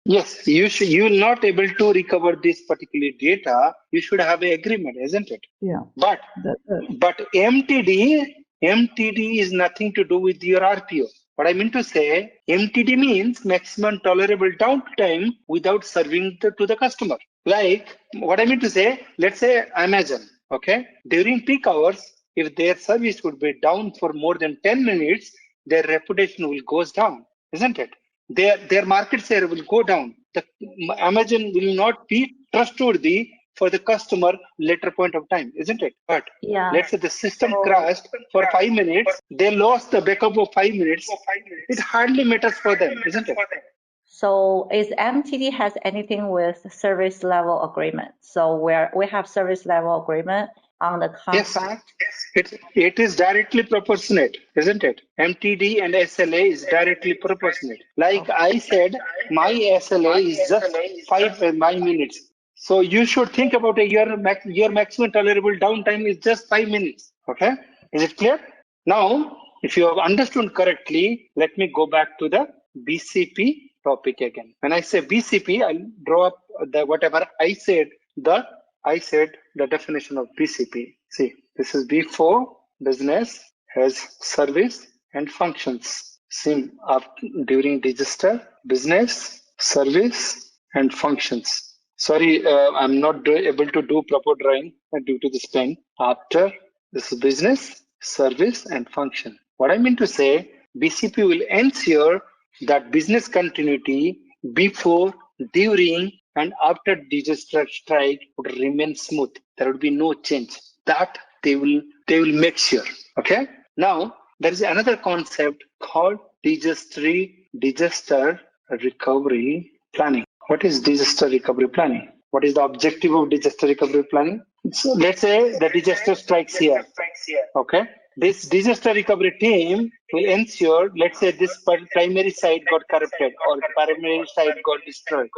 Yes, you will not able to recover this particular data. You should have an agreement, isn't it? Yeah. But but MTD is nothing to do with your RPO. What I mean to say, MTD means maximum tolerable downtime without serving to the customer. Like what I mean to say, let's say Amazon, okay, during peak hours, if their service would be down for more than 10 minutes, their reputation will goes down, isn't it? Their market share will go down. The Amazon will not be trustworthy for the customer later point of time, isn't it? But Yeah. let's say the system So, crashed for 5 minutes, they lost the backup of 5 minutes. It hardly matters for them, isn't it? so is MTD has anything with service level agreement? So where we have service level agreement on the Yes, contract. it is directly proportionate, isn't it? MTD and SLA is directly proportionate. Like I said, my SLA is just 5 minutes. So you should think about your maximum tolerable downtime is just 5 minutes. Okay, is it clear? Now, if you have understood correctly, let me go back to the BCP topic again. When I say BCP, I'll draw up the whatever I said the definition of BCP. See, this is before business has service and functions. See, during disaster, business, service, and functions. Sorry, I'm not able to do proper drawing due to this pen. After this is business, service, and function. What I mean to say, BCP will ensure that business continuity before, during, and after disaster strike would remain smooth. There would be no change. That they will make sure. Okay. Now there is another concept called disaster recovery planning. What is disaster recovery planning? What is the objective of disaster recovery planning? So let's say the disaster strikes here. Okay. This disaster recovery team will ensure, let's say this primary site got corrupted or the primary site got destroyed.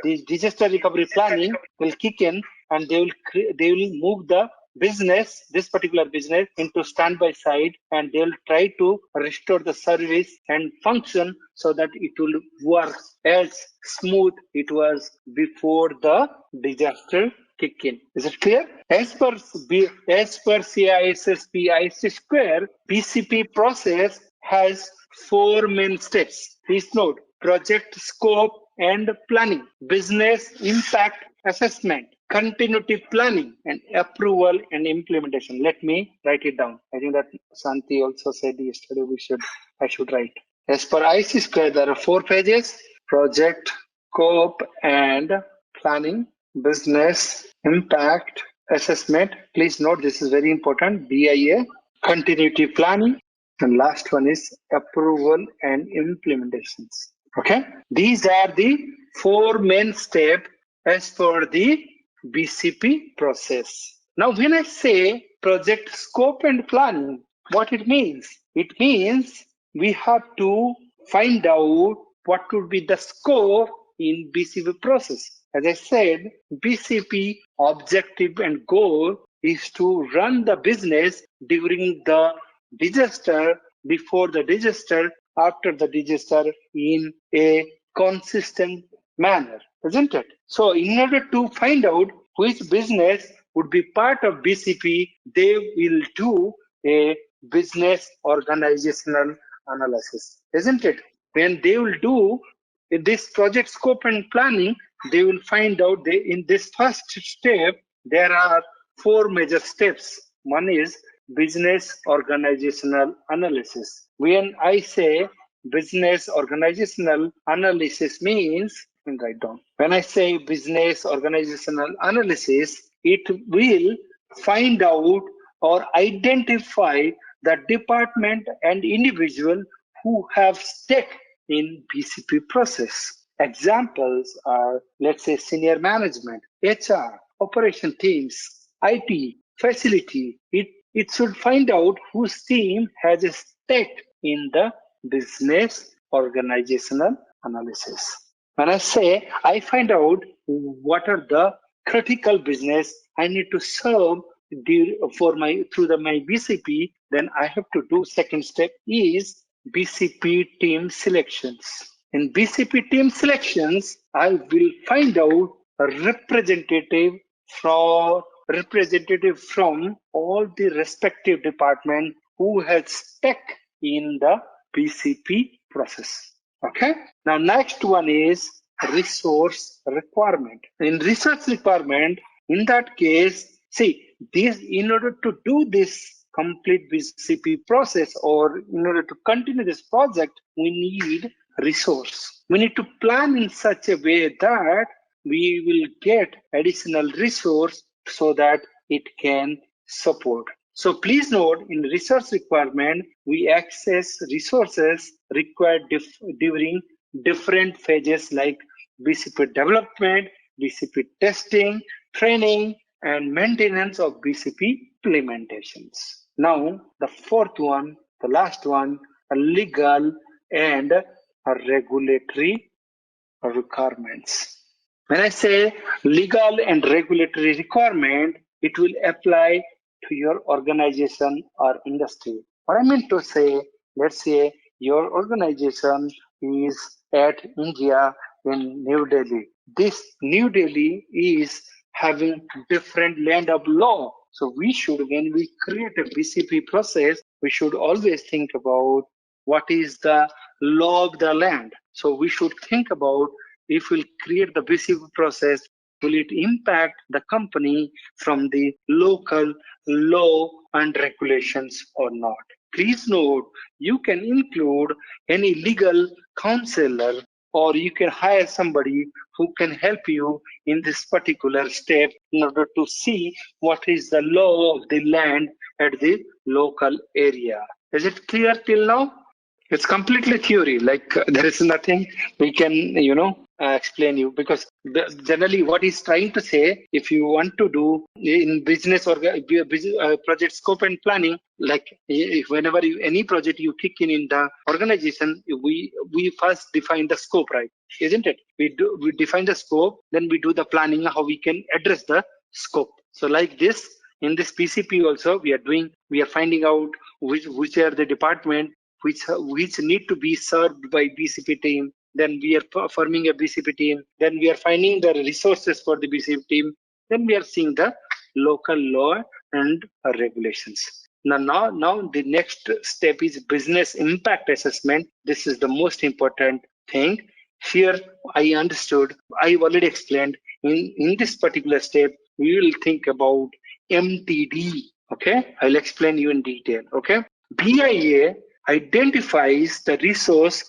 This disaster recovery planning will kick in and they will move this particular business into standby site, and they will try to restore the service and function so that it will work as smooth it was before the disaster kick in. Is it clear? As per CISSP IC square, BCP process has 4 main steps. Please note: project scope and planning, business impact assessment, continuity planning, and approval and implementation. Let me write it down. I think that Santi also said yesterday I should write. As per IC square, there are 4 pages: project, scope and planning, business impact assessment. Please note this is very important. BIA, continuity planning, and last one is approval and implementations. Okay, these are the 4 main steps as per the BCP process. Now, when I say project scope and planning, what it means? It means we have to find out what would be the scope in BCP process. As I said, BCP objective and goal is to run the business during the disaster, before the disaster, after the disaster in a consistent manner, isn't it? So in order to find out which business would be part of BCP, they will do a business organizational analysis, isn't it? When they will do this project scope and planning, they will find out in this first step, there are four major steps. One is business organizational analysis. When I say business organizational analysis means, write down. When I say business organizational analysis, it will find out or identify the department and individual who have stake in BCP process. Examples are, let's say, senior management, HR, operation teams, IT, facility. It should find out whose team has a stake in the business organizational analysis. When I say I find out what are the critical business I need to serve for my BCP, then I have to do second step is BCP team selections. In BCP team selections, I will find out a representative from all the respective department who has stake in the BCP process. Okay. Now next one is resource requirement. In research requirement, in that case, see this in order to do this complete BCP process or in order to continue this project, we need resource. We need to plan in such a way that we will get additional resource so that it can support. So please note, in resource requirement, we access resources required during different phases like BCP development, BCP testing, training, and maintenance of BCP implementations. Now, the fourth one, the last one, a legal and a regulatory requirements. When I say legal and regulatory requirement, it will apply to your organization or industry. What I mean to say, let's say your organization is at India in New Delhi. This New Delhi is having different land of law. So we should, when we create a BCP process, we should always think about what is the law of the land. So we should think about if we'll create the BCP process, will it impact the company from the local law and regulations or not? Please note, you can include any legal counselor or you can hire somebody who can help you in this particular step in order to see what is the law of the land at the local area. Is it clear till now? It's completely theory. Like there is nothing we can, explain you because generally what he's trying to say, if you want to do in business or project scope and planning, like whenever any project you kick in the organization, we first define the scope, right? Isn't it? We define the scope, then we do the planning how we can address the scope. So like this, in this PCP also we are finding out which are the department which need to be served by BCP team. Then we are forming a BCP team. Then we are finding the resources for the BCP team. Then we are seeing the local law and regulations. Now the next step is business impact assessment. This is the most important thing. Here I understood, I already explained. In this particular step, we will think about MTD. Okay, I'll explain you in detail. Okay, BIA identifies the resource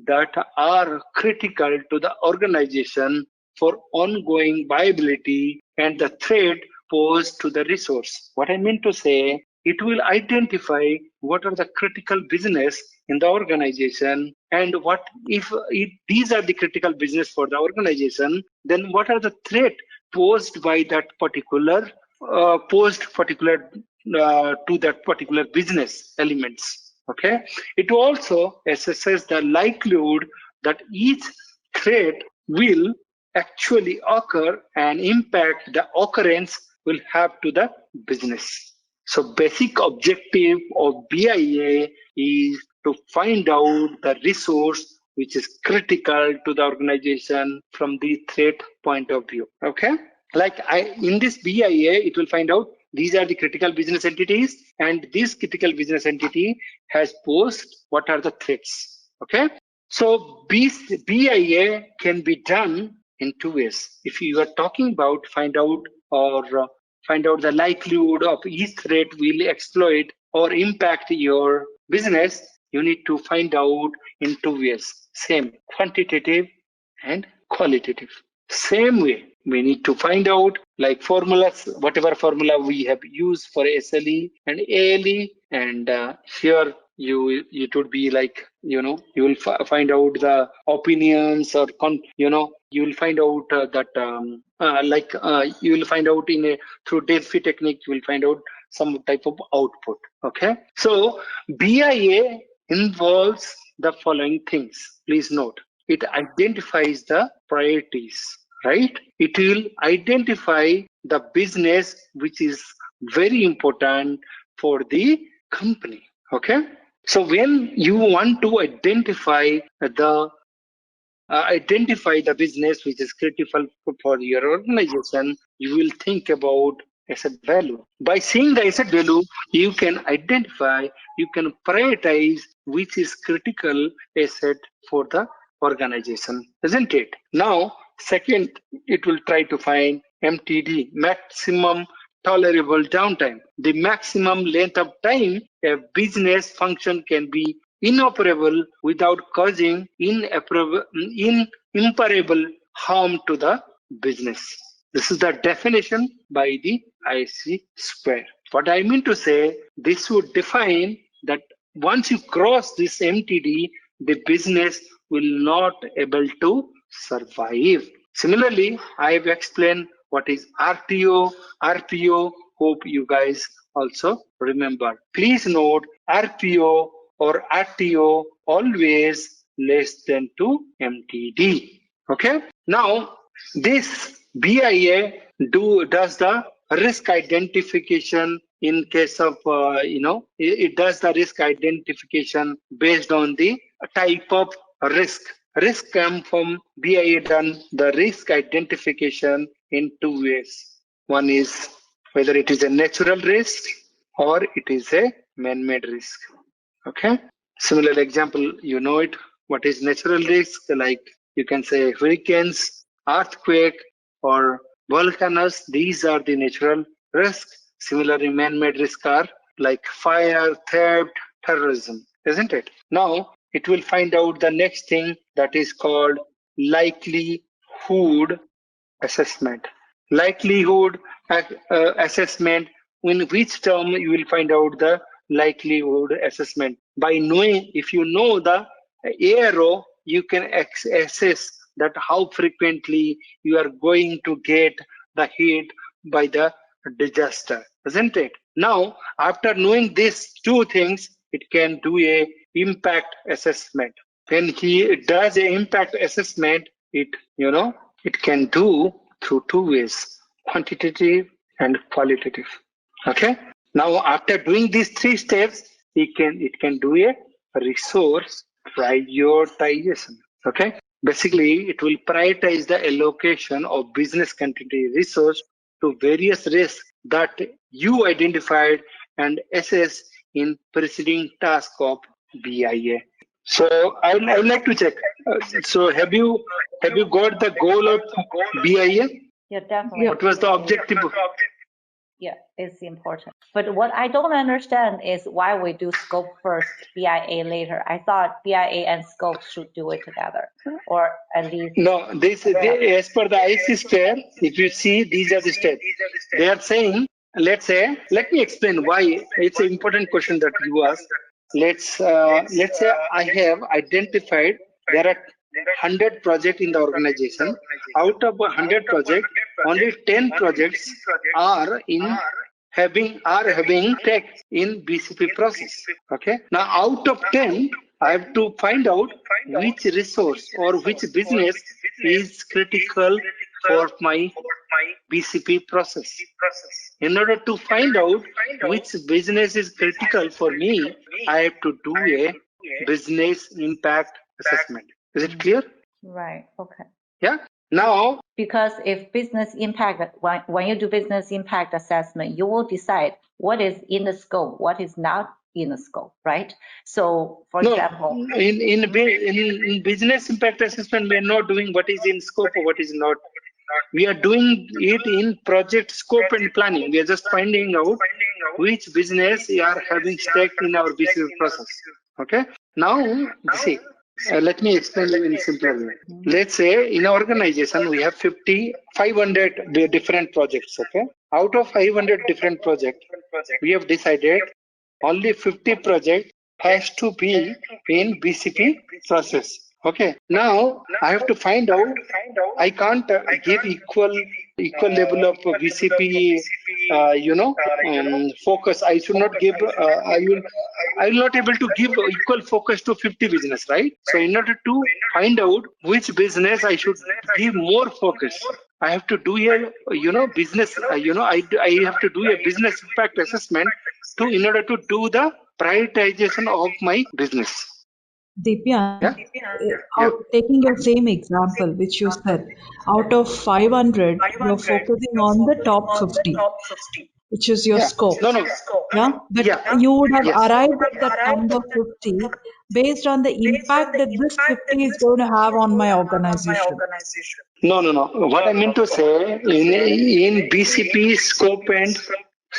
that are critical to the organization for ongoing viability and the threat posed to the resource. What I mean to say, it will identify what are the critical business in the organization and what if these are the critical business for the organization, then what are the threat posed by that particular to that particular business elements. Okay, it also assesses the likelihood that each threat will actually occur and impact the occurrence will have to the business. So basic objective of BIA is to find out the resource which is critical to the organization from the threat point of view. Okay. Like in this BIA, it will find out these are the critical business entities, and this critical business entity has posed what are the threats. Okay. So BIA can be done in two ways. If you are talking about find out the likelihood of each threat will exploit or impact your business, you need to find out in two ways. Same, quantitative and qualitative. Same way, we need to find out like formulas, whatever formula we have used for SLE and ALE, and here it would be like, you will find out the opinions or you will find out you will find out through Delphi technique, you will find out some type of output. Okay, so BIA involves the following things. Please note, it identifies the priorities, right? It will identify the business which is very important for the company. Okay, so when you want to identify the business which is critical for your organization, you will think about asset value. By seeing the asset value, you can identify, you can prioritize which is critical asset for the organization, isn't it? Now, second, it will try to find MTD, maximum tolerable downtime, the maximum length of time a business function can be inoperable without causing irreparable harm to the business. This is the definition by the CISSP. What I mean to say, this would define that once you cross this MTD, the business will not able to survive. Similarly, I have explained what is RTO, RPO. Hope you guys also remember. Please note RPO or RTO always less than 2 MTD. Okay. Now this BIA does the risk identification in case of it does the risk identification based on the type of risk. Risk come from BIA done the risk identification in two ways. One is whether it is a natural risk or it is a man-made risk. Okay. Similar example, you know it. What is natural risk? Like you can say hurricanes, earthquake, or volcanoes. These are the natural risks. Similarly, man-made risk are like fire, theft, terrorism, isn't it? Now it will find out the next thing that is called likelihood assessment. Likelihood assessment, in which term you will find out the likelihood assessment. By knowing, if you know the arrow, you can assess that how frequently you are going to get the hit by the disaster, isn't it? Now, after knowing these two things, it can do a impact assessment. When he does a impact assessment, it can do through two ways, quantitative and qualitative. Okay. Now, after doing these three steps, it can do a resource prioritization. Okay. Basically, it will prioritize the allocation of business continuity resource to various risks that you identified and assess in preceding task of BIA. So I would like to check. So have you got the goal of BIA? Yeah, definitely. What was the objective? Yeah, it's important. But what I don't understand is why we do scope first, BIA later. I thought BIA and scope should do it together, or at least. No, as per the ICSP, if you see, these are the steps. They are saying, let me explain why. It's an important question that you asked. Let's say I have identified there are 100 projects in the organization. Out of 100 projects, only 10 projects are having tech in BCP process. Okay. Now out of 10, I have to find out which resource or which business is critical for my BCP process. In order to find out which business is critical for me, I have to do a business impact assessment. Is it clear? Right. Okay. Yeah. Now, because if business impact, when you do business impact assessment, you will decide what is in the scope, what is not in the scope, right? So, for example, in business impact assessment, we are not doing what is in scope or what is not. We are doing it in project scope and planning. We are just finding out which business are having stake in our business process. Okay. Now, see, let me explain you in simpler way. Let's say in our organization, we have 500 different projects. Okay. Out of 500 different projects, we have decided only 50 projects has to be in BCP process. Okay. Now I have to find out. I can't give equal level of BCP, focus. I should not give. I will not able to give equal focus to 50 business, right? So in order to find out which business I should give more focus, I have to do a business. I have to do a business impact assessment in order to do the prioritization of my business. Dipian, Yeah. taking your same example, which you said, out of 500, you're focusing on the top 50, which is your Yeah. scope. No. Yeah, but Yeah. you would have Yes. arrived at that number 50 based on the impact that this 50 is going to have on my organization. No. What I mean to say, in BCP scope and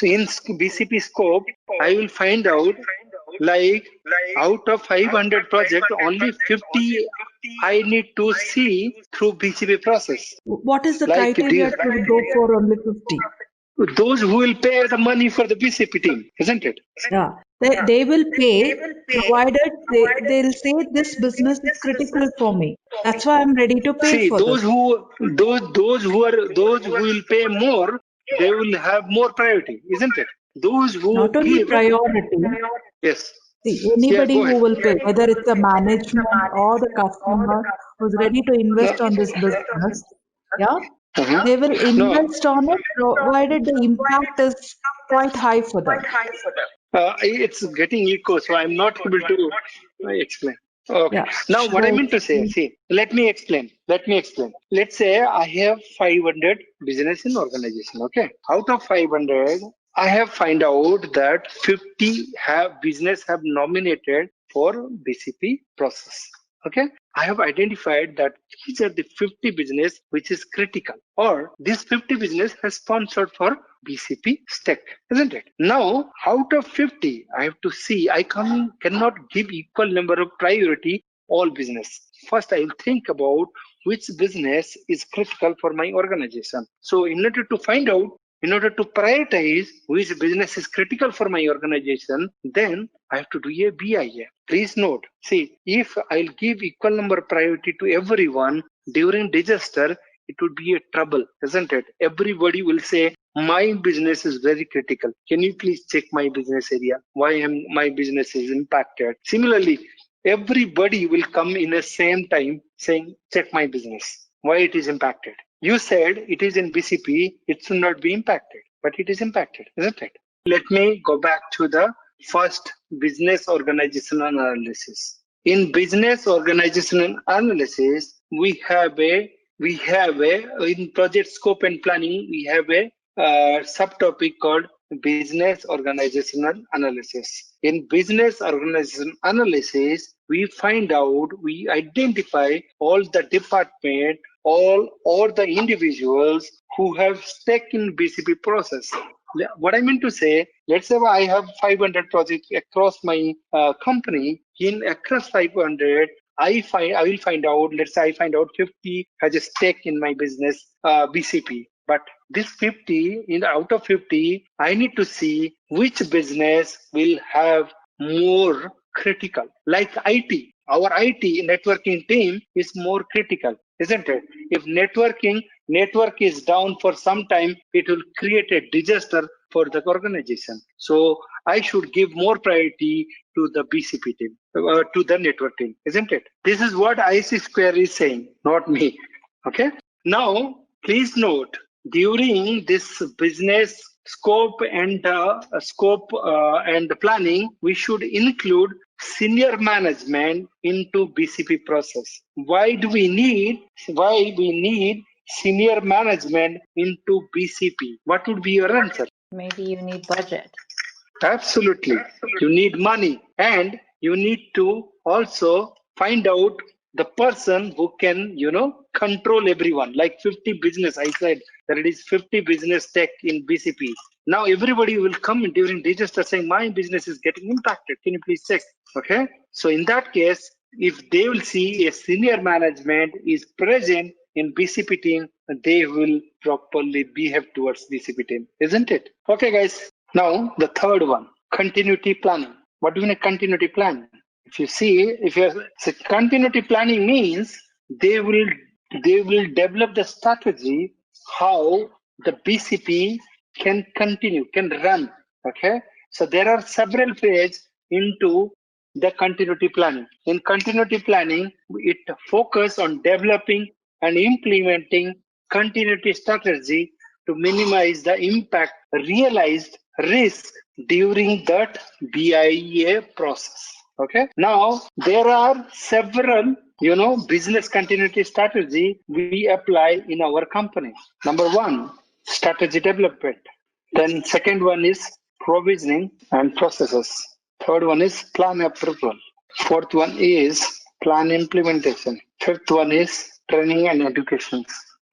in BCP scope, I will find out like out of 500 projects, only 50 I need to see through BCP process. What is the Like criteria to go for only 50? those who will pay the money for the BCP team, isn't it? Yeah, they will pay provided they'll say this business is critical for me. That's why I'm ready to pay See, for this. those who will pay more, they will have more priority, isn't it? Those who Not only give, priority, yes, see, yeah, anybody go who ahead. will pay, whether it's a management or the customer who's ready to No, invest on this business, yeah, uh-huh. they will No, invest on it provided the impact is quite high for them. it's getting echo, so I'm not able to explain. Okay. Yeah. Now, what I So, mean to say, see, let me explain. Let's say I have 500 business in organization. Okay. Out of 500, I have find out that 50 business have nominated for BCP process. Okay. I have identified that these are the 50 business which is critical, or this 50 business has sponsored for BCP stack, isn't it? Now, out of 50, I have to see, I cannot give equal number of priority all business. First, I will think about which business is critical for my organization. So in order to find out, in order to prioritize which business is critical for my organization, then I have to do a BIA. Please note, see, if I'll give equal number priority to everyone during disaster, it would be a trouble, isn't it? Everybody will say, my business is very critical. Can you please check my business area? Why my business is impacted? Similarly, everybody will come in the same time saying, check my business. Why it is impacted? You said it is in BCP, it should not be impacted, but it is impacted, isn't it? Let me go back to the first business organizational analysis. In business organizational analysis, we have a in project scope and planning, we have a subtopic called business organizational analysis. In business organizational analysis, we identify all the department, all the individuals who have stake in BCP process. What I mean to say, let's say I have 500 projects across my company. In across 500, I will find out. Let's say I find out 50 has a stake in my business BCP. But this 50, out of 50, I need to see which business will have more critical. Like IT, our IT networking team is more critical, isn't it? If network is down for some time, it will create a disaster for the organization. So I should give more priority to the BCP team, to the network team, isn't it? This is what IC Square is saying, not me. Okay. Now, please note, during this business scope and planning, we should include senior management into BCP process. Why we need senior management into BCP? What would be your answer? Maybe you need budget. Absolutely. You need money, and you need to also find out the person who can, control everyone. Like 50 business, I said that it is 50 business tech in BCP. Now everybody will come during disaster saying, my business is getting impacted. Can you please check? Okay. So in that case, if they will see a senior management is present in BCP team, they will properly behave towards BCP team, isn't it? Okay, guys. Now, the third one, continuity planning. What do you mean continuity planning? If you see, so continuity planning means they will develop the strategy how the BCP can continue, can run. Okay, so there are several phases into the continuity planning. In continuity planning, it focuses on developing and implementing continuity strategy to minimize the impact realized risk during that BIA process. Okay. Now there are several, business continuity strategy we apply in our company. Number one, strategy development. Then second one is provisioning and processes. Third one is plan approval. Fourth one is plan implementation. Fifth one is training and education.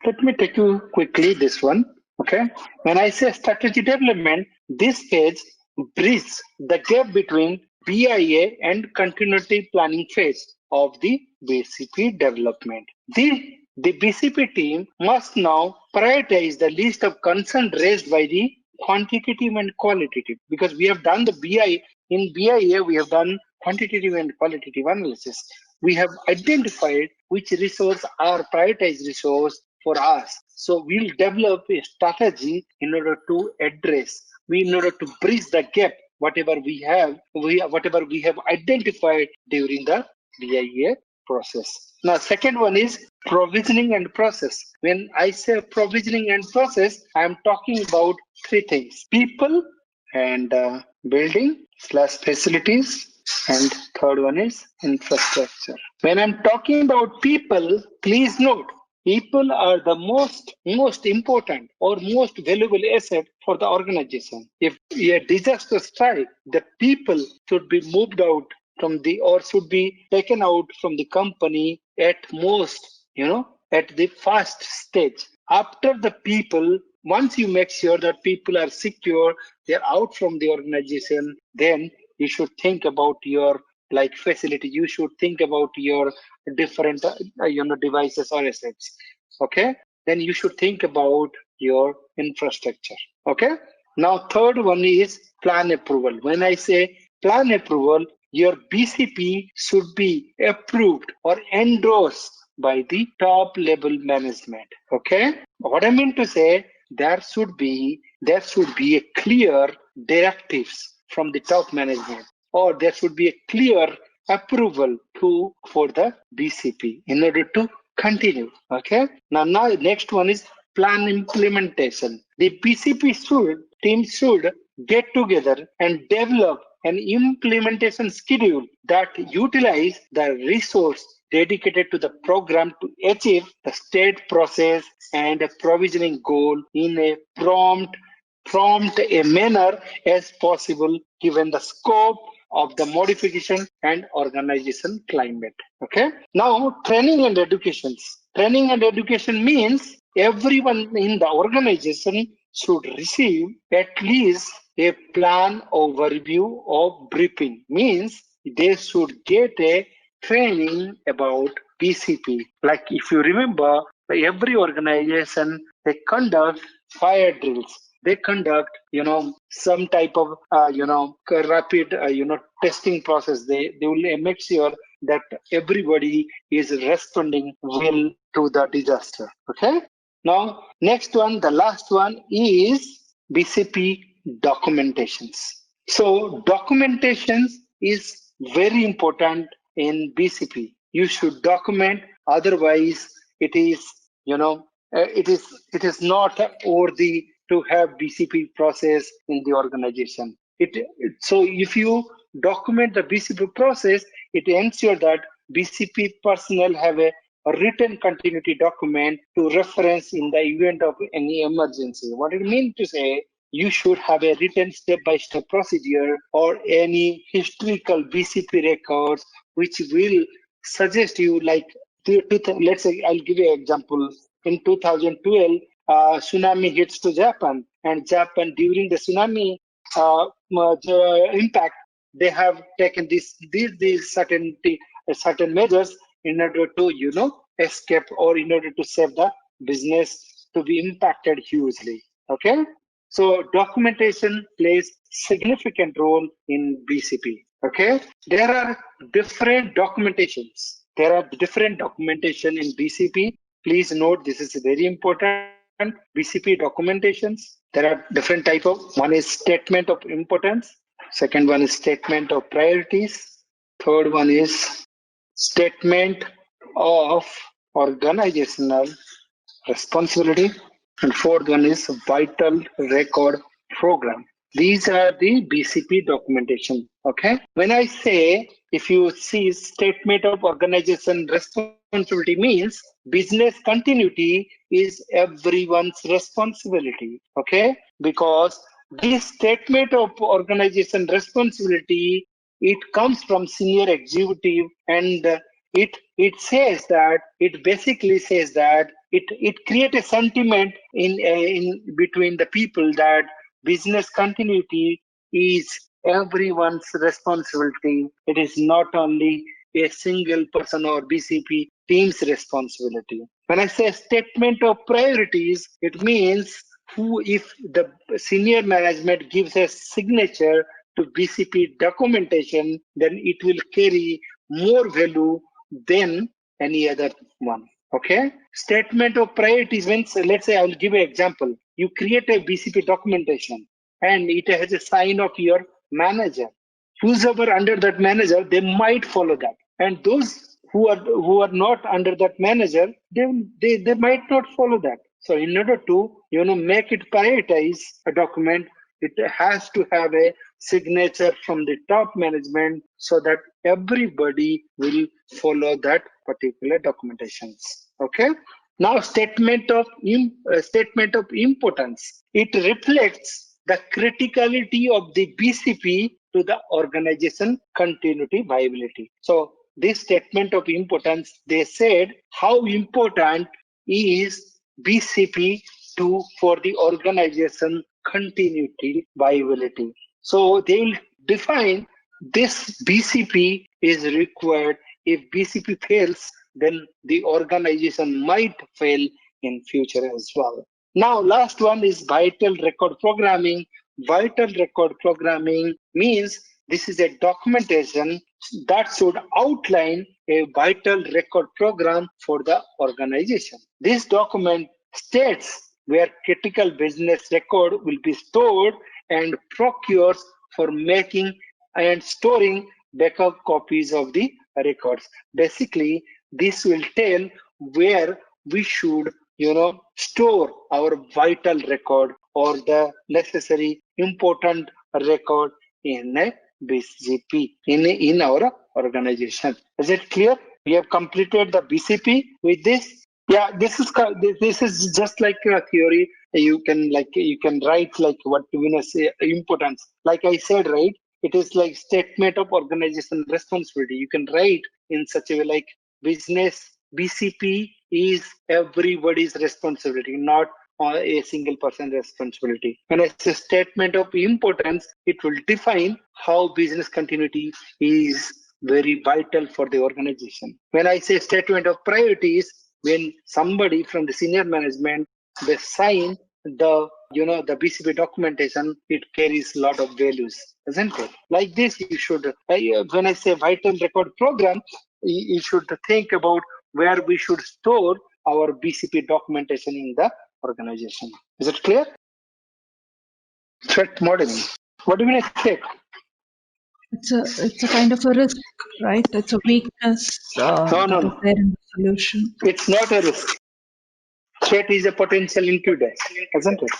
Let me take you quickly this one. Okay. When I say strategy development, this phase bridges the gap between BIA and continuity planning phase of the BCP development. The BCP team must now prioritize the list of concerns raised by the quantitative and qualitative, because we have done the BI. In BIA, we have done quantitative and qualitative analysis. We have identified which resource are prioritized resource for us. So we'll develop a strategy in order to in order to bridge the gap, whatever we have identified during the BIA process. Now, second one is provisioning and process. When I say provisioning and process, I am talking about three things: people and building/facilities, and third one is infrastructure. When I'm talking about people, please note, people are the most important or most valuable asset for the organization. If a disaster strike, the people should be moved out should be taken out from the company at most, at the first stage. After the people, once you make sure that people are secure, they're out from the organization, then you should think about your facility. You should think about your different devices or assets. Okay, then you should think about your infrastructure. Okay, now third one is plan approval. When I say plan approval, your BCP should be approved or endorsed by the top level management. Okay, what I mean to say, there should be a clear directives from the top management, or there should be a clear approval for the BCP in order to continue. Okay, now next one is plan implementation. The BCP team should get together and develop an implementation schedule that utilize the resource dedicated to the program to achieve the state process and a provisioning goal in a prompt a manner as possible given the scope of the modification and organization climate. Okay. Now, training and education. Training and education means everyone in the organization should receive at least a plan overview of briefing. Means they should get a training about BCP. Like if you remember, every organization, they conduct fire drills. They conduct, some type of, rapid, testing process. They will make sure that everybody is responding well to the disaster. Okay. Now, next one, the last one is BCP documentations. So documentations is very important in BCP. You should document, otherwise it is, it is not worthy to have BCP process in the organization. So if you document the BCP process, it ensures that BCP personnel have a written continuity document to reference in the event of any emergency. What it means to say, you should have a written step-by-step procedure or any historical BCP records which will suggest you like let's say I'll give you an example. In 2012, tsunami hits to Japan, and Japan during the tsunami the impact, they have taken these certain measures in order to escape or in order to save the business to be impacted hugely. Okay, so documentation plays significant role in BCP. Okay, there are different documentations. There are different documentation in BCP. Please note this is very important. BCP documentations. There are different type of. One is statement of importance. Second one is statement of priorities. Third one is statement of organizational responsibility. And fourth one is vital record program. These are the BCP documentation. Okay. When I say, if you see statement of organization responsibility means business continuity is everyone's responsibility. Okay. Because this statement of organization responsibility, it comes from senior executive, and it basically says that it creates a sentiment in between the people that business continuity is everyone's responsibility. It is not only a single person or BCP team's responsibility. When I say statement of priorities, it means who, if the senior management gives a signature to BCP documentation, then it will carry more value than any other one. Okay. Statement of priorities means, let's say I'll give an example. You create a BCP documentation and it has a sign of your manager. Whoever under that manager, they might follow that. And those who are not under that manager, they might not follow that. So in order to make it prioritize a document, it has to have a signature from the top management so that everybody will follow that particular documentations. Okay. Now statement of importance. It reflects the criticality of the BCP to the organization continuity viability. So this statement of importance, they said how important is BCP for the organization continuity viability. So they will define this BCP is required. If BCP fails, then the organization might fail in future as well. Now, last one is vital record programming. Vital record programming means this is a documentation that should outline a vital record program for the organization. This document states where critical business record will be stored and procures for making and storing backup copies of the records. Basically, this will tell where we should store our vital record or the necessary important record in a BCP in our organization. Is it clear? We have completed the BCP with this. Yeah, this is just like a theory. You can write like what say importance. Like I said, right? It is like statement of organization responsibility. You can write in such a way like business BCP is everybody's responsibility, not a single person responsibility. When I say statement of importance, it will define how business continuity is very vital for the organization. When I say statement of priorities, when somebody from the senior management, they sign the BCP documentation, it carries a lot of values, isn't it? Like this, you should, when I say vital record program, you should think about where we should store our BCP documentation in the organization. Is it clear? Threat modeling. What do you mean threat? It's a kind of a risk, right? It's a weakness No, that is there in the solution. it's not a risk. threat is a potential intruder, isn't it?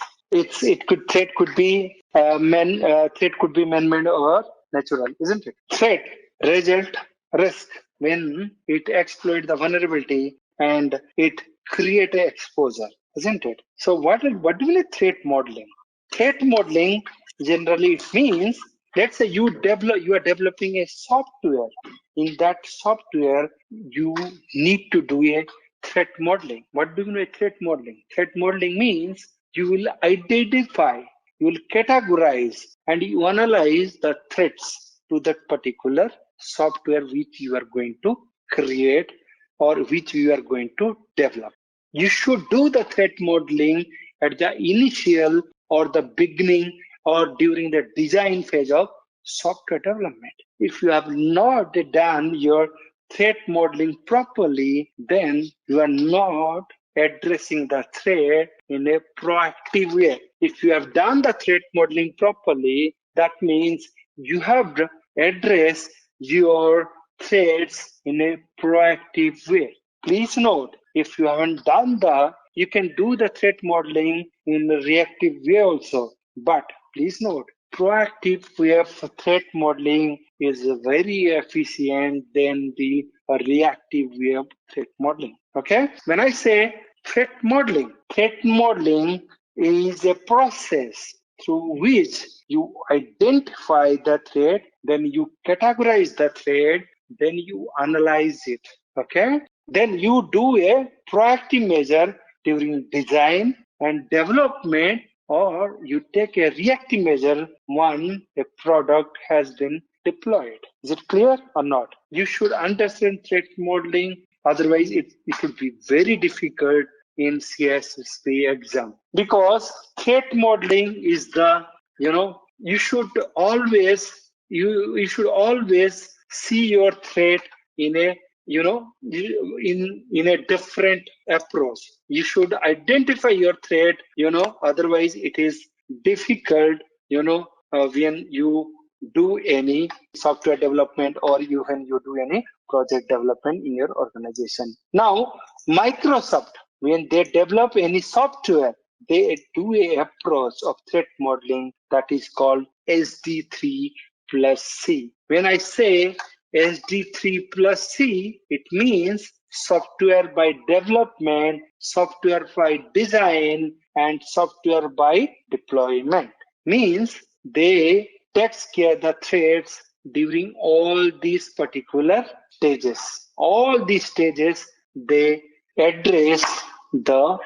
Threat could be man-made or natural, isn't it? Threat result risk when it exploit the vulnerability and it create a exposure, isn't it? So what do you mean threat modeling? Threat modeling generally it means, let's say you are developing a software. In that software, you need to do a threat modeling. What do you mean by threat modeling? Threat modeling means you will identify, you will categorize, and you analyze the threats to that particular software which you are going to create or which you are going to develop. You should do the threat modeling at the initial or the beginning or during the design phase of software development. If you have not done your threat modeling properly, then you are not addressing the threat in a proactive way. If you have done the threat modeling properly, that means you have addressed your threats in a proactive way. Please note, if you haven't done that, you can do the threat modeling in a reactive way also. But please note, proactive way of threat modeling is very efficient than the reactive way of threat modeling. Okay? When I say threat modeling is a process through which you identify the threat, then you categorize the threat, then you analyze it. Okay? Then you do a proactive measure during design and development, or you take a reactive measure when a product has been deployed. Is it clear or not? You should understand threat modeling, otherwise it would be very difficult in CISSP exam, because threat modeling is the, you should always see your threat in a, in a different approach. You should identify your threat, otherwise it is difficult, when you do any software development or when you do any project development in your organization. Now, Microsoft, when they develop any software, they do a approach of threat modeling that is called SD3 plus C. When I say SD3 plus C, it means software by development, software by design, and software by deployment. Means they takes care the threats during all these particular stages. All these stages, they address the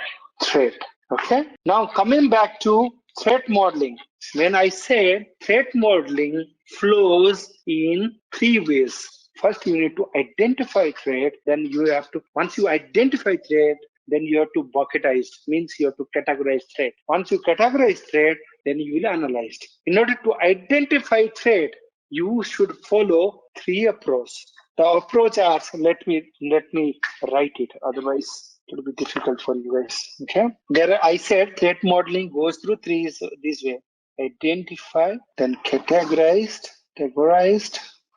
threat. Okay. Now coming back to threat modeling. When I say threat modeling flows in three ways. First, you need to identify threat. Then you have to, once you identify threat, then you have to bucketize, means you have to categorize threat. Once you categorize threat, then you will analyze. In order to identify threat, you should follow three approaches. The approach are, let me write it, otherwise it will be difficult for you guys. Okay. There I said threat modeling goes through this way. Identify, then categorized,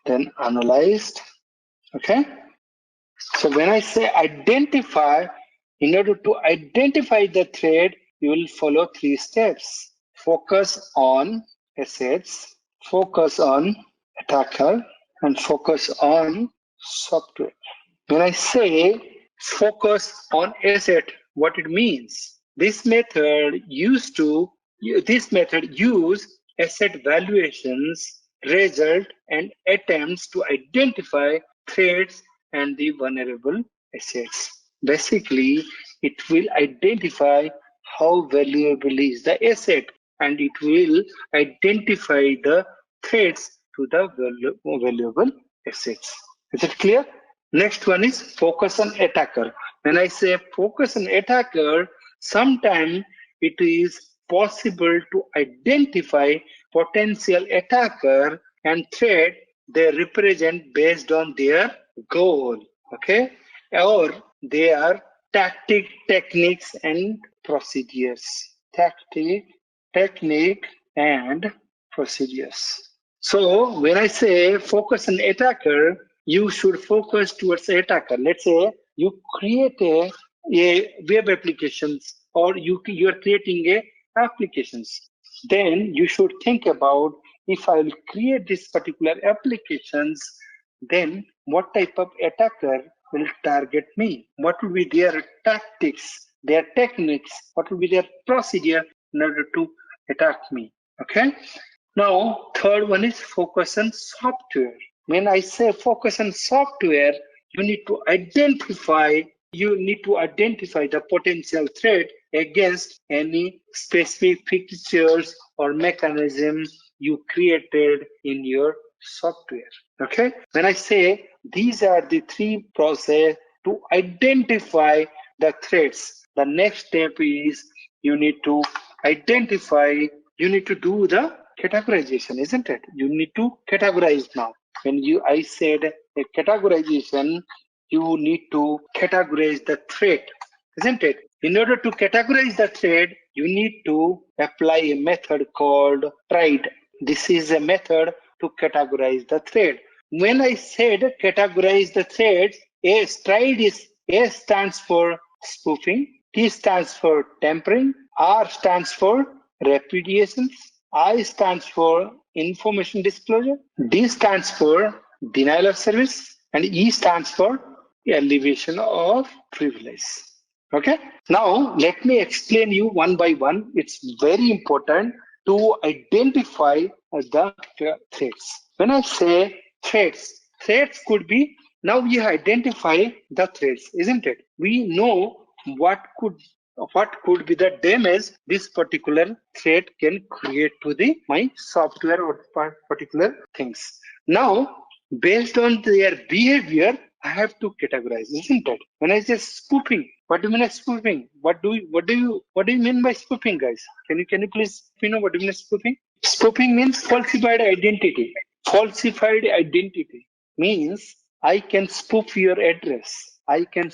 then analyzed. Okay. So when I say identify, in order to identify the threat, you will follow three steps. Focus on assets, focus on attacker, and focus on software. When I say focus on asset, what it means? This method use asset valuations, result, and attempts to identify threats and the vulnerable assets. Basically, it will identify how valuable is the asset, and it will identify the threats to the valuable assets. Is it clear? Next one is focus on attacker. When I say focus on attacker, sometimes it is possible to identify potential attacker and threat they represent based on their goal, okay, or their techniques and procedures. Technique and procedures. So when I say focus on attacker, you should focus towards the attacker. Let's say you create a a web applications, or you are creating a applications, then you should think about, if I will create this particular applications, then what type of attacker will target me? What will be their tactics, their techniques? What will be their procedure in order to attack me? Okay. Now, third one is focus on software. When I say focus on software, you need to identify the potential threat against any specific features or mechanism you created in your software. Okay. When I say these are the three process to identify the threats, the next step is you need to identify, you need to do the categorization, isn't it? You need to categorize now. When I said a categorization, you need to categorize the threat, isn't it? In order to categorize the threat, you need to apply a method called triad. This is a method to categorize the threat. When I said categorize the threads, A stands for spoofing, T stands for tampering, R stands for repudiations, I stands for information disclosure, D stands for denial of service, and E stands for elevation of privilege. Okay. Now let me explain you one by one. It's very important to identify the threats. When I say threats could be, now we identify the threats, isn't it? We know what could be the damage this particular threat can create to the my software or particular things. Now, based on their behavior, I have to categorize, isn't it? When I say spoofing, what do you mean by spoofing? What do you mean by spoofing, guys? Can you please know what do you mean by spoofing? Spoofing means falsified identity. Falsified identity means I can spoof your address. I can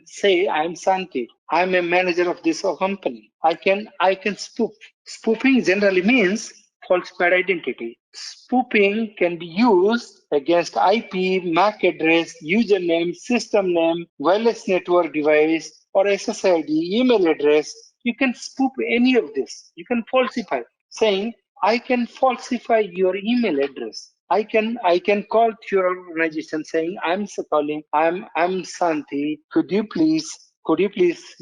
say I'm Santi. I'm a manager of this company. I can spoof. Spoofing generally means falsified identity. Spoofing can be used against IP, MAC address, username, system name, wireless network device, or SSID, email address. You can spoof any of this. You can falsify, saying, I can falsify your email address. I can call to your organization saying, I'm Santi. Could you please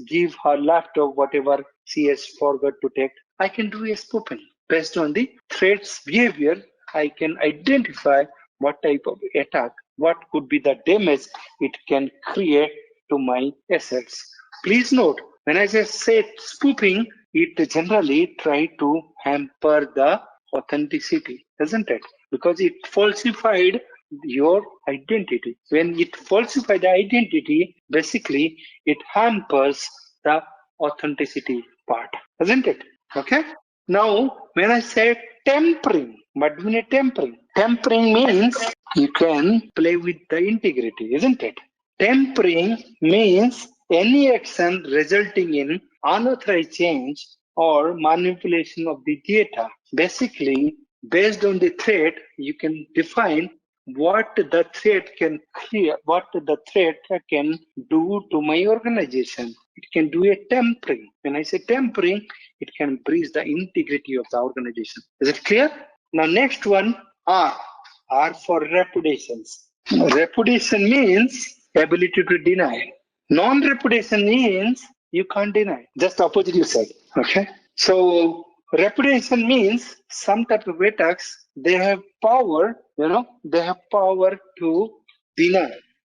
give her laptop whatever she has forgot to take? I can do a spoofing. Based on the threat's behavior, I can identify what type of attack, what could be the damage it can create to my assets. Please note, when I say spoofing, it generally try to hamper the authenticity, doesn't it? Because it falsified your identity. When it falsifies the identity, basically it hampers the authenticity part, doesn't it? Okay. Now, when I say tempering, what do you mean tempering? Tempering means you can play with the integrity, isn't it? Tempering means any action resulting in unauthorized change or manipulation of the data. Basically, based on the threat, you can define what the threat can create, what the threat can do to my organization. It can do a tempering. When I say tempering, it can breach the integrity of the organization. Is it clear? Now, next one, R. R for reputations. Reputation means ability to deny. Non-reputation means you can't deny. Just opposite you said. Okay. So reputation means some type of attacks, they have power, they have power to deny.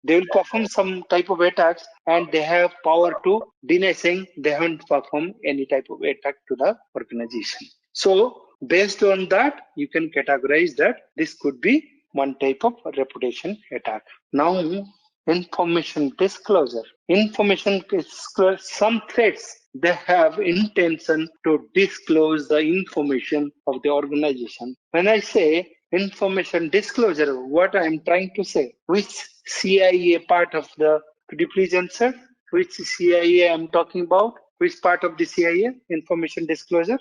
They will perform some type of attacks and they have power to deny, saying they haven't performed any type of attack to the organization. So based on that, you can categorize that this could be one type of reputation attack. Now, information disclosure. Information disclosure, some threats, they have intention to disclose the information of the organization. When I say information disclosure, what I am trying to say, which CIA part of the, could you please answer? Which CIA I'm talking about? Which part of the CIA? Information disclosure?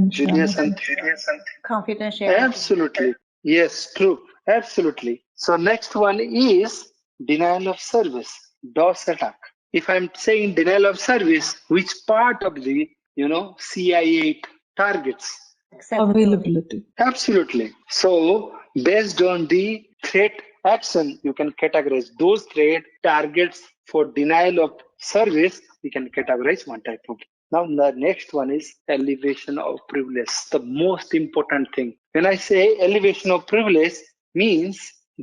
Julius and Confidentiality. Confidentiality. absolutely. Yes, true. Absolutely. So next one is denial of service, DOS attack. if I'm saying denial of service, which part of the, CI8 targets? Availability. Absolutely. So based on the threat action, you can categorize those threat targets for denial of service. You can categorize one type of. Now the next one is elevation of privilege. The most important thing. When I say elevation of privilege, means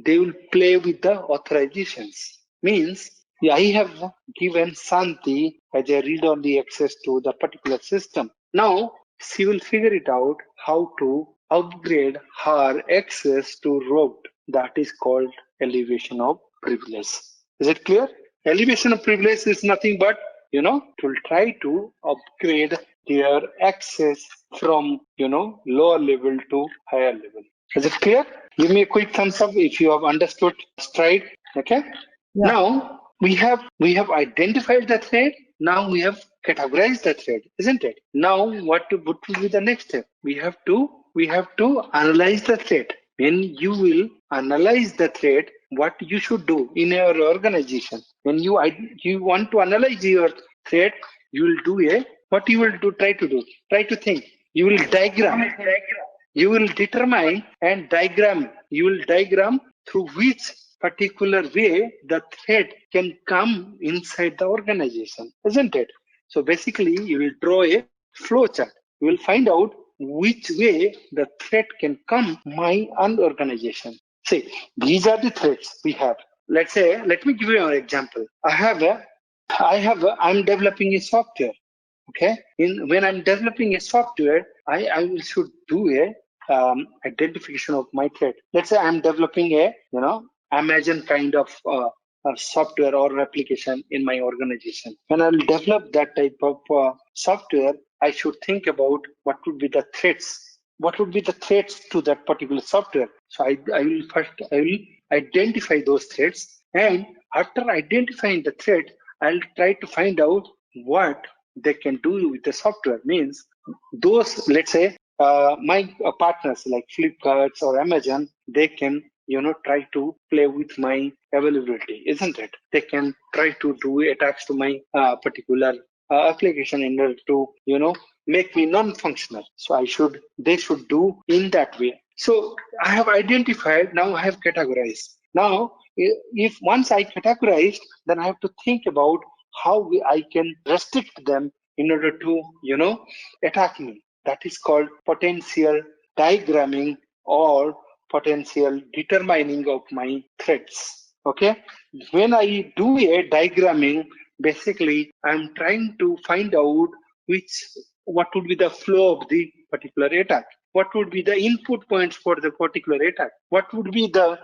they will play with the authorizations. Means I have given Santi as a read-only access to the particular system. Now she will figure it out how to upgrade her access to root. That is called elevation of privilege. Is it clear? Elevation of privilege is nothing but, it will try to upgrade their access from, lower level to higher level. Is it clear? Give me a quick thumbs up if you have understood stride. Okay. Yeah. Now we have identified the thread. Now we have categorized the thread, isn't it? Now what will be the next step? We have to analyze the thread. When you will analyze the thread, what you should do in your organization? When you want to analyze your thread, you will do what you will do. Try to think. You will diagram. You will determine and diagram. You will diagram through which particular way the thread can come inside the organization, isn't it? So basically, you will draw a flow chart. You will find out which way the thread can come my organization. See, these are the threads we have. Let me give you an example. I'm developing a software. Okay. When I'm developing a software, I should do a identification of my thread. Let's say I'm developing a Amazon kind of software or application in my organization. When I'll develop that type of software, I should think about what would be the threats. What would be the threats to that particular software? So I will identify those threats, and after identifying the threat, I'll try to find out what they can do with the software. Means those, let's say, my partners like Flipkart or Amazon, they can try to play with my availability, isn't it? They can try to do attacks to my particular application in order to make me non-functional. So they should do in that way. So I have identified. Now I have categorized. Now if once I categorize, then I have to think about how I can restrict them in order to attack me. That is called potential diagramming or potential determining of my threats. Okay. When I do a diagramming, basically I'm trying to find out what would be the flow of the particular attack. What would be the input points for the particular attack? What would be the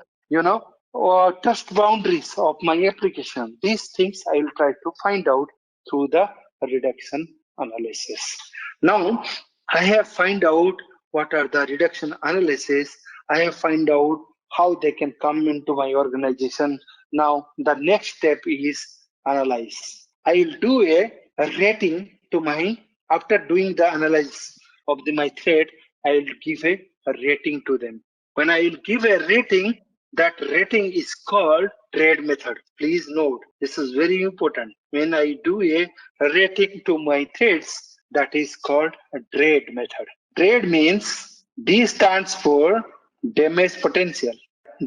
or trust boundaries of my application? These things I will try to find out through the reduction analysis. Now, I have find out what are the reduction analysis. I have find out how they can come into my organization. Now, the next step is analyze. I will do a rating to after doing the analysis of my thread, I will give a rating to them. When I will give a rating, that rating is called trade method. Please note, this is very important. When I do a rating to my threads, that is called a trade method. Trade means D stands for damage potential.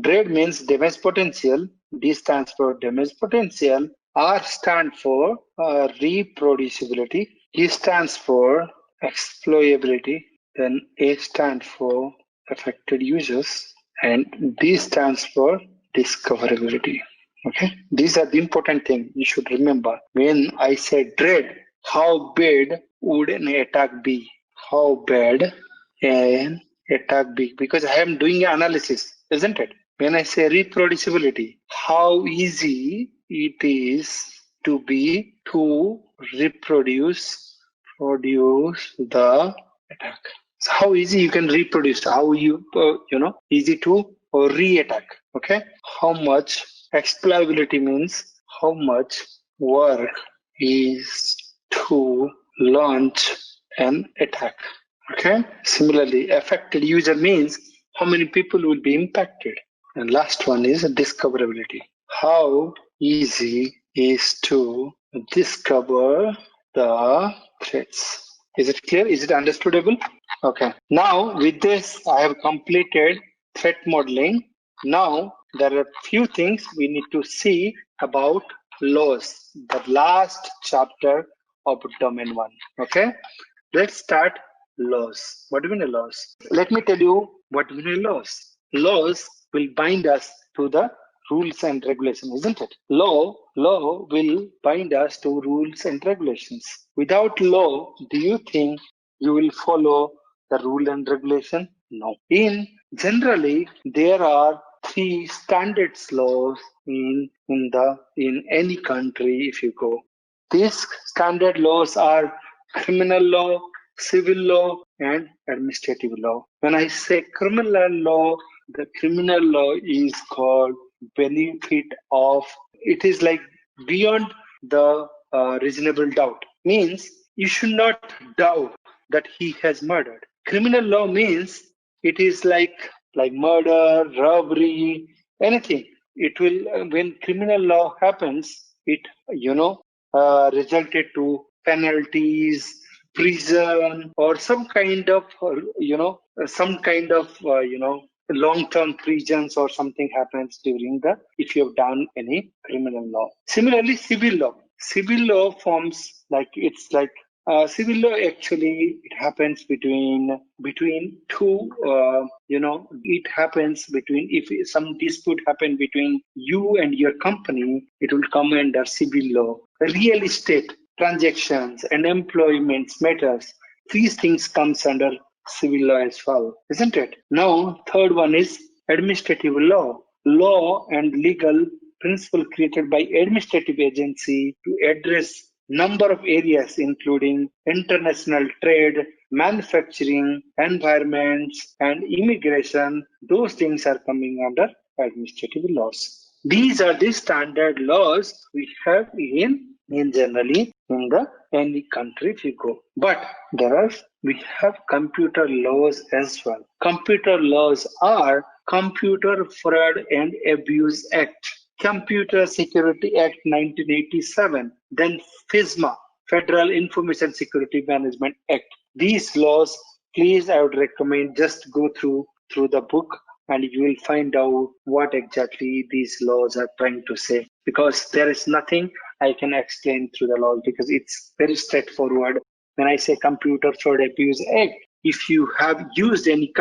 Trade means damage potential. D stands for damage potential. R stands for reproducibility. E stands for exploitability. Then A stands for affected users, and D stands for discoverability. Okay, these are the important things you should remember. When I say dread, how bad would an attack be? How bad an attack be? Because I am doing an analysis, isn't it? When I say reproducibility, how easy it is to reproduce the attack. So how easy you can reproduce, how easy to re-attack. Okay, how much exploitability means how much work is to launch an attack. Okay, similarly, affected user means how many people will be impacted. And last one is discoverability. How easy is to discover the threats. Is it clear? Is it understandable? Okay. Now with this, I have completed threat modeling. Now there are few things we need to see about laws, the last chapter of domain 1. Okay. Let's start laws. What do you mean laws? Let me tell you what do you mean laws. Laws will bind us to the rules and regulations, isn't it? Law will bind us to rules and regulations. Without law, do you think you will follow the rule and regulation? No. Generally, there are three standards laws in any country if you go. These standard laws are criminal law, civil law, and administrative law. When I say criminal law, the criminal law is called benefit of, it is like beyond the reasonable doubt. Means you should not doubt that he has murdered. Criminal law means it is like murder, robbery, anything. It will, when criminal law happens, it, resulted to penalties, prison, or some kind of, long-term prisons or something happens during the, if you have done any criminal law. Similarly, civil law. Civil law forms like, it's like civil law actually, it happens between two, it happens between, if some dispute happen between you and your company, it will come under civil law. Real estate transactions and employment matters, these things comes under civil law as well, isn't it? Now, third one is administrative law. Law and legal principle created by administrative agency to address number of areas including international trade, manufacturing, environments, and immigration. Those things are coming under administrative laws. These are the standard laws we have in generally in the any country if you go. But we have computer laws as well. Computer laws are Computer Fraud and Abuse Act, Computer Security Act 1987, then FISMA, Federal Information Security Management Act. These laws, please, I would recommend just go through the book and you will find out what exactly these laws are trying to say. Because there is nothing I can explain through the laws because it's very straightforward. When I say Computer Fraud Abuse Act, if you have used any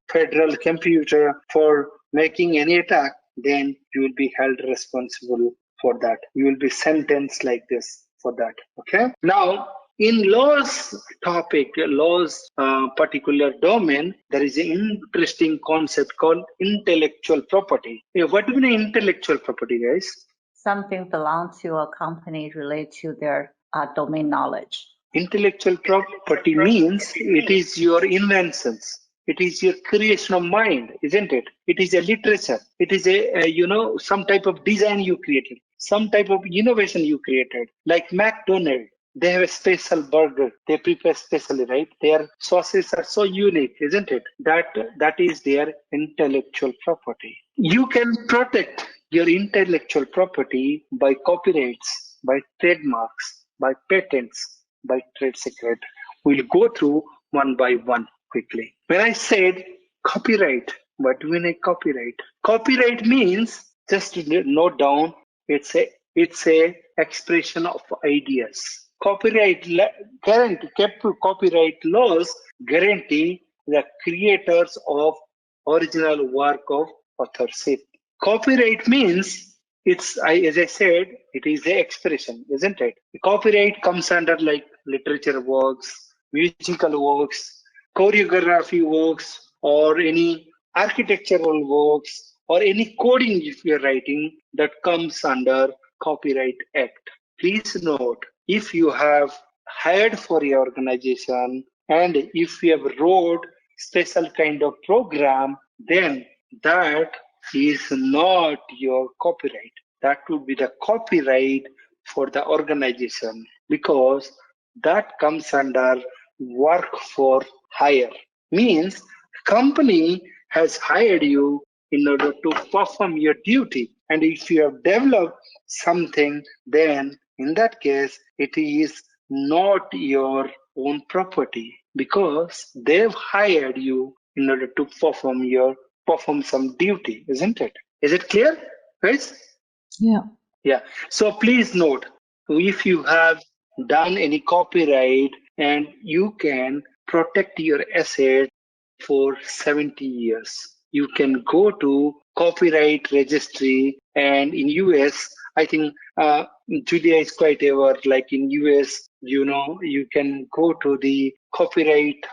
federal computer for making any attack, then you will be held responsible for that. You will be sentenced like this for that. Okay. Now, in laws particular domain, there is an interesting concept called intellectual property. What do you mean intellectual property, guys? Something belongs to a company related to their domain knowledge. Intellectual property means it is your inventions. It is your creation of mind, isn't it? It is a literature. It is some type of design you created, some type of innovation you created. Like McDonald's, they have a special burger. They prepare specially, right? Their sauces are so unique, isn't it? That is their intellectual property. You can protect your intellectual property by copyrights, by trademarks, by patents, by trade secret. We'll go through one by one quickly. When I said copyright, what do you mean copyright? Copyright means, just to note down, it's a expression of ideas. Copyright laws guarantee the creators of original work of authorship. Copyright means as I said, it is the expression, isn't it? The copyright comes under like literature works, musical works, choreography works, or any architectural works, or any coding if you're writing that comes under Copyright Act. Please note, if you have hired for your organization and if you have wrote special kind of program, then that is not your copyright. That would be the copyright for the organization because that comes under work for hire. Means company has hired you in order to perform your duty. And if you have developed something, then In that case, it is not your own property because they've hired you in order to perform some duty, isn't it? Is it clear, guys? Yeah. Yeah. So please note, if you have done any copyright and you can protect your asset for 70 years. You can go to copyright registry, and in US, I think Julia is quite aware. Like in US, you can go to the copyright.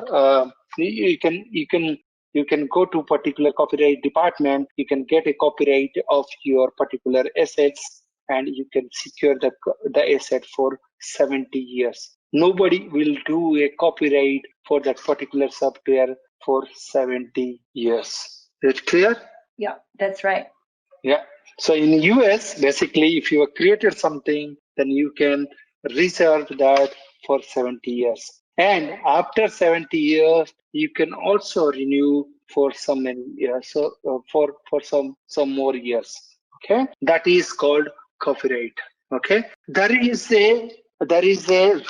You can go to particular copyright department. You can get a copyright of your particular assets, and you can secure the asset for 70 years. Nobody will do a copyright for that particular software for 70 years. Is it clear? Yeah, that's right. Yeah. So in US, basically, if you have created something, then you can reserve that for 70 years. And after 70 years, you can also renew for some years, for some more years. Okay, that is called copyright. Okay, there is a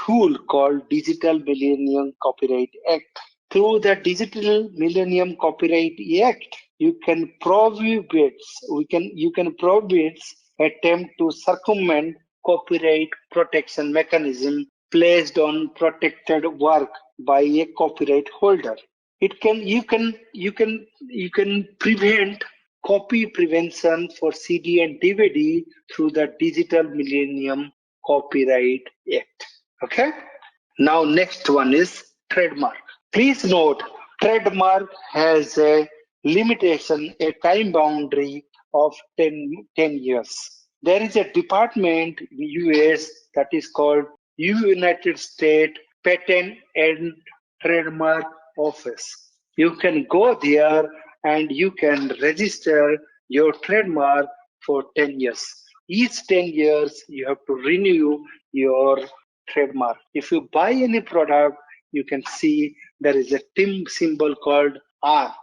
rule called Digital Millennium Copyright Act. Through the Digital Millennium Copyright Act, you can prohibit attempt to circumvent copyright protection mechanism placed on protected work by a copyright holder. You can prevent copy prevention for CD and DVD through the Digital Millennium Copyright Act. Okay. Now next one is trademark. Please note, trademark has a limitation, a time boundary of 10 years. There is a department in US that is called United States Patent and Trademark Office. You can go there and you can register your trademark for 10 years. Each 10 years, you have to renew your trademark. If you buy any product, you can see there is a TIM symbol called R.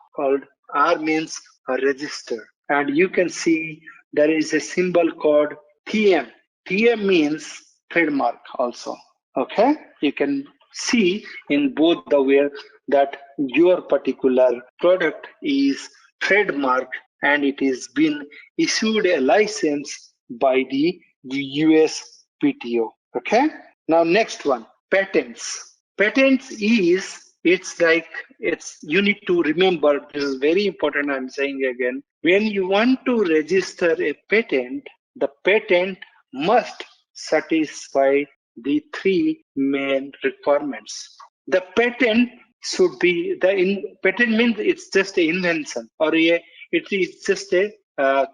R means register. And you can see there is a symbol called TM. TM means trademark also. Okay, you can see in both the way that your particular product is trademark and it is been issued a license by the US PTO. Okay. Now next one, patents. Patents it's you need to remember, this is very important, I'm saying again. When you want to register a patent, the patent must satisfy the three main requirements. The patent should be patent means it's just an invention it is just a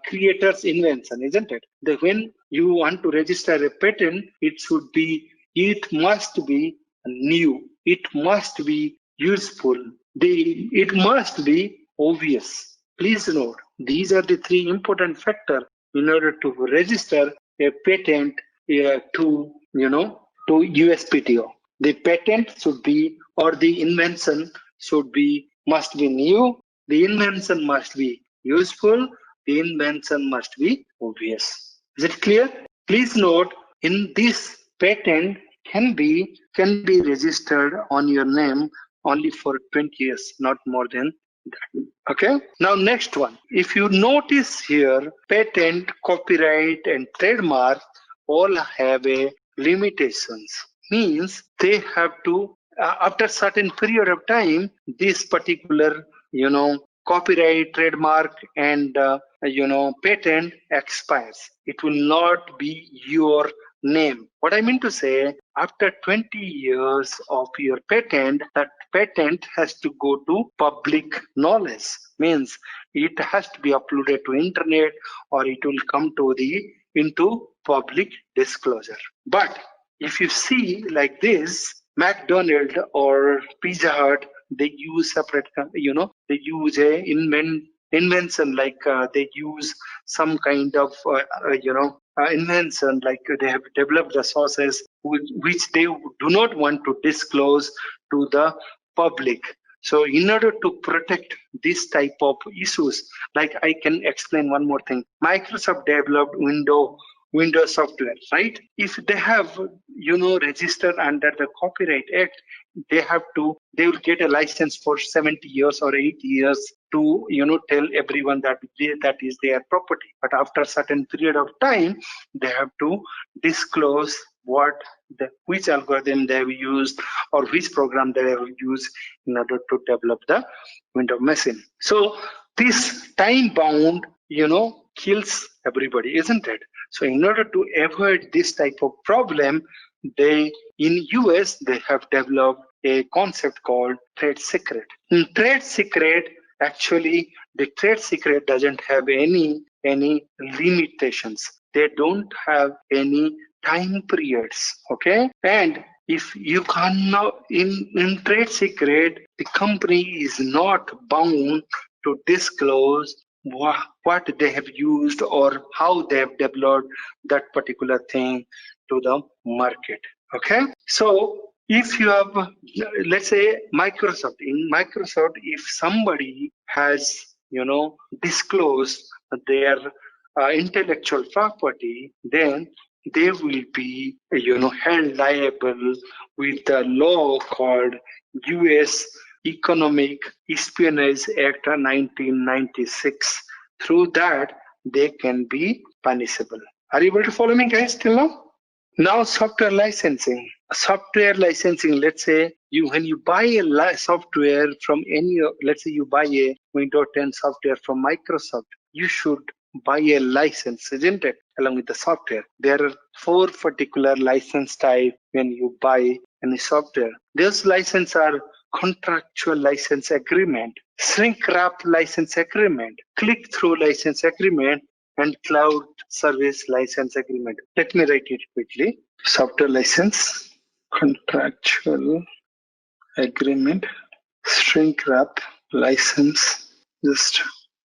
creator's invention, isn't it? When you want to register a patent, it must be new, it must be useful, it must be obvious. Please note, these are the three important factors in order to register a patent to USPTO. The patent should be, or the invention must be new, the invention must be useful, the invention must be obvious. Is it clear? Please note, in this patent can be registered on your name only for 20 years, not more than that. Okay. Now next one. If you notice here, patent, copyright, and trademark all have a limitations. Means they have to after certain period of time, this particular copyright, trademark, and patent expires. It will not be your name. What I mean to say, after 20 years of your patent, that patent has to go to public knowledge. Means it has to be uploaded to internet, or it will come to into public disclosure. But if you see like this, McDonald's or Pizza Hut, they use separate, they use a invention, like they use some kind of, invention, like they have developed the sources which they do not want to disclose to the public. So in order to protect this type of issues, like I can explain one more thing. Microsoft developed Windows Windows software, right? If they have, registered under the Copyright Act, they will get a license for 70 years or 80 years to, tell everyone that that is their property. But after a certain period of time, they have to disclose which algorithm they have used or which program they have used in order to develop the window machine. So this time bound, kills everybody, isn't it? So in order to avoid this type of problem, in US they have developed a concept called trade secret. In trade secret, actually the trade secret doesn't have any limitations. They don't have any time periods. Okay, and if you cannot in trade secret, the company is not bound to disclose what they have used or how they have developed that particular thing to the market. Okay, so if you have, let's say Microsoft, in Microsoft, if somebody has, disclosed their intellectual property, then they will be, held liable with the law called US Economic Espionage Act 1996. Through that, they can be punishable. Are you able to follow me, guys, till now? Now, software licensing. Software licensing, let's say when you buy a software from let's say you buy a Windows 10 software from Microsoft, you should buy a license, isn't it? Along with the software. There are 4 particular license types when you buy any software. Those licenses are contractual license agreement, shrink wrap license agreement, click-through license agreement, and cloud service license agreement. Let me write it quickly. Software license, contractual agreement, shrink wrap license, just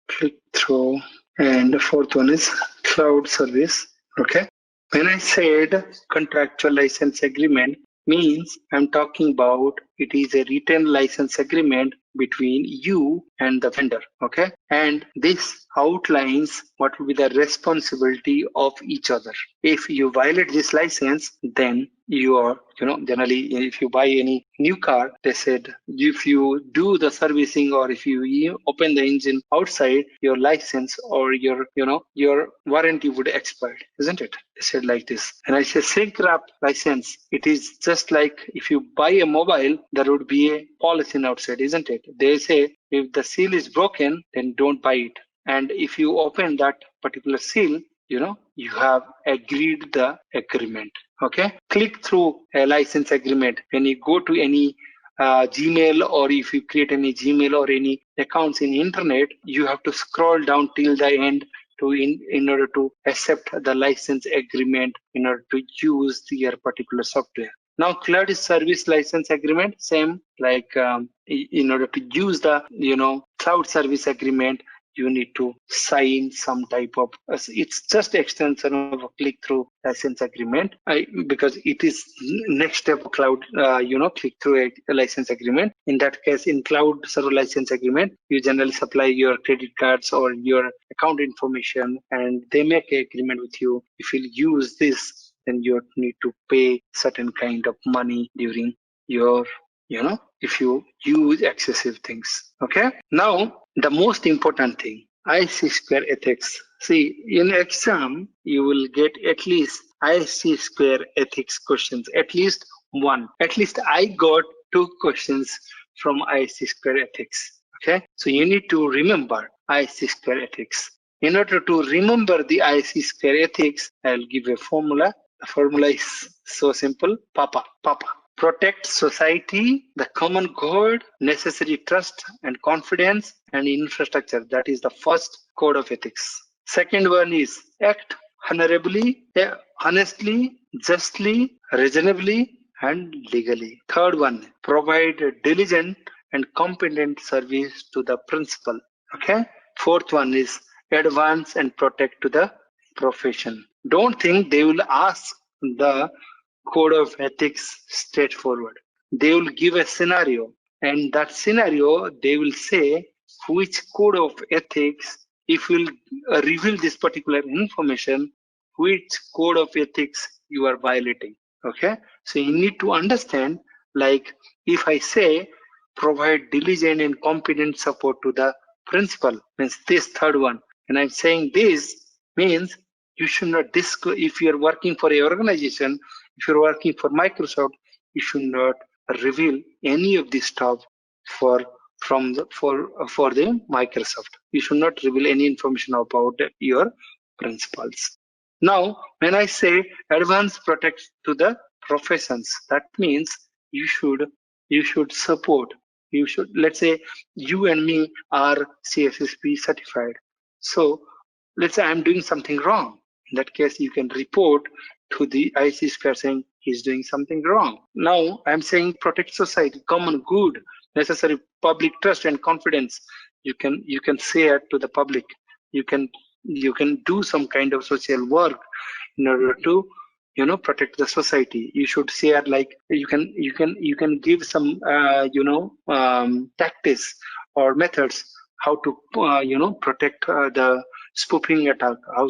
click through, and the 4th one is cloud service. Okay. When I said contractual license agreement, means I'm talking about it is a written license agreement between you and the vendor. Okay, and this outlines what will be the responsibility of each other. If you violate this license, then you are, generally if you buy any new car, they said if you do the servicing or if you open the engine outside, your license or your warranty would expire, isn't it? They said like this. And I say shrink wrap license, it is just like if you buy a mobile, there would be a polythene outside, isn't it? They say if the seal is broken, then don't buy it. And if you open that particular seal, you have agreed the agreement. Okay, click through a license agreement. When you go to any Gmail, or if you create any Gmail or any accounts in internet, you have to scroll down till the end in order to accept the license agreement in order to use your particular software. Now, cloud service license agreement, same like in order to use the cloud service agreement, you need to sign some type of, it's just extension of a click-through license agreement, because it is next step cloud, click-through a license agreement. In that case, in cloud server license agreement, you generally supply your credit cards or your account information, and they make an agreement with you. If you use this, then you need to pay certain kind of money during your, if you use excessive things. Okay. Now, the most important thing, IC² ethics. See, in exam, you will get at least IC² ethics questions, at least one. At least I got 2 questions from IC² ethics. Okay. So you need to remember IC² ethics. In order to remember the IC² ethics, I'll give a formula. The formula is so simple. Papa. Protect society, the common good, necessary trust and confidence, and infrastructure. That is the first code of ethics. Second one is act honorably, honestly, justly, reasonably, and legally. Third one, provide diligent and competent service to the principal. Okay. Fourth one is advance and protect to the profession. Don't think they will ask the code of ethics straightforward. They will give a scenario, and that scenario they will say which code of ethics, if we'll reveal this particular information, which code of ethics you are violating. Okay, so you need to understand, like if I say provide diligent and competent support to the principal, means this third one, and I'm saying this means you should not disclose. If you're working for a organization, if you're working for Microsoft, you should not reveal any of this stuff for the Microsoft. You should not reveal any information about your principals. Now, when I say advanced protect to the professions, that means you should support. You should, let's say you and me are CISSP certified. So let's say I'm doing something wrong. In that case, you can report to the ICSP saying he's doing something wrong. Now I'm saying protect society, common good, necessary public trust and confidence. You can say it to the public. You can do some kind of social work in order to protect the society. You should share, like you can give some tactics or methods how to protect the spoofing attack, how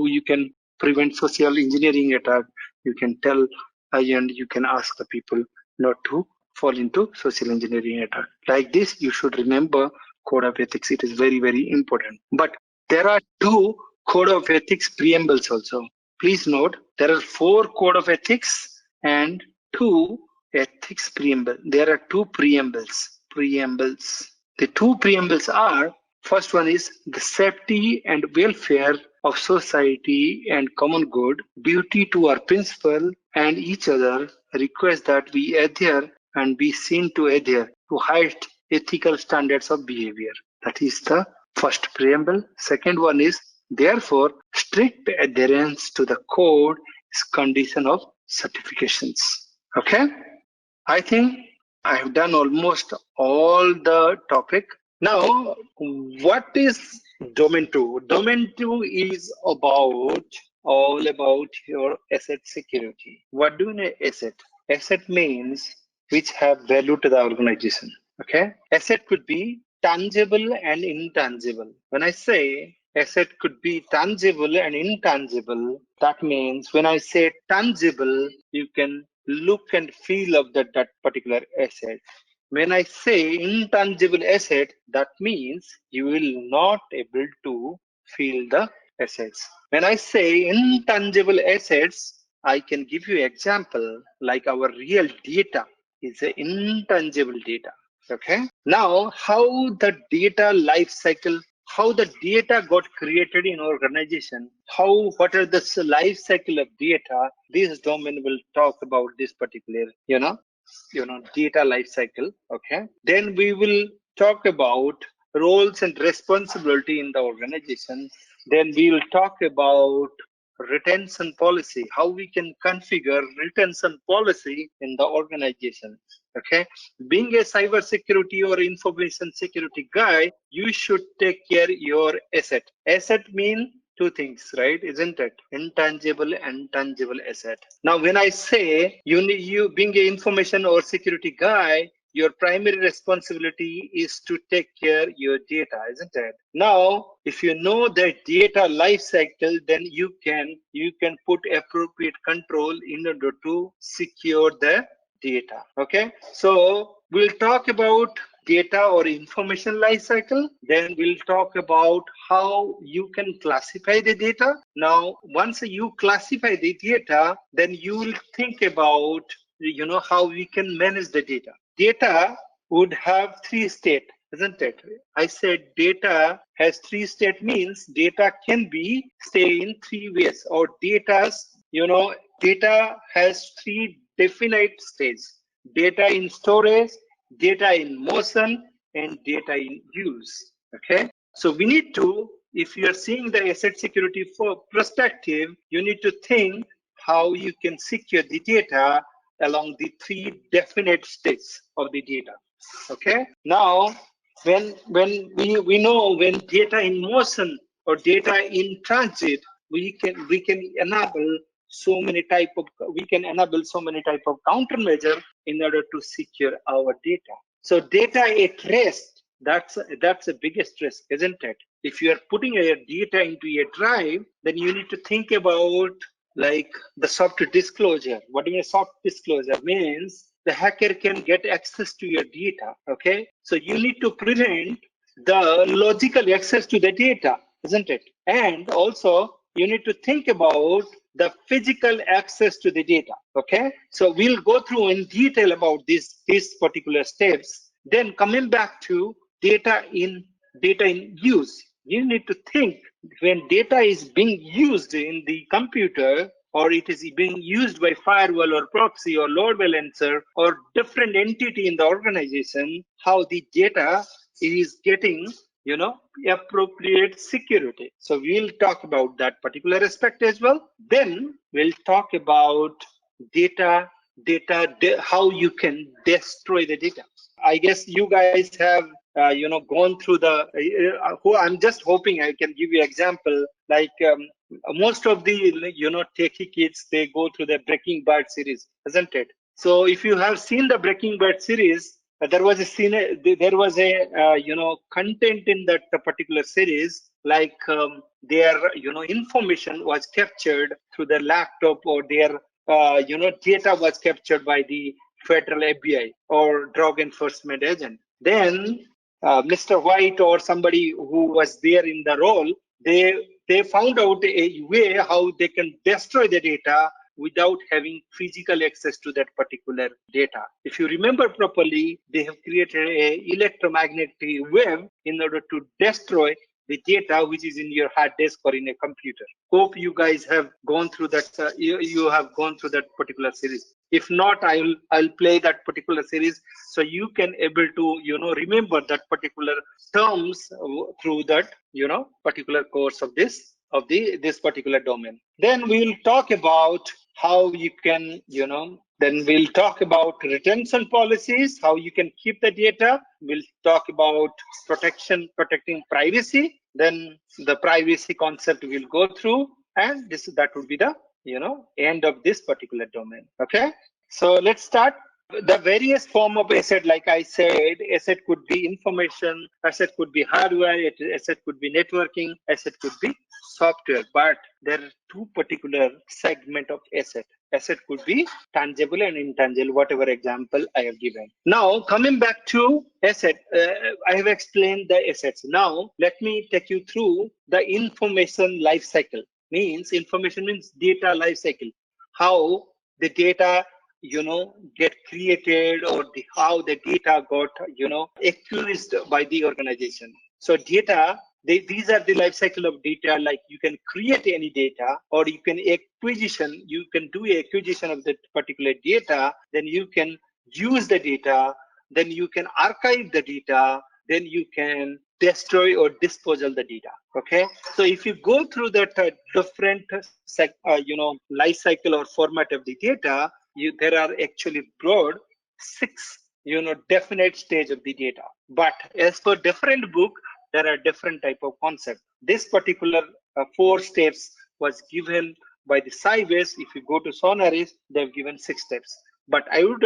you can prevent social engineering attack. You can tell and you can ask the people not to fall into social engineering attack. Like this, you should remember code of ethics. It is very, very important. But there are two code of ethics preambles also. Please note, there are 4 code of ethics and 2 ethics preamble. There are 2 preambles. The 2 preambles are, first one is the safety and welfare of society and common good, duty to our principal and each other, request that we adhere and be seen to adhere to high ethical standards of behavior. That is the first preamble. Second one is, therefore, strict adherence to the code is condition of certifications. Okay? I think I have done almost all the topic. Now, what is domain 2? Domain 2 is all about your asset security. What do you mean asset? Asset means which have value to the organization. Okay? Asset could be tangible and intangible. When I say asset could be tangible and intangible, that means when I say tangible, you can look and feel of that particular asset. When I say intangible asset, that means you will not able to feel the assets. When I say intangible assets, I can give you example like our real data is an intangible data. Okay. Now, how the data life cycle, how the data got created in organization, what are the life cycle of data, this domain will talk about this particular data life cycle. Okay, then we will talk about roles and responsibility in the organization. Then we will talk about retention policy, how we can configure retention policy in the organization. Okay, being a cyber security or information security guy, you should take care your asset mean 2 things, right? Isn't it? Intangible and tangible asset. Now, when I say you being an information or security guy, your primary responsibility is to take care your data, isn't it? Now, if you know the data life cycle, then you can put appropriate control in order to secure the data. Okay, so we'll talk about data or information lifecycle. Then we'll talk about how you can classify the data. Now, once you classify the data, then you will think about how we can manage the data. Data would have 3 states, isn't it? I said data has 3 states, means data can be stay in 3 ways, or data has 3 definite states: data in storage, data in motion, and data in use. Okay, so we need to, if you are seeing the asset security for perspective, you need to think how you can secure the data along the 3 definite states of the data. Okay, now when we know when data in motion or data in transit, we can enable so many type of countermeasure in order to secure our data. So data at rest, that's the biggest risk, isn't it? if you are putting your data into a drive, then you need to think about like the soft disclosure. What do you mean soft disclosure? Means the hacker can get access to your data. Okay, so you need to prevent the logical access to the data, isn't it? And also you need to think about the physical access to the data. Okay, so we'll go through in detail about these particular steps. Then coming back to data in use, you need to think when data is being used in the computer, or it is being used by firewall or proxy or load balancer or different entity in the organization, how the data is getting, appropriate security. So we'll talk about that particular aspect as well. Then we'll talk about how you can destroy the data. I guess you guys have gone through the who I'm just hoping I can give you example, like most of the techie kids, they go through the Breaking Bad series, isn't it? So if you have seen the Breaking Bad series, there was a scene, there was a content in that particular series, like their information was captured through their laptop, or their data was captured by the federal FBI or drug enforcement agent. Then Mr. White or somebody who was there in the role, they found out a way how they can destroy the data without having physical access to that particular data. If you remember properly, they have created an electromagnetic wave in order to destroy the data which is in your hard disk or in a computer. Hope you guys have gone through that. You have gone through that particular series. If not, I'll play that particular series so you can able to remember that particular terms through that particular course of this particular domain. Then we'll talk about how you can then we'll talk about retention policies, how you can keep the data. We'll talk about protecting privacy. Then the privacy concept we'll go through, and that would be the end of this particular domain. Okay, so let's start. The various form of asset, like I said, asset could be information, asset could be hardware, asset could be networking, asset could be software. But there are two particular segment of asset. Asset could be tangible and intangible, whatever example I have given. Now, coming back to asset, I have explained the assets. Now, let me take you through the information life cycle. Information means data life cycle. How the data get created, or how the data got accused by the organization. So data, these are the life cycle of data. Like you can create any data, or you can do acquisition of that particular data, then you can use the data, then you can archive the data, then you can destroy or dispose of the data. Okay, so if you go through that different life cycle or format of the data, there are actually broad 6 definite stage of the data. But as per different book, there are different type of concept. This particular 4 steps was given by the CISSP. If you go to Sonaris, they've given 6 steps. But I would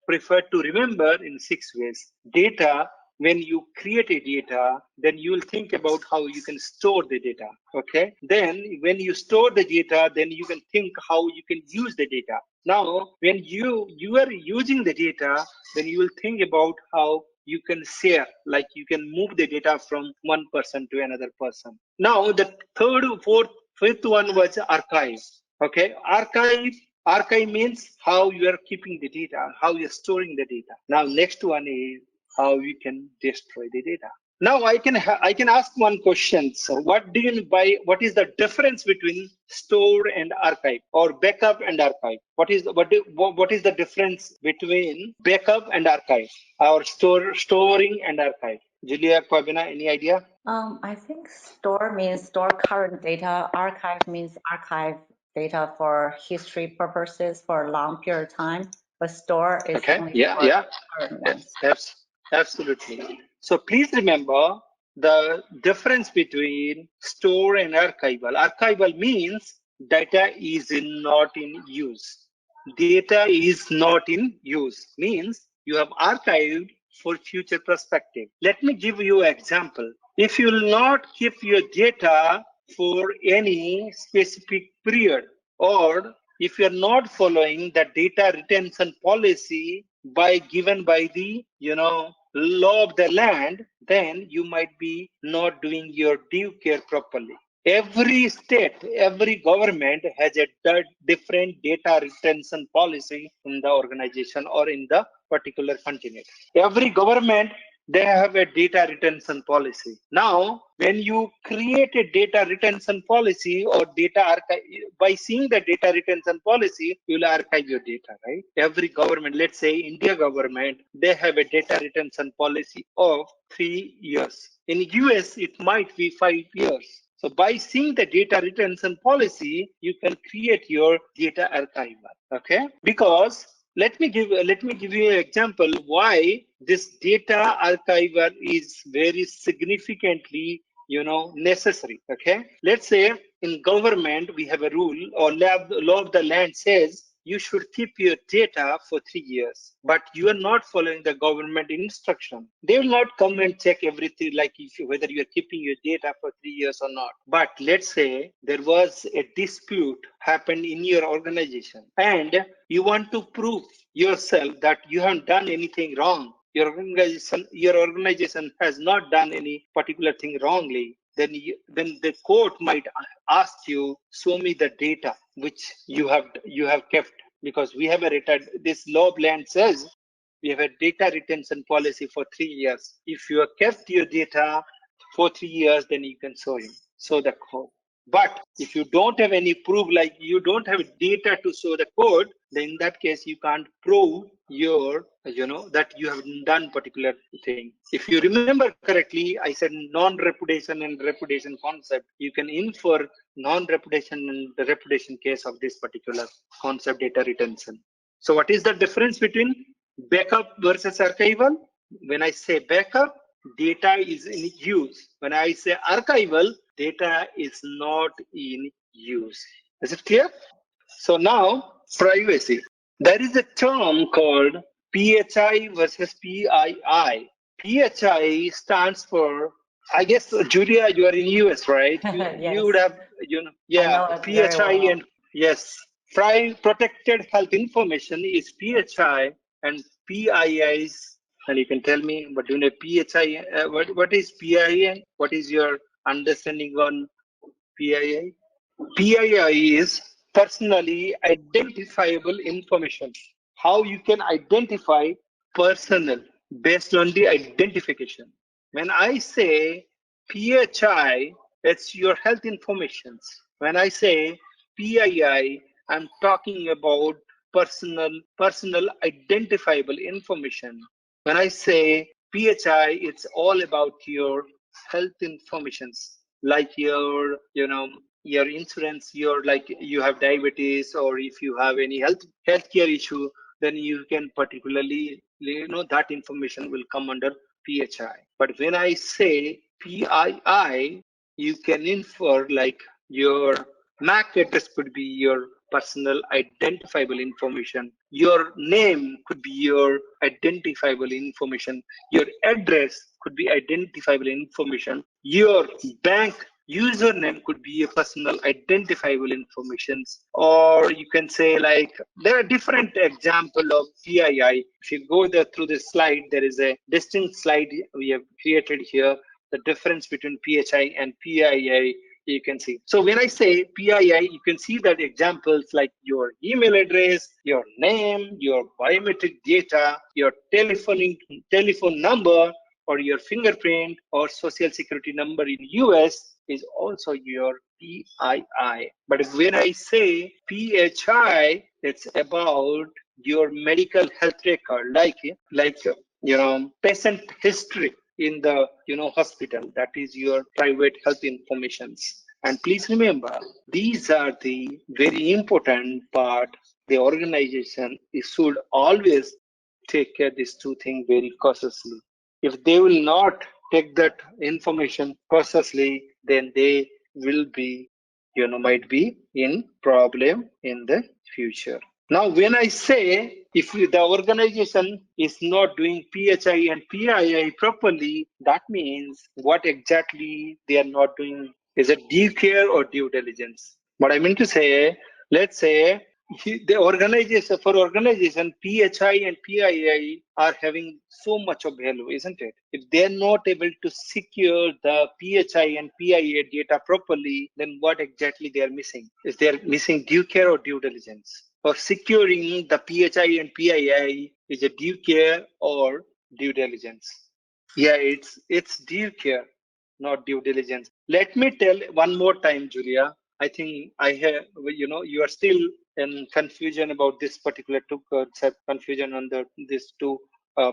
prefer to remember in 6 ways. Data, when you create a data, then you will think about how you can store the data. Okay, then when you store the data, then you can think how you can use the data. Now, when you are using the data, then you will think about how you can share, like you can move the data from one person to another person. Now, the third, fourth, fifth one was archive. Okay, archive means how you are keeping the data, how you are storing the data. Now, next one is how you can destroy the data. Now I can ask one question. So what do you mean by, what is the difference between store and archive, or backup and archive? What is the difference between backup and archive, or storing and archive? Julia, Pavina, any idea? I think store means store current data. Archive means archive data for history purposes for a long period of time. But store is only for current ones. Absolutely. So please remember the difference between store and archival. Archival means data is not in use. Data is not in use means you have archived for future perspective. Let me give you an example. If you will not keep your data for any specific period, or if you are not following the data retention policy given by the law of the land, then you might be not doing your due care properly. Every state, every government has a different data retention policy in the organization or in the particular continent. Every government, they have a data retention policy. Now, when you create a data retention policy or data archive, by seeing the data retention policy, you will archive your data, right? Every government, let's say India government, they have a data retention policy of 3 years. In US, it might be 5 years. So by seeing the data retention policy, you can create your data archival. Okay, because let me give you an example why this data archiver is very significantly necessary. Okay, let's say in government we have a rule, or law of the land says you should keep your data for 3 years, but you are not following the government instruction. They will not come and check everything, like whether you are keeping your data for 3 years or not. But let's say there was a dispute happened in your organization and you want to prove yourself that you haven't done anything wrong. Your organization has not done any particular thing wrongly. Then the court might ask you, show me the data which you have kept, because we have this law of land says we have a data retention policy for 3 years. If you have kept your data for 3 years, then you can show the code. But if you don't have any proof, like you don't have data to show the code, then in that case you can't prove that you have done particular thing. If you remember correctly, I said non-repudiation and repudiation concept. You can infer non-repudiation and the repudiation case of this particular concept, data retention. So what is the difference between backup versus archival? When I say backup, data is in use. When I say archival, data is not in use. Is it clear? So now, privacy. There is a term called PHI versus PII. PHI stands for, I guess, Julia, you are in US, right? You would Yes, have, I know it very PHI well. and yes. Protected health information is PHI, and PII is, and you can tell me, but you know PHI, what is PII? What is your understanding on PII? PII is personally identifiable information. How you can identify personal based on the identification. When I say PHI, it's your health informations. When I say PII, I'm talking about personal identifiable information. When I say PHI, it's all about your health informations, like your insurance, you have diabetes, or if you have any healthcare issue, then you can particularly that information will come under PHI. But when I say PII, you can infer like your MAC address could be your personal identifiable information. Your name could be your identifiable information. Your address could be identifiable information. Your bank username could be a personal identifiable information. Or you can say, like, there are different example of PII. If you go there through this slide, there is a distinct slide we have created here, the difference between PHI and PII. You can see. So when I say PII, you can see that examples like your email address, your name, your biometric data, your telephone number, or your fingerprint or social security number in US is also your PII. But when I say PHI, it's about your medical health record, like patient history in the hospital. That is your private health informations. And please remember, these are the very important part. The organization should always take care of these two things very cautiously. If they will not take that information cautiously, then they will be might be in problem in the future. Now, when I say if the organization is not doing PHI and PII properly, that means what exactly they are not doing. Is it due care or due diligence? What I mean to say, let's say the organization, for organization, PHI and PII are having so much of value, isn't it? If they're not able to secure the PHI and PII data properly, then what exactly they are missing? Is they are missing due care or due diligence? For securing the PHI and PII, is it due care or due diligence? Yeah, it's due care, not due diligence. Let me tell one more time, Julia. I think I have, you are still in confusion about this particular two concept, confusion on these two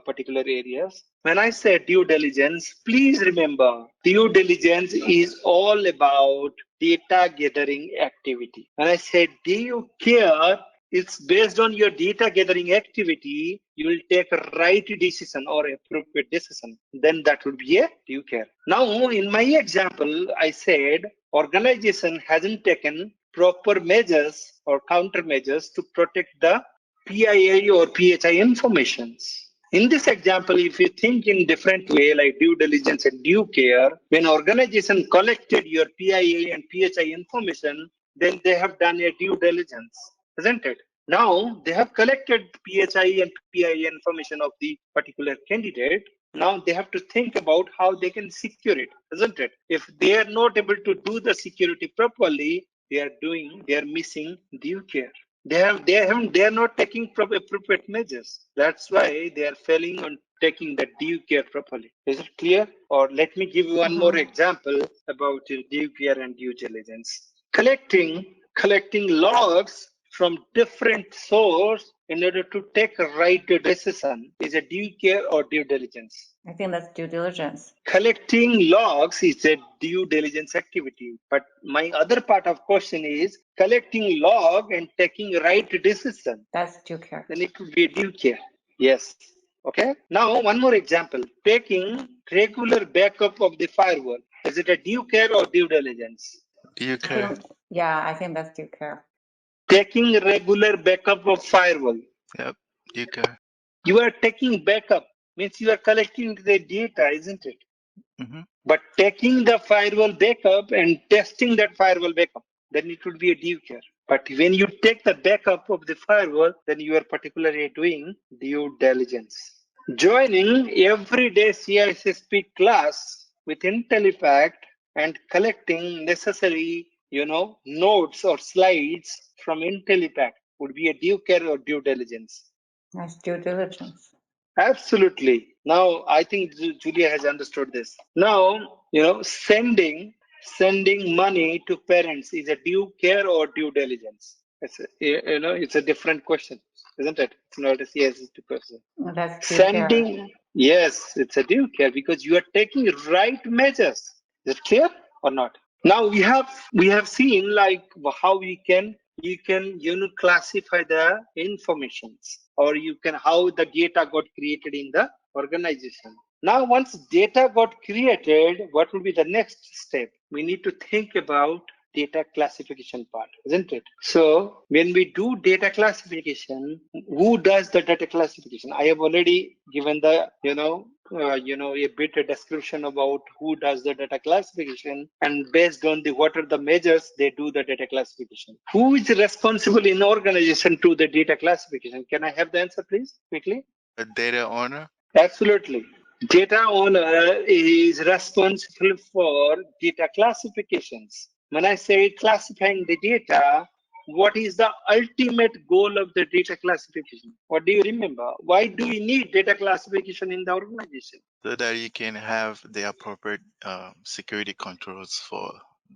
particular areas. When I say due diligence, please remember, due diligence is all about data gathering activity. When I say due care, it's based on your data gathering activity, you will take a right decision or appropriate decision. Then that would be a due care. Now, in my example, I said organization hasn't taken proper measures or countermeasures to protect the PII or PHI informations. In this example, if you think in different way like due diligence and due care, when organization collected your PII and PHI information, then they have done a due diligence, isn't it? Now they have collected PHI and PII information of the particular candidate. Now they have to think about how they can secure it, isn't it? If they are not able to do the security properly, they are missing due care. They are not taking appropriate measures. That's why they are failing on taking the due care properly. Is it clear? Or let me give you one more example about due care and due diligence. Collecting logs from different source in order to take a right decision is a due care or due diligence. I think that's due diligence. Collecting logs is a due diligence activity. But my other part of question is collecting log and taking right decision. That's due care. Then it would be a due care. Yes. Okay. Now one more example. Taking regular backup of the firewall. Is it a due care or due diligence? Due care. I think that's due care. Taking regular backup of firewall. Yep. Due care. You are taking backup means you are collecting the data, isn't it? Mm-hmm. But taking the firewall backup and testing that firewall backup, then it would be a due care. But when you take the backup of the firewall, then you are particularly doing due diligence. Joining everyday CISSP class with Intellipaat and collecting necessary, notes or slides from Intellipaat would be a due care or due diligence. That's due diligence. Absolutely. Now, I think Julia has understood this. Now, sending money to parents is a due care or due diligence. It's a different question, isn't it? It's not a CISSP question. That's due care. Yes, it's a due care because you are taking right measures. Is it clear or not? Now we have seen like how you can classify the informations, or how the data got created in the organization. Now once data got created, what will be the next step? We need to think about data classification part, isn't it? So when we do data classification, who does the data classification? I have already given the a bit of description about who does the data classification, and based on what are the measures they do the data classification. Who is responsible in organization to the data classification? Can I have the answer, please, quickly? The data owner. Absolutely. Data owner is responsible for data classifications. When I say classifying the data, what is the ultimate goal of the data classification? What do you remember? Why do we need data classification in the organization? So that you can have the appropriate security controls for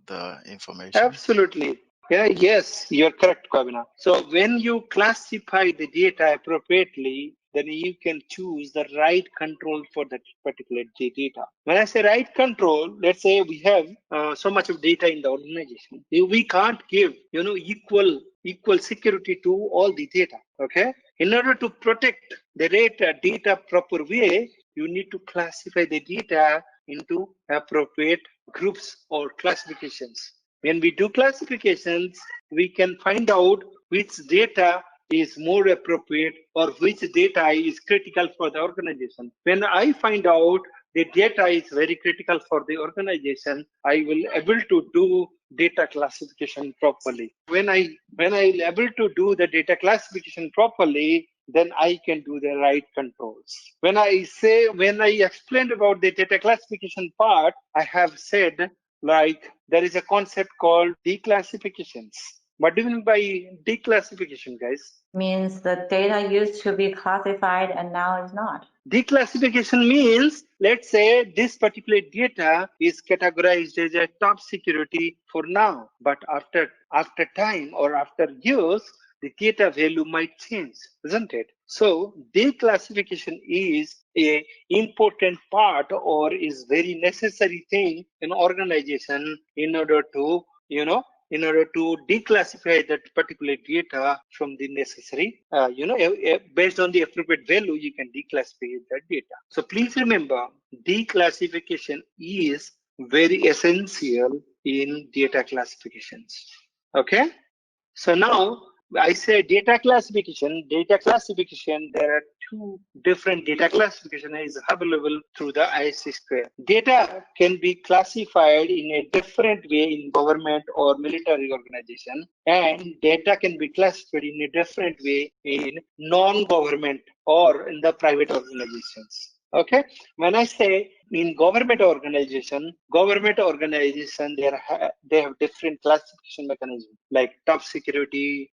the information. Absolutely. Yeah, yes, you're correct, Kavina. So when you classify the data appropriately, then you can choose the right control for that particular data. When I say right control, let's say we have so much of data in the organization. We can't give, equal security to all the data. Okay. In order to protect the data proper way, you need to classify the data into appropriate groups or classifications. When we do classifications, we can find out which data is more appropriate or which data is critical for the organization. When I find out the data is very critical for the organization, I will able to do data classification properly. When I able to do the data classification properly, then I can do the right controls. When I explained about the data classification part, I have said like there is a concept called declassifications. What do you mean by declassification, guys? Means the data used to be classified and now is not. Declassification means, let's say this particular data is categorized as a top security for now, but after time or after years, the data value might change, isn't it? So declassification is a important part or is very necessary thing in organization in order to, in order to declassify that particular data from the necessary, based on the appropriate value, you can declassify that data. So please remember, declassification is very essential in data classifications. Okay. So now I say data classification. Data classification, there are two different data classification is available through the CISSP. Data can be classified in a different way in government or military organization, and data can be classified in a different way in non-government or in the private organizations. Okay, when I say in government organization, they have different classification mechanism like top security,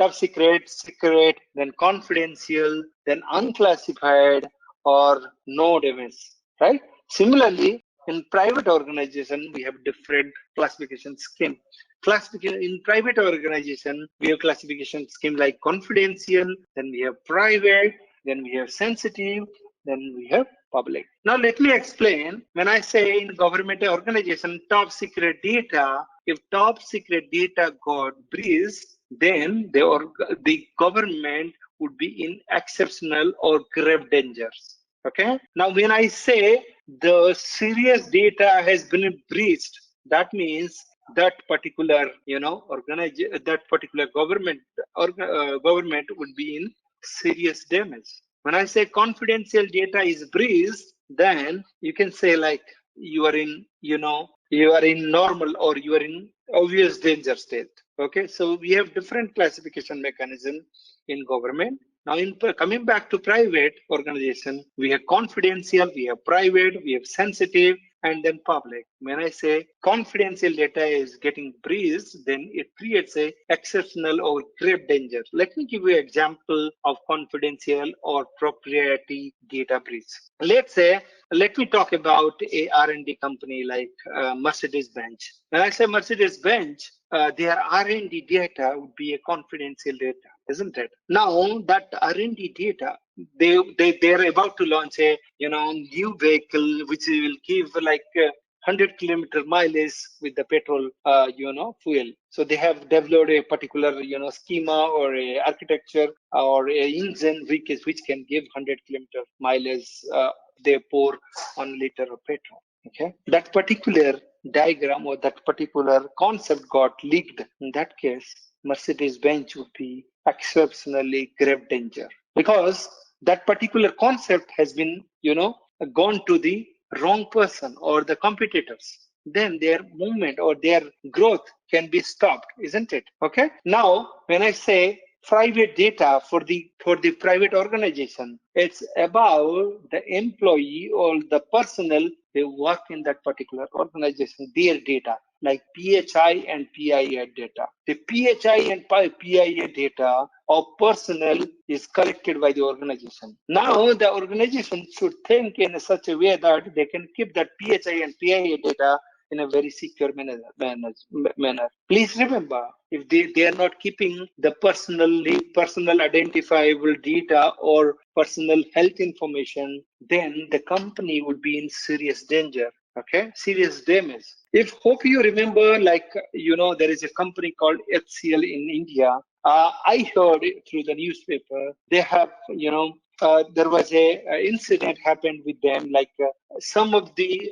top secret, then confidential, then unclassified, or no damage, right? Similarly, in private organization, we have different classification scheme. Classification in private organization, we have classification scheme like confidential, then we have private, then we have sensitive, then we have public. Now let me explain. When I say in government organization top secret data, if top secret data got breached, then the government would be in exceptional or grave dangers. Okay. Now when I say the serious data has been breached, that means that particular that particular government would be in serious damage. When I say confidential data is breached, then you can say like you are in normal or you are in obvious danger state. Okay, so we have different classification mechanism in government. Now, coming back to private organization, we have confidential, we have private, we have sensitive, and then public. When I say confidential data is getting breached, then it creates a exceptional or grave danger. Let me give you an example of confidential or proprietary data breach. Let me talk about a R&D company like Mercedes-Benz. When I say Mercedes-Benz, their R&D data would be a confidential data, isn't it? Now that R&D data, they are about to launch a new vehicle which will give like 100-kilometer mileage with the petrol fuel. So they have developed a particular schema or a architecture or a engine which can give 100-kilometer mileage. They pour 1 liter of petrol. Okay, that particular diagram or that particular concept got leaked. In that case, Mercedes-Benz would be exceptionally grave danger, because that particular concept has been gone to the wrong person or the competitors. Then their movement or their growth can be stopped, isn't it? Okay, now when I say private data for the private organization, it's about the employee or the personnel who work in that particular organization, their data, like PHI and PIA data. The PHI and PIA data of personnel is collected by the organization. Now the organization should think in such a way that they can keep that PHI and PIA data in a very secure manner. Please remember, if they are not keeping the personal identifiable data or personal health information, then the company would be in serious danger. Okay, serious damage. If hope you remember, like there is a company called HCL in India. I heard it through the newspaper. They have there was a incident happened with them, like some of the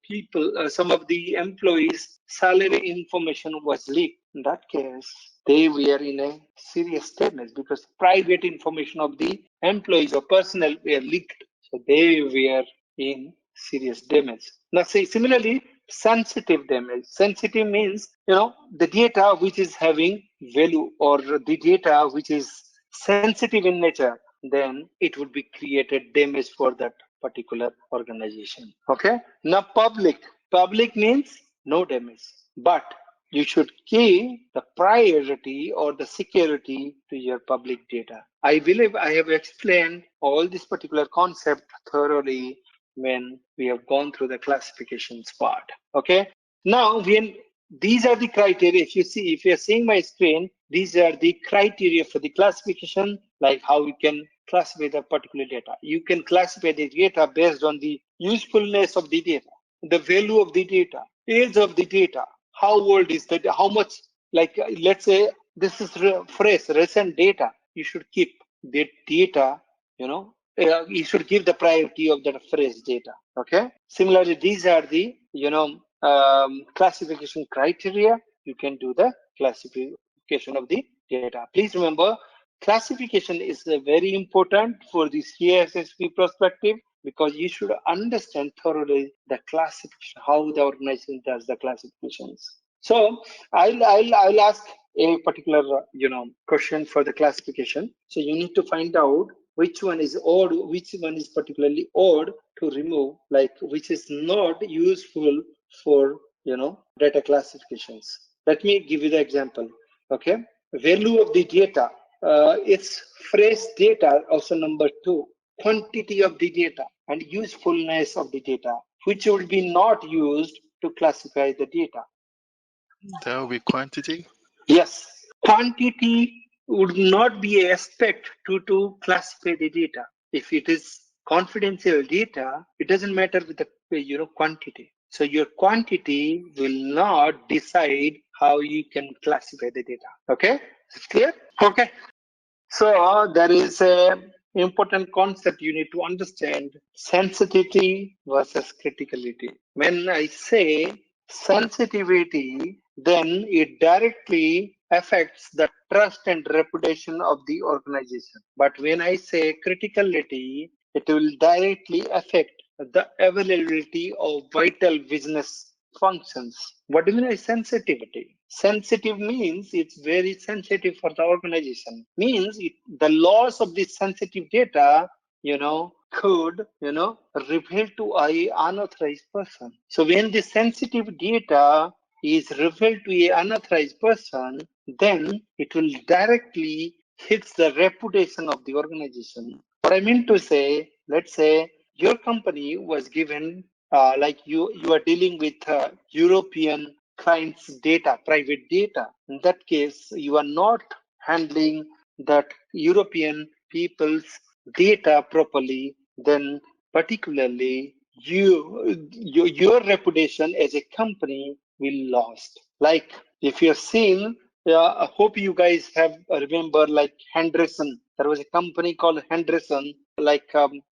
people, some of the employees' salary information was leaked. In that case, they were in a serious damage because private information of the employees or personnel were leaked. So they were in serious damage. Now, say similarly, sensitive damage. Sensitive means the data which is having value or the data which is sensitive in nature, then it would be created damage for that particular organization. Okay. Now, public means no damage, but you should give the priority or the security to your public data. I believe I have explained all this particular concept thoroughly when we have gone through the classifications part. Okay. Now, when these are the criteria, if you're seeing my screen, these are the criteria for the classification, like how we can classify the particular data. You can classify the data based on the usefulness of the data, the value of the data, age of the data, how old is the, how much, like let's say this is fresh, recent data, you should keep the data, you should give the priority of that fresh data. Okay. Similarly, these are the classification criteria. You can do the classification of the data. Please remember, classification is very important for the CISSP perspective, because you should understand thoroughly the classification, how the organization does the classifications. So I'll ask a particular question for the classification. So you need to find out which one is odd, which one is particularly odd to remove, like which is not useful for data classifications. Let me give you the example. Okay, value of the data, it's fresh data, also number 2, quantity of the data and usefulness of the data, which will be not used to classify the data. There will be quantity. Yes, quantity would not be an aspect to classify the data. If it is confidential data, it doesn't matter with the quantity. So your quantity will not decide how you can classify the data. Okay, is it clear? Okay. So there is a important concept you need to understand: sensitivity versus criticality. When I say sensitivity, then it directly affects the trust and reputation of the organization. But when I say criticality, it will directly affect the availability of vital business functions. What do you mean by sensitivity? Sensitive means it's very sensitive for the organization. Means the loss of this sensitive data, could, reveal to a unauthorized person. So when the sensitive data is revealed to a unauthorized person, then it will directly hits the reputation of the organization. What I mean to say, let's say your company was given, like you are dealing with European clients' data, private data. In that case, you are not handling that European people's data properly, then particularly your reputation as a company will lost. Like if you're seen, I hope you guys have remember, like Henderson. There was a company called Henderson. Like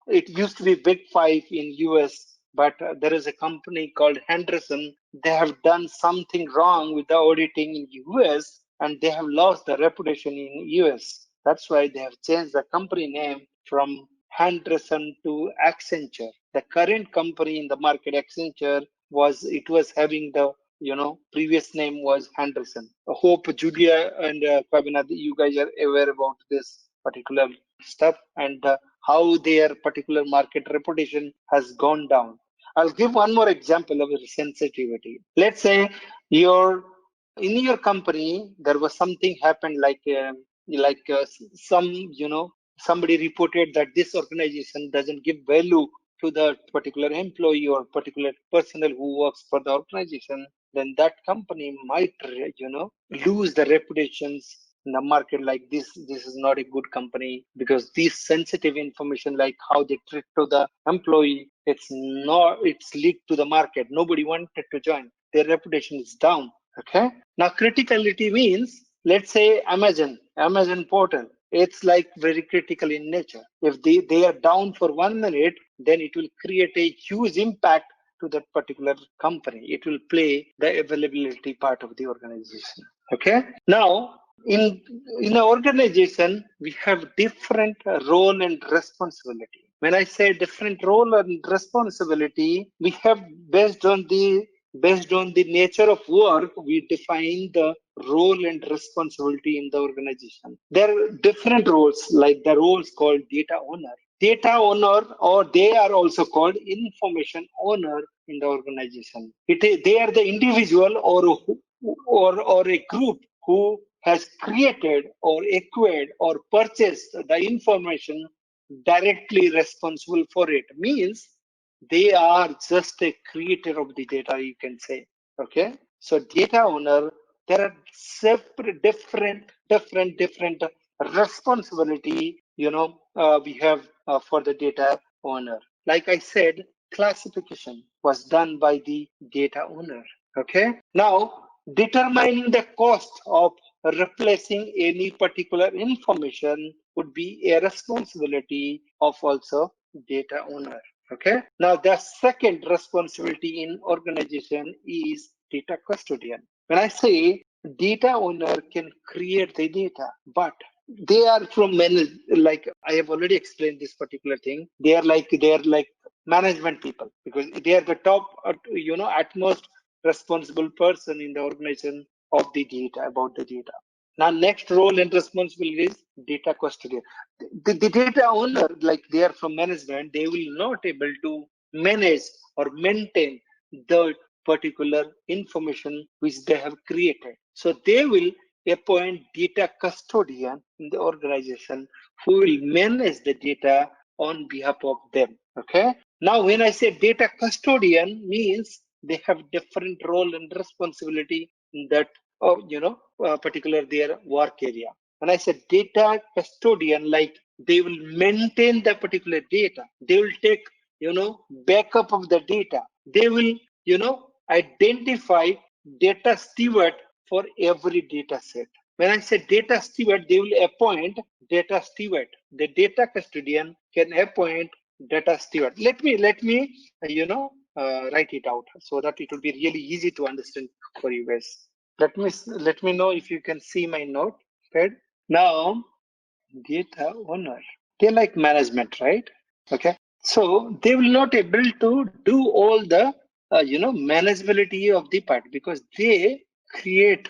it used to be Big Five in US, but there is a company called Henderson. They have done something wrong with the auditing in US, and they have lost the reputation in US. That's why they have changed the company name from Henderson to Accenture. The current company in the market, Accenture, was having the previous name was Henderson. I hope Julia and Fabina, you guys are aware about this particular stuff and how their particular market reputation has gone down. I'll give one more example of sensitivity. Let's say in your company there was something happened, like some somebody reported that this organization doesn't give value to the particular employee or particular personnel who works for the organization, then that company might lose the reputations in the market, like this is not a good company, because this sensitive information, like how they treat to the employee, it's leaked to the market, nobody wanted to join, their reputation is down. Okay, now criticality means, let's say Amazon portal. it's like very critical in nature. If they are down for 1 minute, then it will create a huge impact to that particular company. It will play the availability part of the organization. Okay. Now, in an organization, we have different role and responsibility. When I say different role and responsibility, we have based on the nature of work, we define the role and responsibility in the organization. There are different roles, like the roles called data owner. Data owner, or they are also called information owner in the organization. They are the individual or a group who has created or acquired or purchased the information directly responsible for it. Means they are just a creator of the data, you can say. Okay. So data owner, there are separate, different responsibility, we have for the data owner. Like I said, classification was done by the data owner. Okay. Now, determining the cost of replacing any particular information would be a responsibility of also data owner. Okay. Now, the second responsibility in organization is data custodian. When I say data owner can create the data, but they are from like I have already explained this particular thing. They are like management people, because they are the top, utmost responsible person in the organization of the data, about the data. Now, next role and responsibility is data custodian. The data owner, like they are from management, they will not able to manage or maintain the particular information which they have created. So they will appoint data custodian in the organization who will manage the data on behalf of them. Okay. Now, when I say data custodian, means they have different role and responsibility in that, particular their work area. When I say data custodian, like they will maintain the particular data, they will take, backup of the data, they will, identify data steward for every data set. When I say data steward, they will appoint data steward. The data custodian can appoint data steward. Let me write it out so that it will be really easy to understand for you guys. Let me know if you can see my note. Right? Now, data owner, they like management, right? Okay. So they will not able to do all the manageability of the part, because they create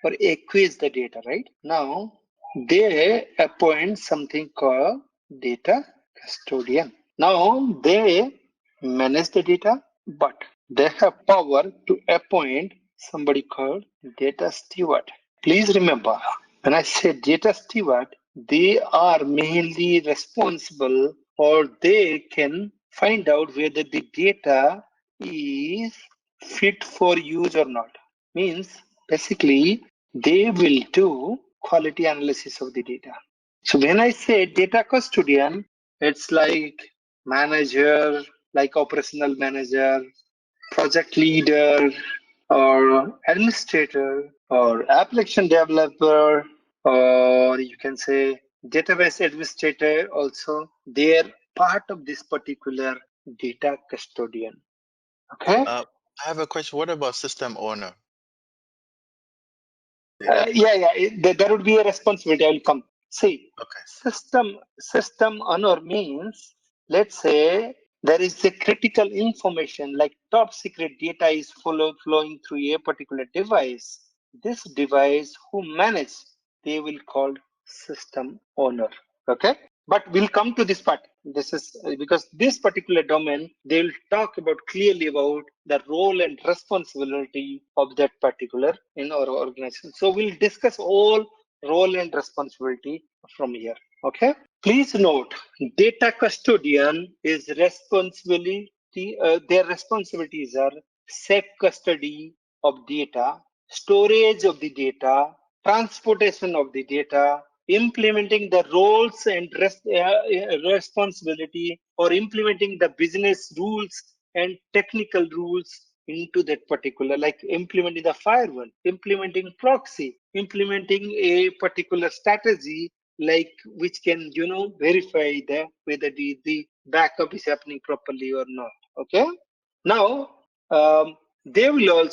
or acquire the data, right? Now they appoint something called data custodian. Now they manage the data, but they have power to appoint somebody called data steward. Please remember, when I say data steward, they are mainly responsible, or they can find out whether the data is fit for use or not. Means basically they will do quality analysis of the data. So when I say data custodian, it's like manager, like operational manager, project leader, or administrator, or application developer, or you can say database administrator also. They are part of this particular data custodian. Okay. I have a question. What about system owner? There would be a responsibility. I will come. See, Okay. system honor means, let's say there is a critical information like top secret data is flowing through a particular device. This device who manage, they will call system owner. Okay. But we'll come to this part. This is because this particular domain, they will talk about clearly about the role and responsibility of that particular in our organization. So we'll discuss all role and responsibility from here. Okay. Please note, data custodian is responsibility. Their responsibilities are safe custody of data, storage of the data, transportation of the data, implementing the roles and responsibility, or implementing the business rules and technical rules into that particular, like implementing the firewall, implementing proxy, implementing a particular strategy like which can verify whether the backup is happening properly or not. Okay. Now they will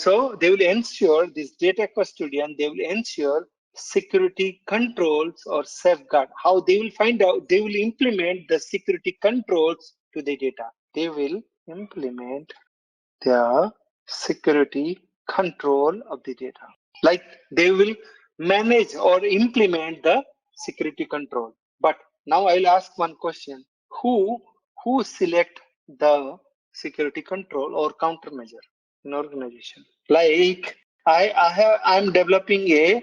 ensure this data custodian, they will ensure security controls or safeguard. How they will find out, they will implement the security controls to the data. They will implement the security control of the data. Like they will manage or implement the security control. But now I'll ask one question. Who select the security control or countermeasure in organization? Like I'm developing a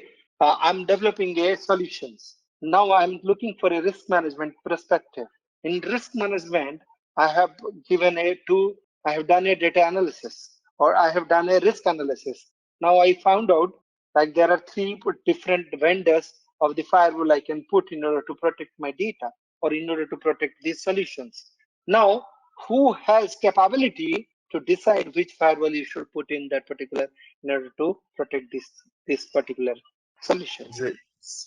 solutions. Now I'm looking for a risk management perspective. In risk management, I have given a to I have done a data analysis or I have done a risk analysis. Now I found out like there are three different vendors of the firewall I can put in order to protect my data or in order to protect these solutions. Now, who has capability to decide which firewall you should put in that particular in order to protect this particular solution? Is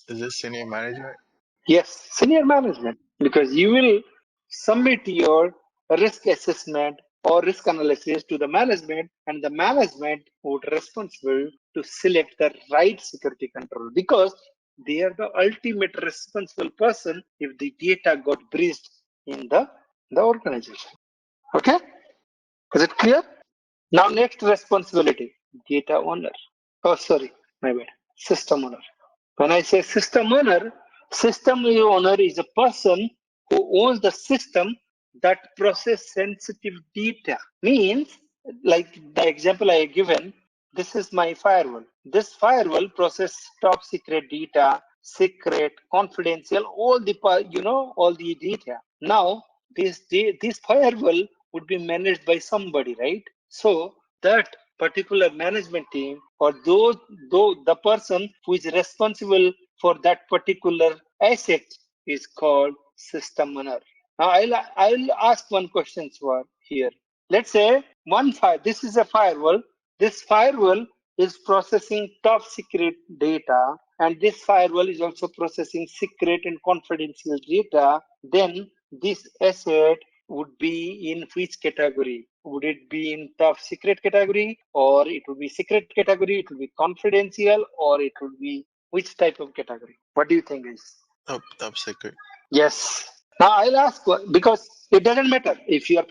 it senior management? Yes, senior management, because you will submit your risk assessment or risk analysis to the management, and the management would responsible to select the right security control because they are the ultimate responsible person if the data got breached in the organization. Okay, is it clear? Now, next responsibility, data owner. Oh, sorry, my bad. System owner. When I say system owner is a person who owns the system that process sensitive data. Means, like the example I given, this is my firewall. This firewall process top secret data, secret, confidential, all the all the data. Now, this firewall would be managed by somebody, right? So that particular management team or the person who is responsible for that particular asset is called system owner. Now I'll ask one question here. Let's say this is a firewall. This firewall is processing top secret data, and this firewall is also processing secret and confidential data. Then this asset would be in which category? Would it be in top secret category, or it would be secret category, it would be confidential, or it would be which type of category? What do you think is? Top secret. Yes. Now I'll ask because it doesn't matter if you are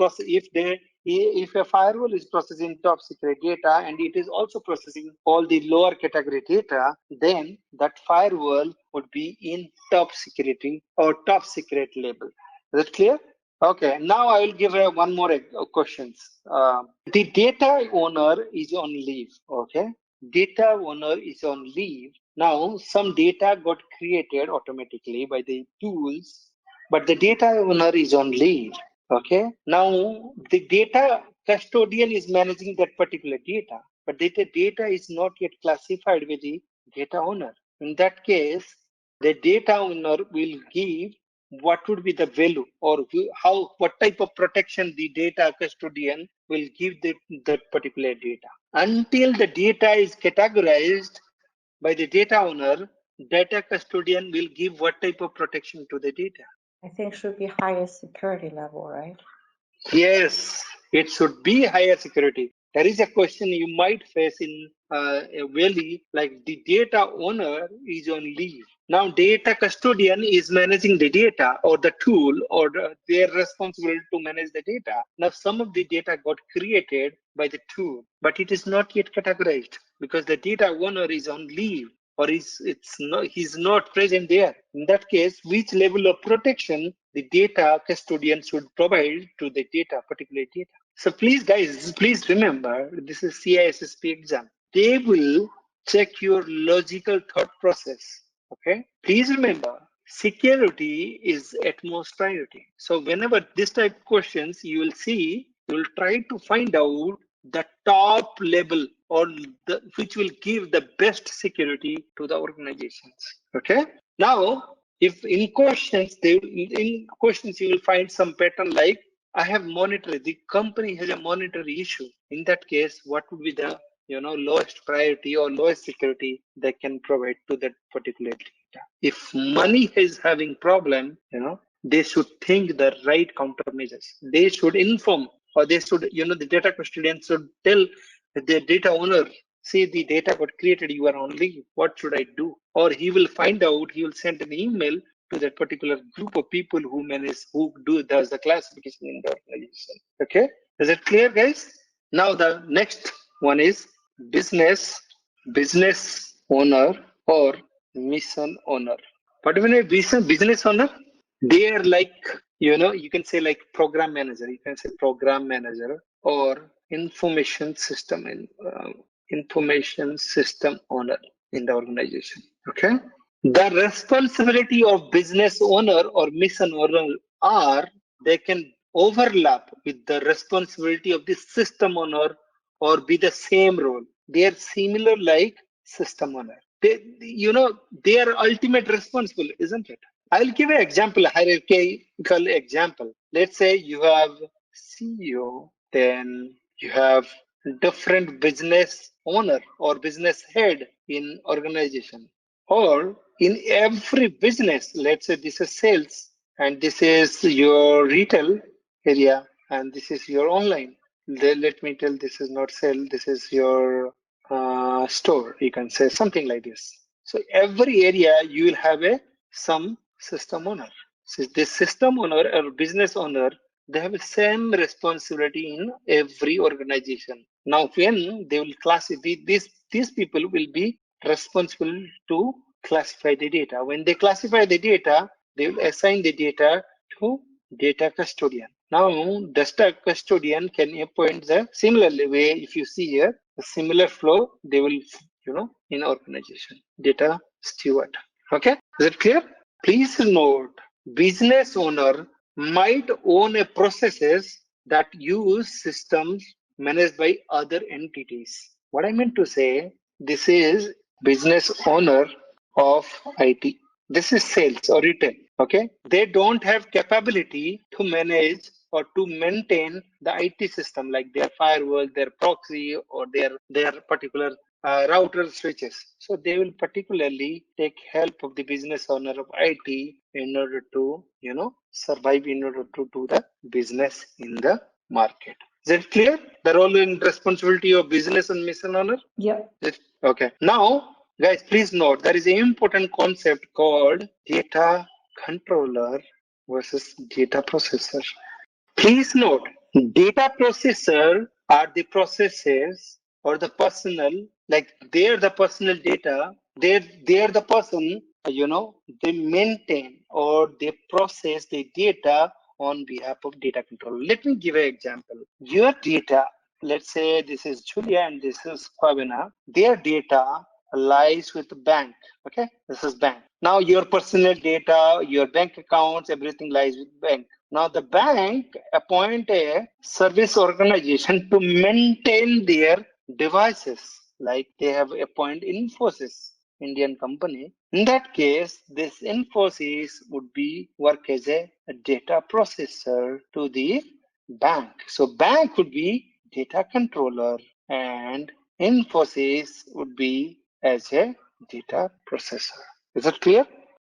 if a firewall is processing top secret data and it is also processing all the lower category data, then that firewall would be in top security or top secret label. Is that clear? Okay. Now I will give one more questions. The data owner is on leave. Okay. Data owner is on leave. Now, some data got created automatically by the tools, but the data owner is on leave. Okay. Now, the data custodian is managing that particular data, but data is not yet classified with the data owner. In that case, the data owner will give what would be the value or what type of protection the data custodian will give that particular data. Until the data is categorized by the data owner, data custodian will give what type of protection to the data? I think should be higher security level, right? Yes, it should be higher security. There is a question you might face in a valley, like the data owner is on leave. Now, data custodian is managing the data or the tool or they're responsible to manage the data. Now, some of the data got created by the tool, but it is not yet categorized because the data owner is on leave or he's not present there. In that case, which level of protection the data custodian should provide to the particular data? So please, guys, please remember, this is CISSP exam. They will check your logical thought process. Okay. Please remember, security is utmost priority. So whenever this type of questions you will see, you will try to find out the top level or which will give the best security to the organizations. Okay. Now, if in questions you will find some pattern like I have monetary, the company has a monetary issue. In that case, what would be the lowest priority or lowest security they can provide to that particular data. If money is having problem, they should think the right countermeasures. They should inform, or they should, the data custodian should tell the data owner, see, the data got created, you are on leave, what should I do? Or he will find out, he will send an email to that particular group of people who does the classification in the organization. Okay, is it clear, guys? Now the next one is business owner or mission owner. What do you mean business owner? They are like, you can say like program manager. You can say program manager or information system owner in the organization. Okay. The responsibility of business owner or mission owner are, they can overlap with the responsibility of the system owner or be the same role. They are similar like system owner. They are ultimate responsible, isn't it? I'll give an example, hierarchical example. Let's say you have CEO, then you have different business owner or business head in organization. Or in every business, let's say this is sales and this is your retail area and this is your online. Then let me tell, this is not sale, this is your store. You can say something like this. So every area you will have some system owner. So this system owner or business owner, they have the same responsibility in every organization. Now, when they will classify these people will be responsible to classify the data. When they classify the data, they will assign the data to data custodian. Now, data custodian can appoint the similar way. If you see here, a similar flow, they will, in organization, data steward. Okay, is it clear? Please note, business owner might own a processes that use systems managed by other entities. What I meant to say, this is business owner of IT. This is sales or retail. Okay, they don't have capability to manage or to maintain the IT system like their firewall, their proxy, or their particular router switches. So they will particularly take help of the business owner of IT in order to, survive, in order to do the business in the market. Is it clear? The role and responsibility of business and mission owner? Yeah. Okay. Now, guys, please note there is an important concept called data controller versus data processor. Please note, data processor are the processes or the personal, like they're the personal data, they're the person, they maintain or they process the data on behalf of data controller. Let me give an example. Your data, let's say this is Julia and this is Pavina, their data lies with the bank. Okay, this is bank. Now your personal data, your bank accounts, everything lies with bank. Now the bank appoint a service organization to maintain their devices, like they have appointed Infosys, Indian company. In that case, this Infosys would be work as a data processor to the bank. So bank would be data controller and Infosys would be as a data processor. Is it clear?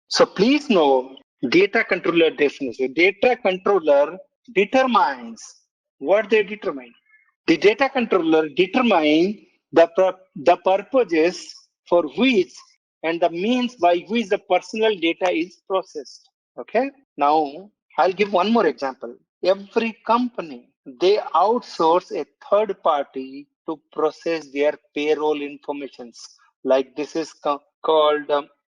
So please know data controller definition. Data controller determines what they determine. The data controller determine the purposes for which and the means by which the personal data is processed. Okay. Now I'll give one more example. Every company, they outsource a third party to process their payroll informations. Like this is called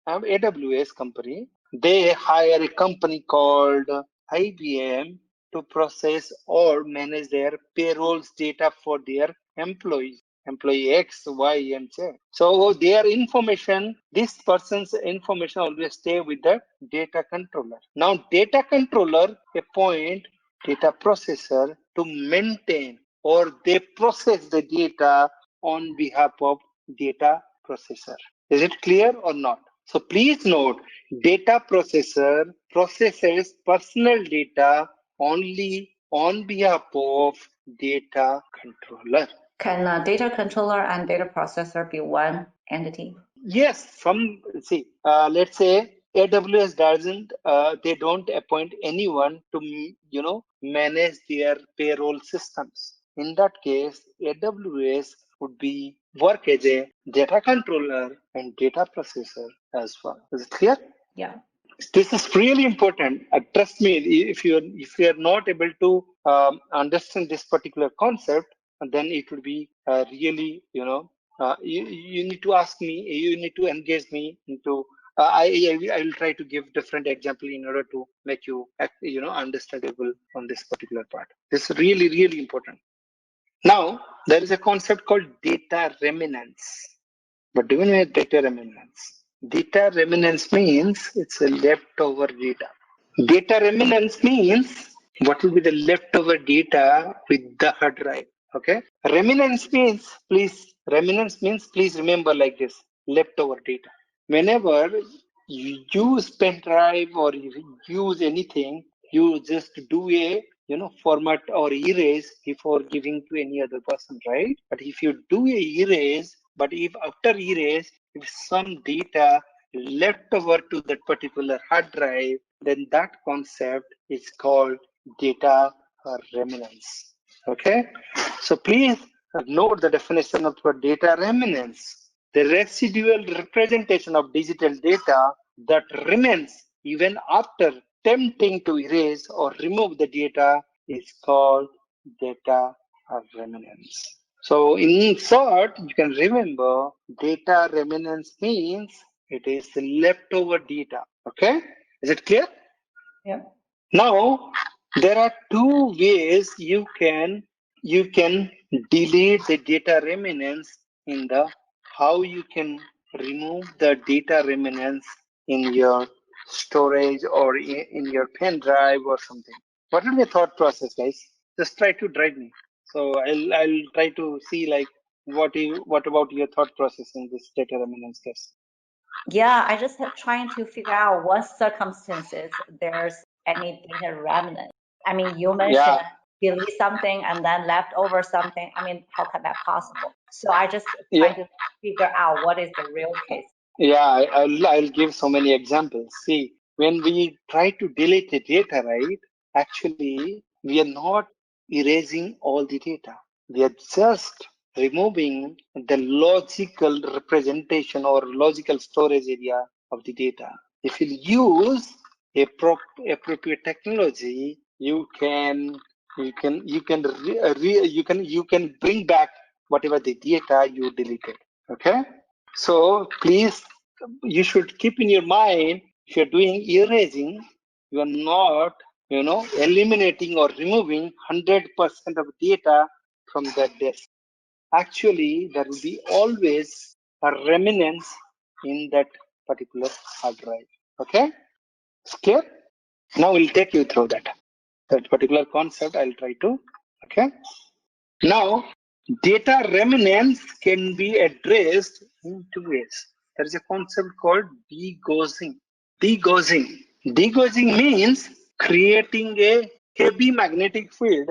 AWS company. They hire a company called IBM to process or manage their payrolls data for their employees, employee X, Y, and Z. So their information, this person's information always stay with the data controller. Now data controller appoint data processor to maintain or they process the data on behalf of data processor. Is it clear or not? So please note, data processor processes personal data only on behalf of data controller. Can data controller and data processor be one entity? Yes, let's say AWS doesn't, they don't appoint anyone to, manage their payroll systems. In that case, AWS would be work as a data controller and data processor as well. Is it clear? Yeah. This is really important. Trust me, if you are not able to understand this particular concept, then it will be really, you need to ask me, you need to engage me into I will try to give different example in order to make you understandable on this particular part. This is really, really important. Now there is a concept called data remanence. But do you know data remanence? Data remanence means it's a leftover data. Data remanence means what will be the leftover data with the hard drive. Okay. Remanence means please remember like this: leftover data. Whenever you use pen drive or you use anything, you just do a format or erase before giving to any other person, right? But if you do a erase, but if after erase, if some data left over to that particular hard drive, then that concept is called data remanence. Okay, so please note the definition of data remanence: the residual representation of digital data that remains even after attempting to erase or remove the data is called data remanence. So in short, you can remember data remanence means it is leftover data. Okay, is it clear? Yeah. Now there are two ways you can delete the data remanence in the how you can remove the data remanence in your storage or in your pen drive or something. What is the thought process, guys? Just try to drive me. So I'll try to see like what about your thought process in this data remanence case? Yeah, I just trying to figure out what circumstances there's any data remnant. I mean, you mentioned Yeah, delete something and then left over something. I mean, how can that possible? So I just yeah. trying to figure out what is the real case. Yeah, I'll give so many examples. See, when we try to delete the data, right, actually, we are not erasing all the data. We are just removing the logical representation or logical storage area of the data. If you use appropriate technology, you can bring back whatever the data you deleted. Okay. So please, you should keep in your mind, if you're doing erasing, you are not, eliminating or removing 100% of data from that disk. Actually, there will be always a remnants in that particular hard drive. Okay? It's clear? Now we'll take you through that particular concept. I'll try to. Okay? Now, data remanence can be addressed in two ways. There is a concept called degaussing. Degaussing. Degaussing means creating a heavy magnetic field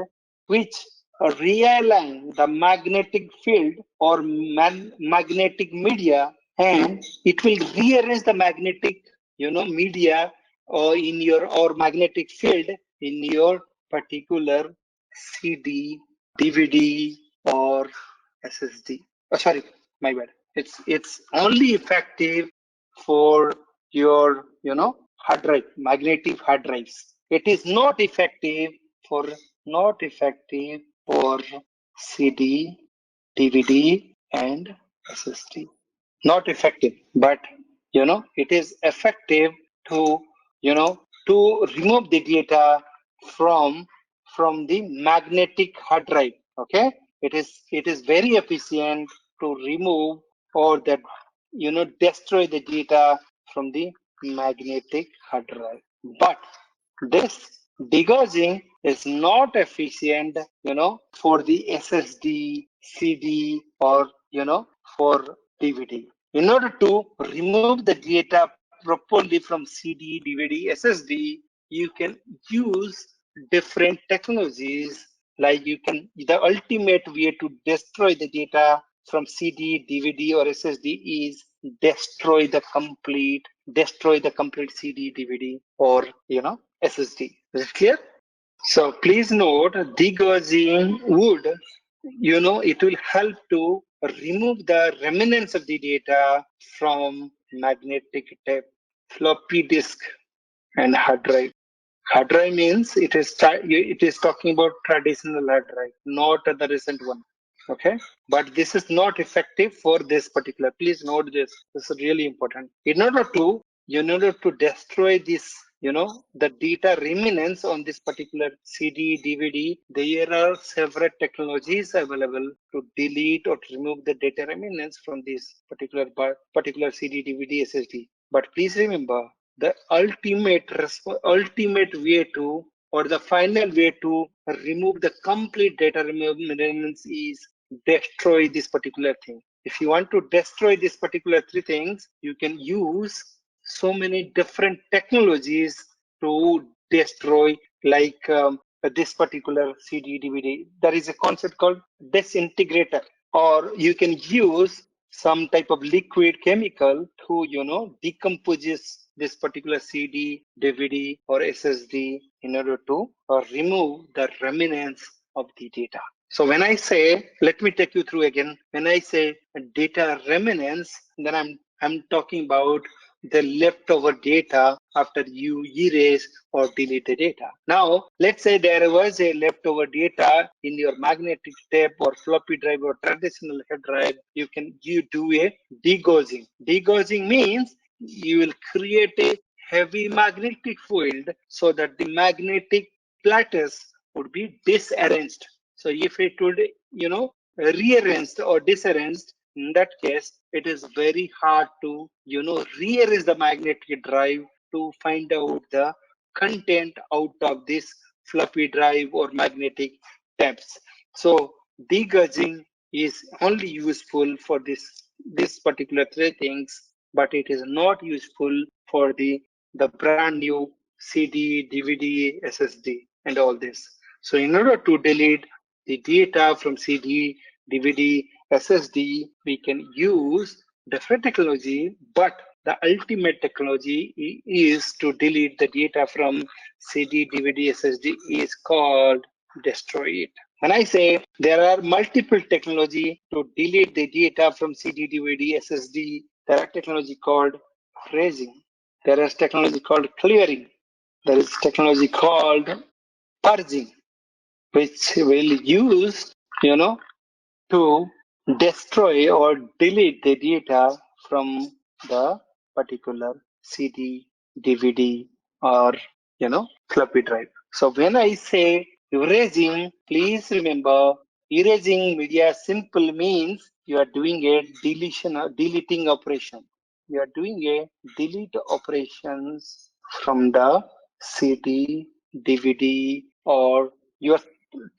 which realign the magnetic field or magnetic media, and it will rearrange the magnetic media or in your or magnetic field in your particular CD, DVD, or SSD. Oh, sorry, my bad. It's only effective for your hard drive, magnetic hard drives. It is for not effective for CD, DVD, and SSD. Not effective, but it is effective to to remove the data from the magnetic hard drive. Okay, it is very efficient to remove or that destroy the data from the magnetic hard drive. But this degaussing is not efficient, for the SSD, CD, or for DVD. In order to remove the data properly from CD, DVD, SSD, you can use different technologies. Like the ultimate way to destroy the data from CD, DVD, or SSD is destroy the complete CD, DVD, or SSD. Is it clear? So please note, degaussing would, it will help to remove the remnants of the data from magnetic tape, floppy disk, and hard drive. Hard drive means it is talking about traditional hard drive, not the recent one. Okay, but this is not effective for this particular. Please note this. This is really important. In order to destroy this, the data remnants on this particular CD, DVD, there are several technologies available to delete or to remove the data remnants from this particular CD, DVD, SSD. But please remember, the ultimate way to, or the final way to remove the complete data remnants is destroy this particular thing. If you want to destroy this particular three things, you can use so many different technologies to destroy, like this particular CD, DVD. There is a concept called disintegrator, or you can use some type of liquid chemical to decomposes this particular CD, DVD, or SSD in order to remove the remnants of the data. So when I say, let me take you through again. When I say data remnants, then I'm talking about the leftover data after you erase or delete the data. Now, let's say there was a leftover data in your magnetic tape or floppy drive or traditional hard drive. You do a degaussing. Degaussing means you will create a heavy magnetic field so that the magnetic lattice would be disarranged. So if it would, rearranged or disarranged, in that case, it is very hard to, rearrange the magnetic drive to find out the content out of this floppy drive or magnetic tapes. So degaussing is only useful for this particular three things, but it is not useful for the brand new CD, DVD, SSD, and all this. So in order to delete the data from CD, DVD, SSD, we can use different technology, but the ultimate technology is to delete the data from CD, DVD, SSD is called destroy it. When I say there are multiple technology to delete the data from CD, DVD, SSD, there are technology called phrasing. There is technology called clearing. There is technology called purging, which will use, to destroy or delete the data from the particular CD, DVD, or floppy drive. So when I say erasing, please remember erasing media simple means you are doing a deleting operation. You are doing a delete operations from the CD, DVD, or you are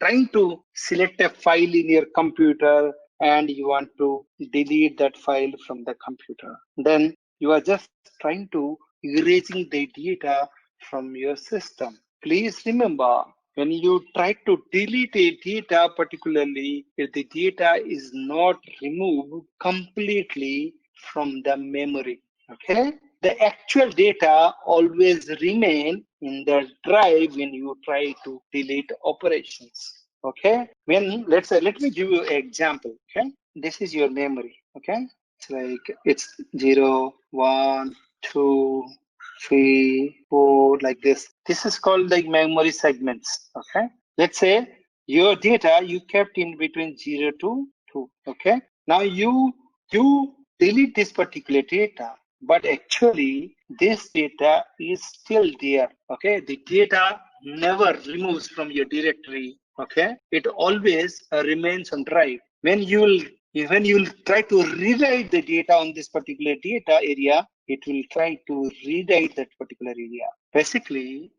trying to select a file in your computer and you want to delete that file from the computer. Then you are just trying to erasing the data from your system. Please remember, when you try to delete a data, particularly if the data is not removed completely from the memory, okay? The actual data always remain in the drive when you try to delete operations. Okay, let me give you an example. Okay, this is your memory. Okay, it's like it's 0, 1, 2, 3, 4, like this. This is called like memory segments. Okay, let's say your data you kept in between 0 to 2. Okay, now you delete this particular data, but actually this data is still there. Okay, the data never removes from your directory. Okay, it always remains on drive. When you'll try to rewrite the data on this particular data area, it will try to rewrite that particular area. Basically,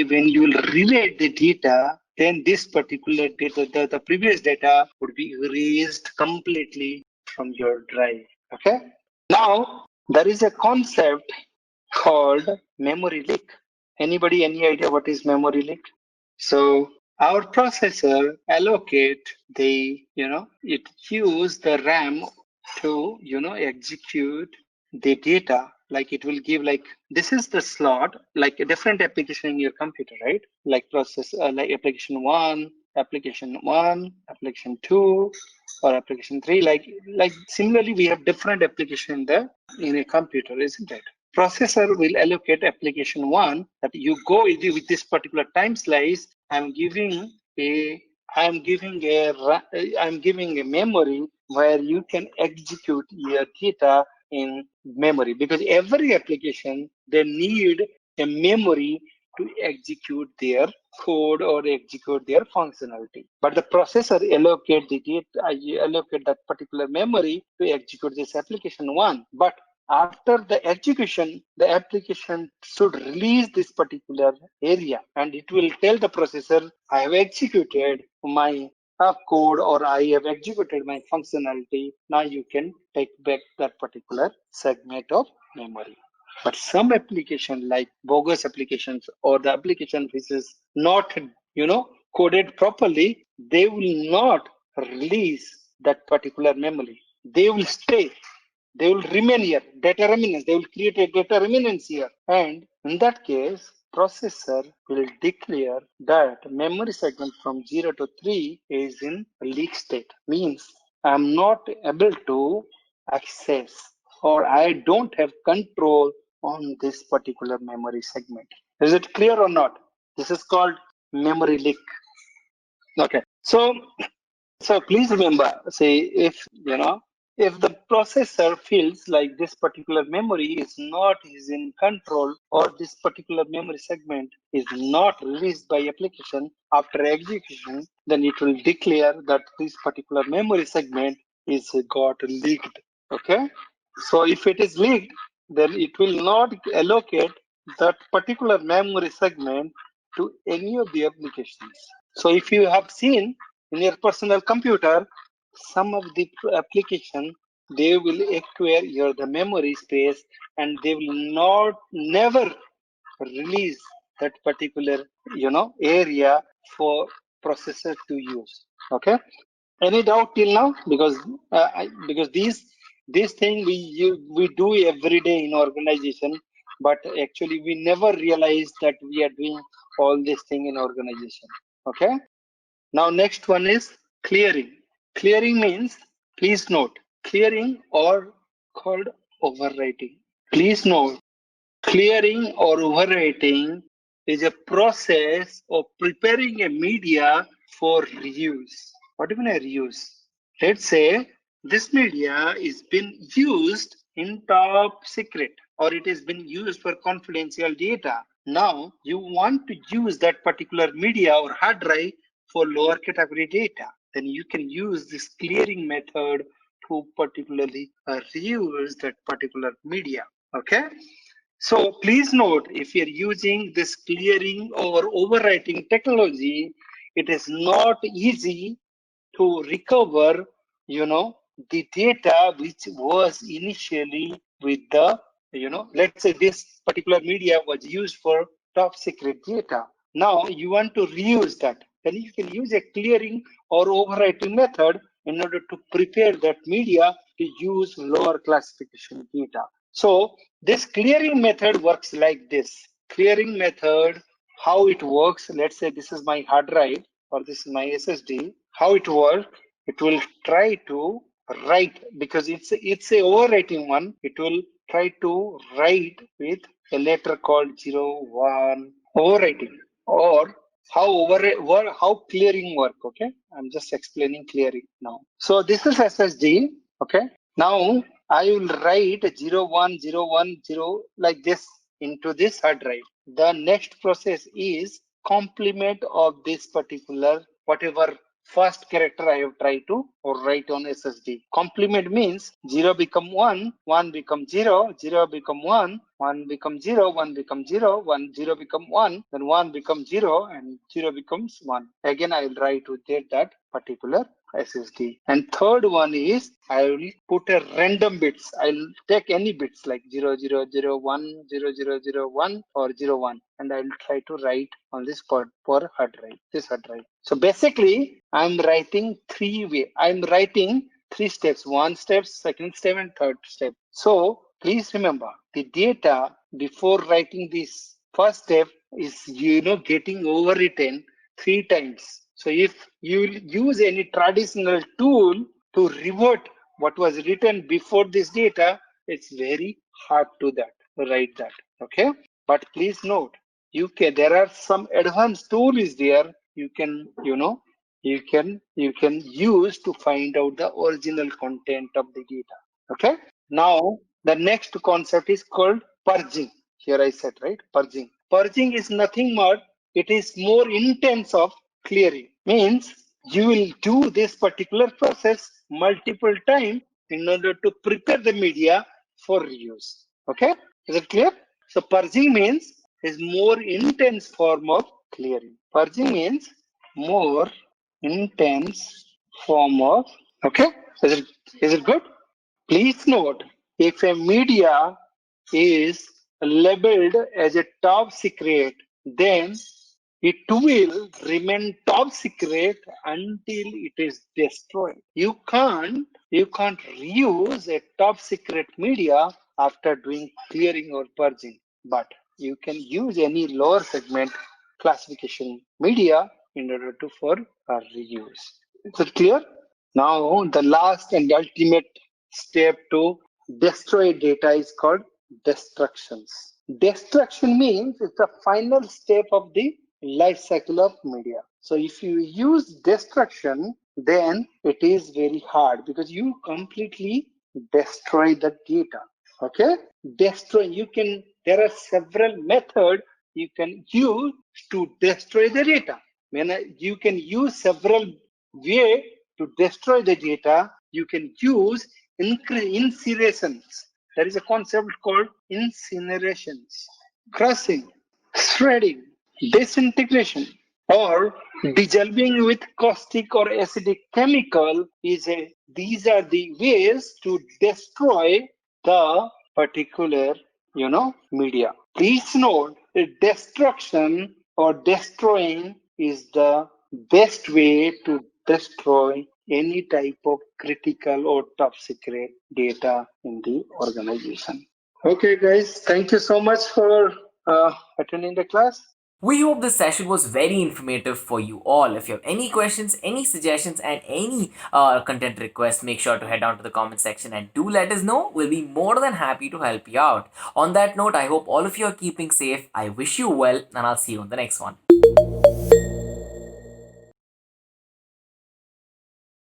when you'll rewrite the data, then this particular data, the previous data would be erased completely from your drive. Okay. Now there is a concept called memory leak. Anybody, any idea what is memory leak? So our processor allocate it use the RAM to, execute the data. Like it will give like, this is the slot, like a different application in your computer, right? Like like application one, application two, or application three. Like similarly, we have different application there in a computer, isn't it? Processor will allocate application one that you go with this particular time slice. A I'm giving a I'm giving a memory where you can execute your data in memory, because every application they need a memory to execute their code or execute their functionality. But the processor allocate the data, allocate that particular memory to execute this application one. But after the application should release this particular area, and it will tell the processor, I have executed my code, or I have executed my functionality. Now you can take back that particular segment of memory. But some application like bogus applications, or the application which is not, coded properly, they will not release that particular memory. They will stay, they will remain here, data remanence. They will create a data remanence here. And in that case, processor will declare that memory segment from 0 to 3 is in leak state. Means I'm not able to access, or I don't have control on this particular memory segment. Is it clear or not? This is called memory leak. Okay. So please remember, say if the processor feels like this particular memory is in control, or this particular memory segment is not released by application after execution, then it will declare that this particular memory segment is got leaked. Okay. So if it is leaked, then it will not allocate that particular memory segment to any of the applications. So if you have seen in your personal computer, some of the application, they will acquire the memory space, and they will never release that particular area for processor to use. Okay. Any doubt till now? Because these thing we do every day in organization, but actually we never realize that we are doing all this thing in organization. Okay. Now next one is clearing. Clearing means, please note, clearing or called overwriting. Please note, clearing or overwriting is a process of preparing a media for reuse. What do you mean reuse? Let's say this media is been used in top secret, or it has been used for confidential data. Now you want to use that particular media or hard drive for lower category data. Then you can use this clearing method to particularly reuse that particular media. Okay. So please note, if you're using this clearing or overwriting technology, it is not easy to recover, the data which was initially with the, let's say this particular media was used for top secret data. Now you want to reuse that. Then you can use a clearing or overwriting method in order to prepare that media to use lower classification data. So this clearing method works like this. Clearing method, how it works, let's say this is my hard drive, or this is my SSD. How it works, it will try to write, because it's a overwriting one. It will try to write with a letter called 0, 1, overwriting. Or how clearing work. Okay, I'm just explaining clearing now. So this is SSD. Okay, now I will write 0, 1, 0, 1, 0 like this into this hard drive. The next process is complement of this particular whatever first character I have tried to write on SSD. Complement means 0 become 1, 1 become 0, 0 become 1, 1 become 0, 1 become 0, 1, 0 become 1, then 1 becomes 0, and 0 becomes 1. Again, I will try to get that particular SSD. And third one is I will put a random bits. I'll take any bits like 0, 0, 0, 1, 0, 0, 0, 1 or 0, 1, and I will try to write on this for hard drive, this hard drive. So basically I'm writing three way. I'm writing three steps: one step, second step, and third step. So please remember, the data before writing this first step is getting overwritten 3 times. So if you use any traditional tool to revert what was written before this data, it's very hard to write that. Okay, but please note, there are some advanced tool is there. You can use to find out the original content of the data. Okay, now the next concept is called purging. Here I said, right, purging is nothing more, it is more intense of clearing. Means you will do this particular process multiple times in order to prepare the media for reuse. Okay, is it clear? So purging means is more intense form of clearing. Purging means more intense form of, okay, is it good? Please note, if a media is labeled as a top secret, then it will remain top secret until it is destroyed. You can't reuse a top secret media after doing clearing or purging, but you can use any lower segment classification media in order to for reuse. Is it clear? Now, the last and ultimate step to destroy data is called destructions. Destruction means it's the final step of the life cycle of media. So if you use destruction, then it is very hard because you completely destroy the data. Okay, there are several methods you can use to destroy the data. You can use several ways to destroy the data. You can use incinerations. There is a concept called incinerations, crushing, shredding, disintegration, or dissolving with caustic or acidic chemical. These are the ways to destroy the particular media. Please note that destruction or destroying is the best way to destroy any type of critical or top secret data in the organization. Okay, guys, thank you so much for attending the class. We hope this session was very informative for you all. If you have any questions, any suggestions, and any content requests, make sure to head down to the comment section and do let us know. We'll be more than happy to help you out. On that note, I hope all of you are keeping safe. I wish you well, and I'll see you on the next one.